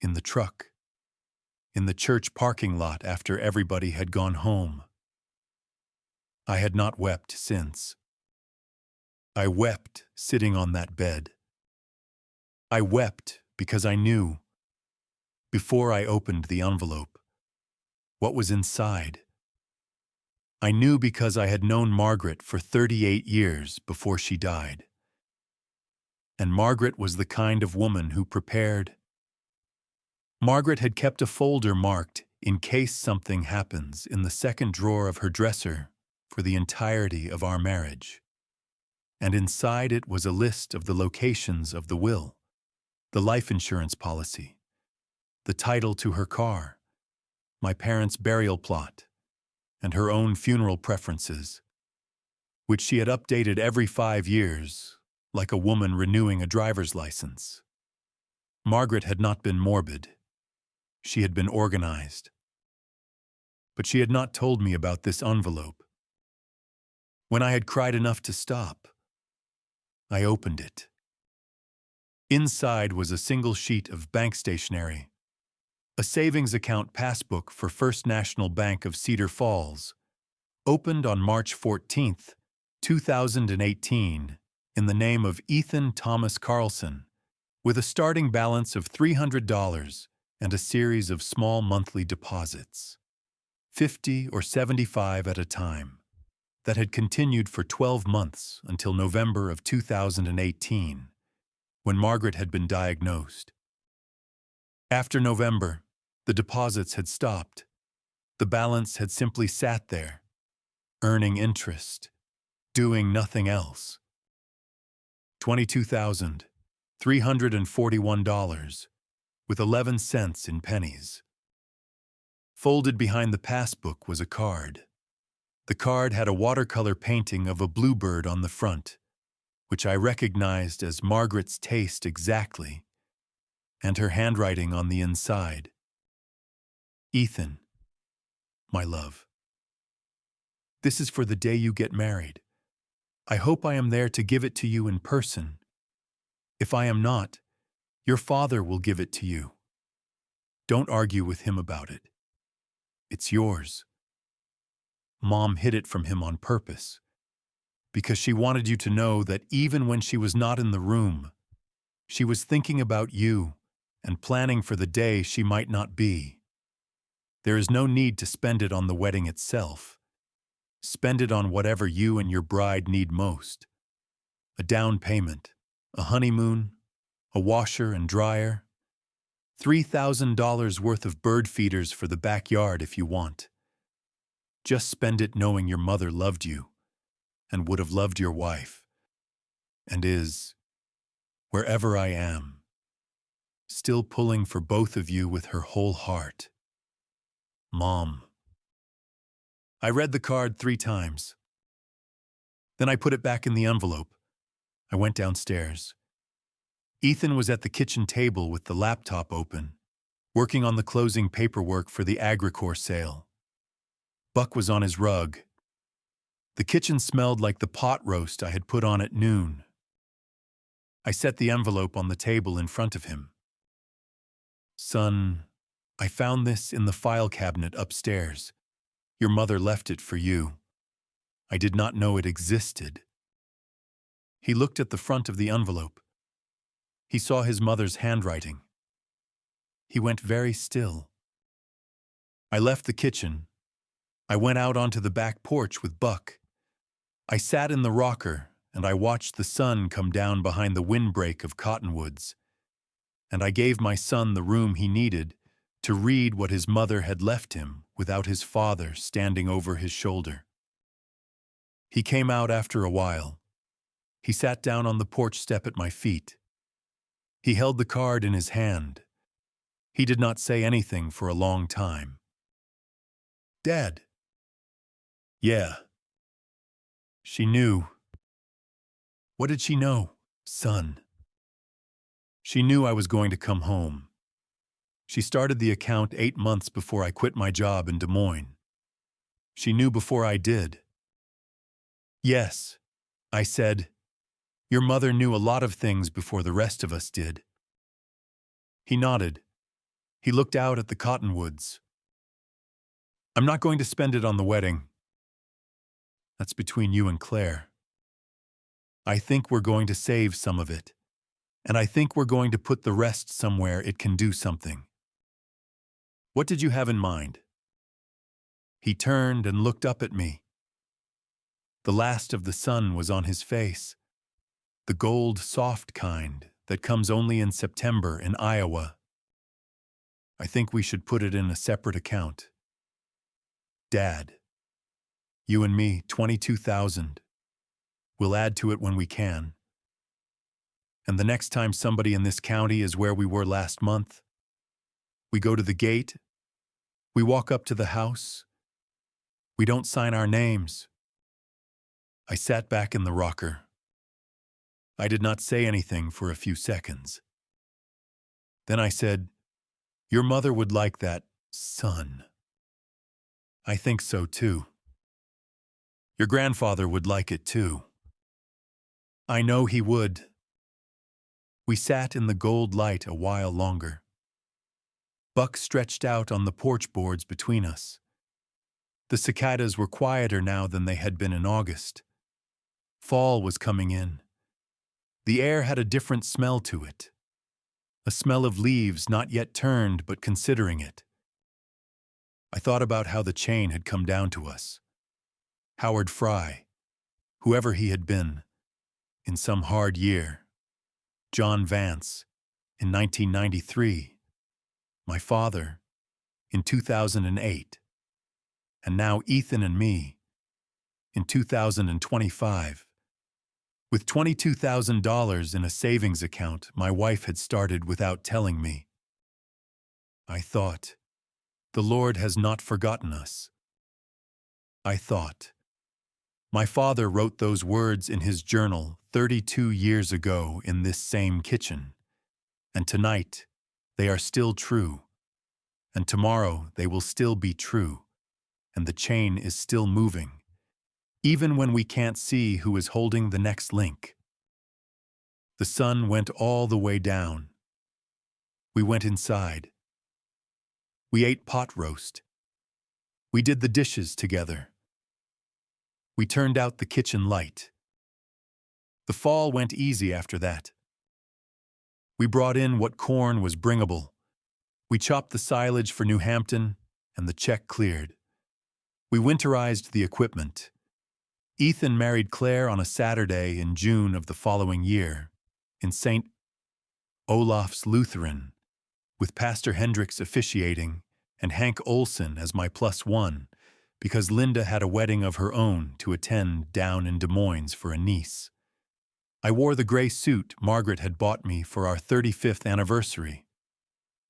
in the truck, in the church parking lot after everybody had gone home. I had not wept since. I wept sitting on that bed. I wept because I knew, before I opened the envelope, what was inside. I knew because I had known Margaret for 38 years before she died. And Margaret was the kind of woman who prepared. Margaret had kept a folder marked "in case something happens" in the second drawer of her dresser for the entirety of our marriage. And inside it was a list of the locations of the will, the life insurance policy, the title to her car, my parents' burial plot, and her own funeral preferences, which she had updated every 5 years, like a woman renewing a driver's license. Margaret had not been morbid. She had been organized. But she had not told me about this envelope. When I had cried enough to stop, I opened it. Inside was a single sheet of bank stationery, a savings account passbook for First National Bank of Cedar Falls, opened on March 14, 2018, in the name of Ethan Thomas Carlson, with a starting balance of $300 and a series of small monthly deposits, 50 or 75 at a time, that had continued for 12 months until November of 2018, when Margaret had been diagnosed. After November, the deposits had stopped. The balance had simply sat there, earning interest, doing nothing else. $22,341 with 11 cents in pennies. Folded behind the passbook was a card. The card had a watercolor painting of a bluebird on the front, which I recognized as Margaret's taste exactly, and her handwriting on the inside. Ethan, my love. This is for the day you get married. I hope I am there to give it to you in person. If I am not, your father will give it to you. Don't argue with him about it. It's yours. Mom hid it from him on purpose, because she wanted you to know that even when she was not in the room, she was thinking about you and planning for the day she might not be. There is no need to spend it on the wedding itself. Spend it on whatever you and your bride need most. A down payment, a honeymoon, a washer and dryer, $3,000 worth of bird feeders for the backyard if you want. Just spend it knowing your mother loved you and would have loved your wife, and is, wherever I am, still pulling for both of you with her whole heart. Mom. I read the card 3 times. Then I put it back in the envelope. I went downstairs. Ethan was at the kitchen table with the laptop open, working on the closing paperwork for the Agricor sale. Buck was on his rug. The kitchen smelled like the pot roast I had put on at noon. I set the envelope on the table in front of him. "Son, I found this in the file cabinet upstairs. Your mother left it for you. I did not know it existed." He looked at the front of the envelope. He saw his mother's handwriting. He went very still. I left the kitchen. I went out onto the back porch with Buck. I sat in the rocker and I watched the sun come down behind the windbreak of cottonwoods. And I gave my son the room he needed to read what his mother had left him without his father standing over his shoulder. He came out after a while. He sat down on the porch step at my feet. He held the card in his hand. He did not say anything for a long time. "Dad." "Yeah." She knew. What did she know, son? She knew I was going to come home. She started the account 8 months before I quit my job in Des Moines. She knew before I did. "Yes," I said. "Your mother knew a lot of things before the rest of us did." He nodded. He looked out at the cottonwoods. "I'm not going to spend it on the wedding. That's between you and Claire. I think we're going to save some of it, and I think we're going to put the rest somewhere it can do something. What did you have in mind?" He turned and looked up at me. The last of the sun was on his face, the gold, soft kind that comes only in September in Iowa. "I think we should put it in a separate account. Dad, you and me, 22,000. We'll add to it when we can. And the next time somebody in this county is where we were last month, we go to the gate, we walk up to the house, we don't sign our names." I sat back in the rocker. I did not say anything for a few seconds. Then I said, "Your mother would like that, son." "I think so too. Your grandfather would like it too." "I know he would." We sat in the gold light a while longer. Buck stretched out on the porch boards between us. The cicadas were quieter now than they had been in August. Fall was coming in. The air had a different smell to it. A smell of leaves not yet turned but considering it. I thought about how the chain had come down to us. Howard Fry, whoever he had been, in some hard year. John Vance, in 1993. My father, in 2008. And now Ethan and me, in 2025. With $22,000 in a savings account my wife had started without telling me. I thought, the Lord has not forgotten us. I thought, my father wrote those words in his journal 32 years ago in this same kitchen, and tonight they are still true, and tomorrow they will still be true, and the chain is still moving, even when we can't see who is holding the next link. The sun went all the way down. We went inside. We ate pot roast. We did the dishes together. We turned out the kitchen light. The fall went easy after that. We brought in what corn was bringable. We chopped the silage for New Hampton, and the check cleared. We winterized the equipment. Ethan married Claire on a Saturday in June of the following year, in St. Olaf's Lutheran, with Pastor Hendricks officiating and Hank Olson as my +1, because Linda had a wedding of her own to attend down in Des Moines for a niece. I wore the gray suit Margaret had bought me for our 35th anniversary.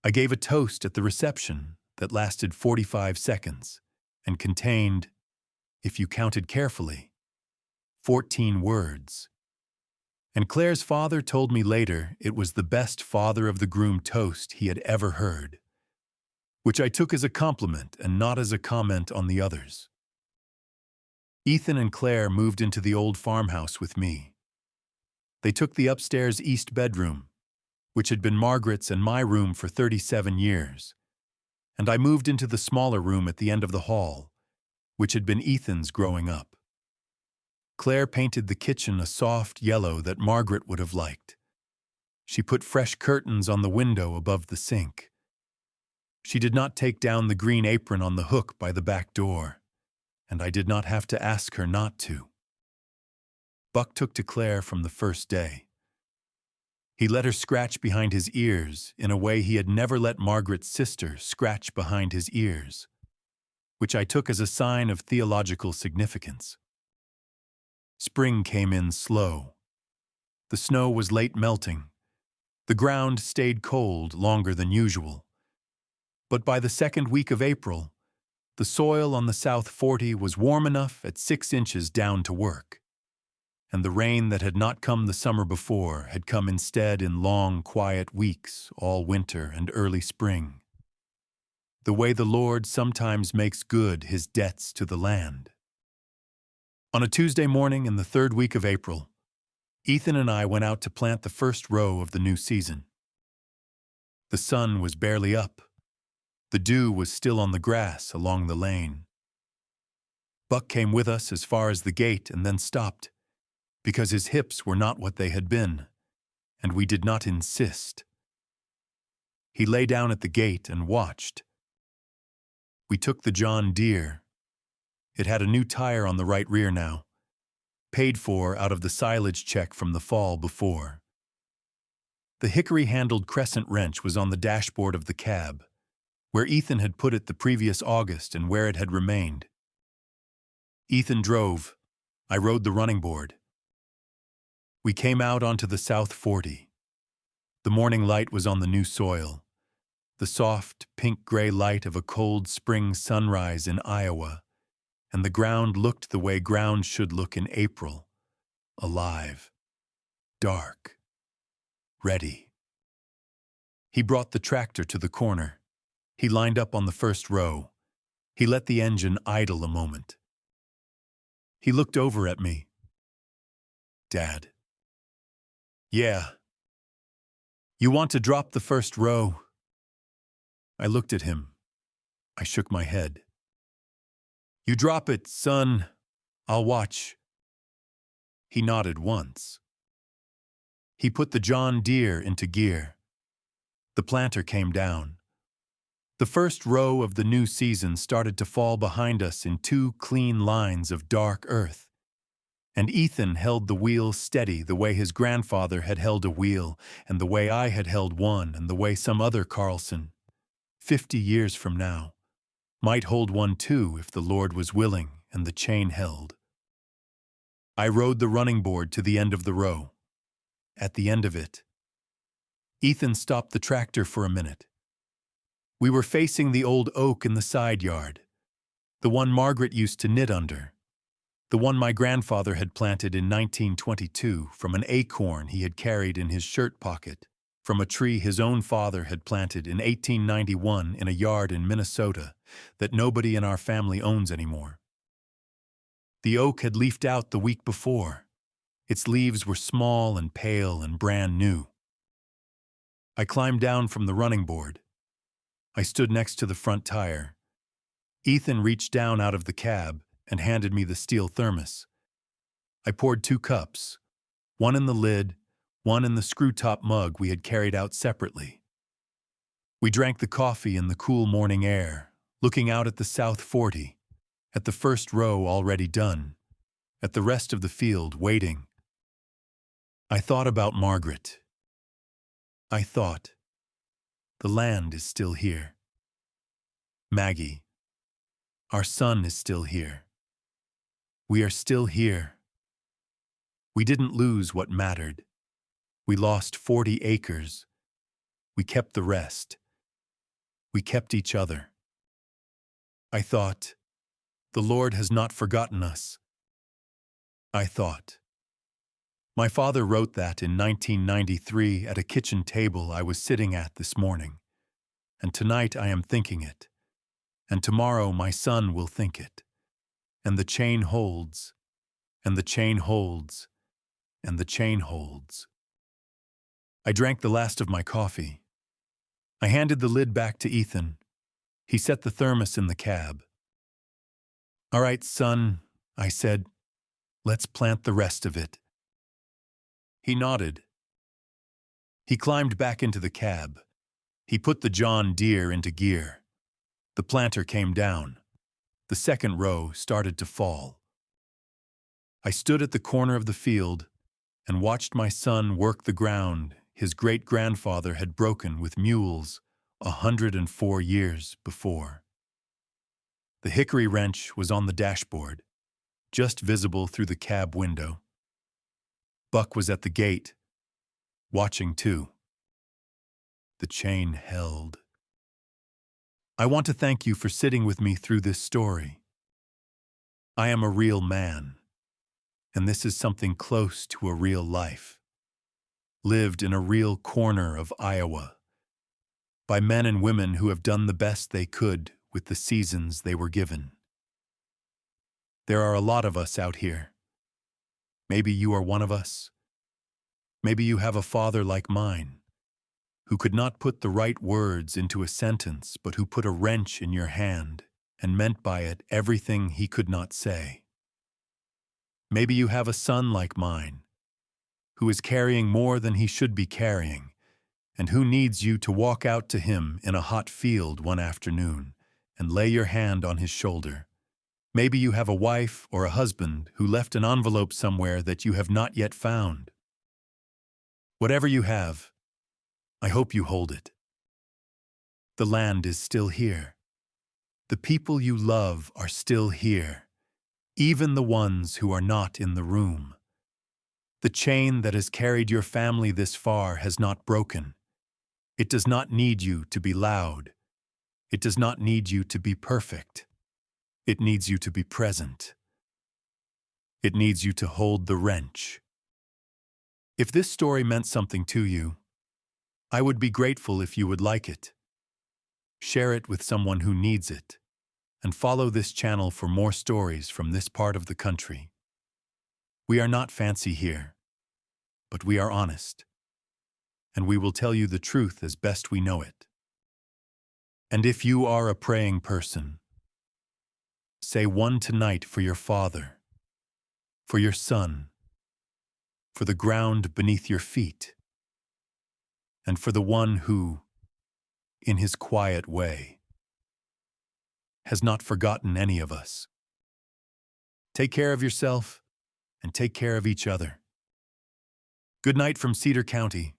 I gave a toast at the reception that lasted 45 seconds and contained, if you counted carefully, 14 words. And Claire's father told me later it was the best father of the groom toast he had ever heard. which I took as a compliment and not as a comment on the others. Ethan and Claire moved into the old farmhouse with me. They took the upstairs east bedroom, which had been Margaret's and my room for 37 years, and I moved into the smaller room at the end of the hall, which had been Ethan's growing up. Claire painted the kitchen a soft yellow that Margaret would have liked. She put fresh curtains on the window above the sink. She did not take down the green apron on the hook by the back door, and I did not have to ask her not to. Buck took to Claire from the first day. He let her scratch behind his ears in a way he had never let Margaret's sister scratch behind his ears, which I took as a sign of theological significance. Spring came in slow. The snow was late melting. The ground stayed cold longer than usual. But by the second week of April, the soil on the South 40 was warm enough at 6 inches down to work, and the rain that had not come the summer before had come instead in long, quiet weeks all winter and early spring. The way the Lord sometimes makes good his debts to the land. On a Tuesday morning in the 3rd week of April, Ethan and I went out to plant the first row of the new season. The sun was barely up. The dew was still on the grass along the lane. Buck came with us as far as the gate and then stopped, because his hips were not what they had been, and we did not insist. He lay down at the gate and watched. We took the John Deere. It had a new tire on the right rear now, paid for out of the silage check from the fall before. The hickory-handled crescent wrench was on the dashboard of the cab, where Ethan had put it the previous August and where it had remained. Ethan drove. I rode the running board. We came out onto the South 40. The morning light was on the new soil, the soft, pink-gray light of a cold spring sunrise in Iowa, and the ground looked the way ground should look in April, alive, dark, ready. He brought the tractor to the corner. He lined up on the first row. He let the engine idle a moment. He looked over at me. Dad. Yeah. You want to drop the first row? I looked at him. I shook my head. You drop it, son. I'll watch. He nodded once. He put the John Deere into gear. The planter came down. The first row of the new season started to fall behind us in 2 clean lines of dark earth, and Ethan held the wheel steady the way his grandfather had held a wheel, and the way I had held one, and the way some other Carlson, 50 years from now, might hold one too if the Lord was willing and the chain held. I rode the running board to the end of the row. At the end of it, Ethan stopped the tractor for a minute. We were facing the old oak in the side yard, the one Margaret used to knit under, the one my grandfather had planted in 1922 from an acorn he had carried in his shirt pocket, from a tree his own father had planted in 1891 in a yard in Minnesota that nobody in our family owns anymore. The oak had leafed out the week before. Its leaves were small and pale and brand new. I climbed down from the running board. I stood next to the front tire. Ethan reached down out of the cab and handed me the steel thermos. I poured 2 cups, one in the lid, one in the screw-top mug we had carried out separately. We drank the coffee in the cool morning air, looking out at the South 40, at the first row already done, at the rest of the field waiting. I thought about Margaret. I thought, the land is still here. Maggie, our son is still here. We are still here. We didn't lose what mattered. We lost 40 acres. We kept the rest. We kept each other. I thought, the Lord has not forgotten us. I thought. My father wrote that in 1993 at a kitchen table I was sitting at this morning. and tonight I am thinking it, and tomorrow my son will think it. And the chain holds, and the chain holds, and the chain holds. I drank the last of my coffee. I handed the lid back to Ethan. He set the thermos in the cab. "All right, son," I said, "let's plant the rest of it." He nodded. He climbed back into the cab. He put the John Deere into gear. The planter came down. The second row started to fall. I stood at the corner of the field and watched my son work the ground his great-grandfather had broken with mules 104 years before. The hickory wrench was on the dashboard, just visible through the cab window. Buck was at the gate, watching too. The chain held. I want to thank you for sitting with me through this story. I am a real man, and this is something close to a real life, lived in a real corner of Iowa, by men and women who have done the best they could with the seasons they were given. There are a lot of us out here. Maybe you are one of us. Maybe you have a father like mine, who could not put the right words into a sentence, but who put a wrench in your hand and meant by it everything he could not say. Maybe you have a son like mine, who is carrying more than he should be carrying, and who needs you to walk out to him in a hot field one afternoon and lay your hand on his shoulder. Maybe you have a wife or a husband who left an envelope somewhere that you have not yet found. Whatever you have, I hope you hold it. The land is still here. The people you love are still here, even the ones who are not in the room. The chain that has carried your family this far has not broken. It does not need you to be loud. It does not need you to be perfect. It needs you to be present. It needs you to hold the wrench. If this story meant something to you, I would be grateful if you would like it. Share it with someone who needs it, and follow this channel for more stories from this part of the country. We are not fancy here, but we are honest, and we will tell you the truth as best we know it. And if you are a praying person, say one tonight for your father, for your son, for the ground beneath your feet, and for the one who, in his quiet way, has not forgotten any of us. Take care of yourself and take care of each other. Good night from Cedar County.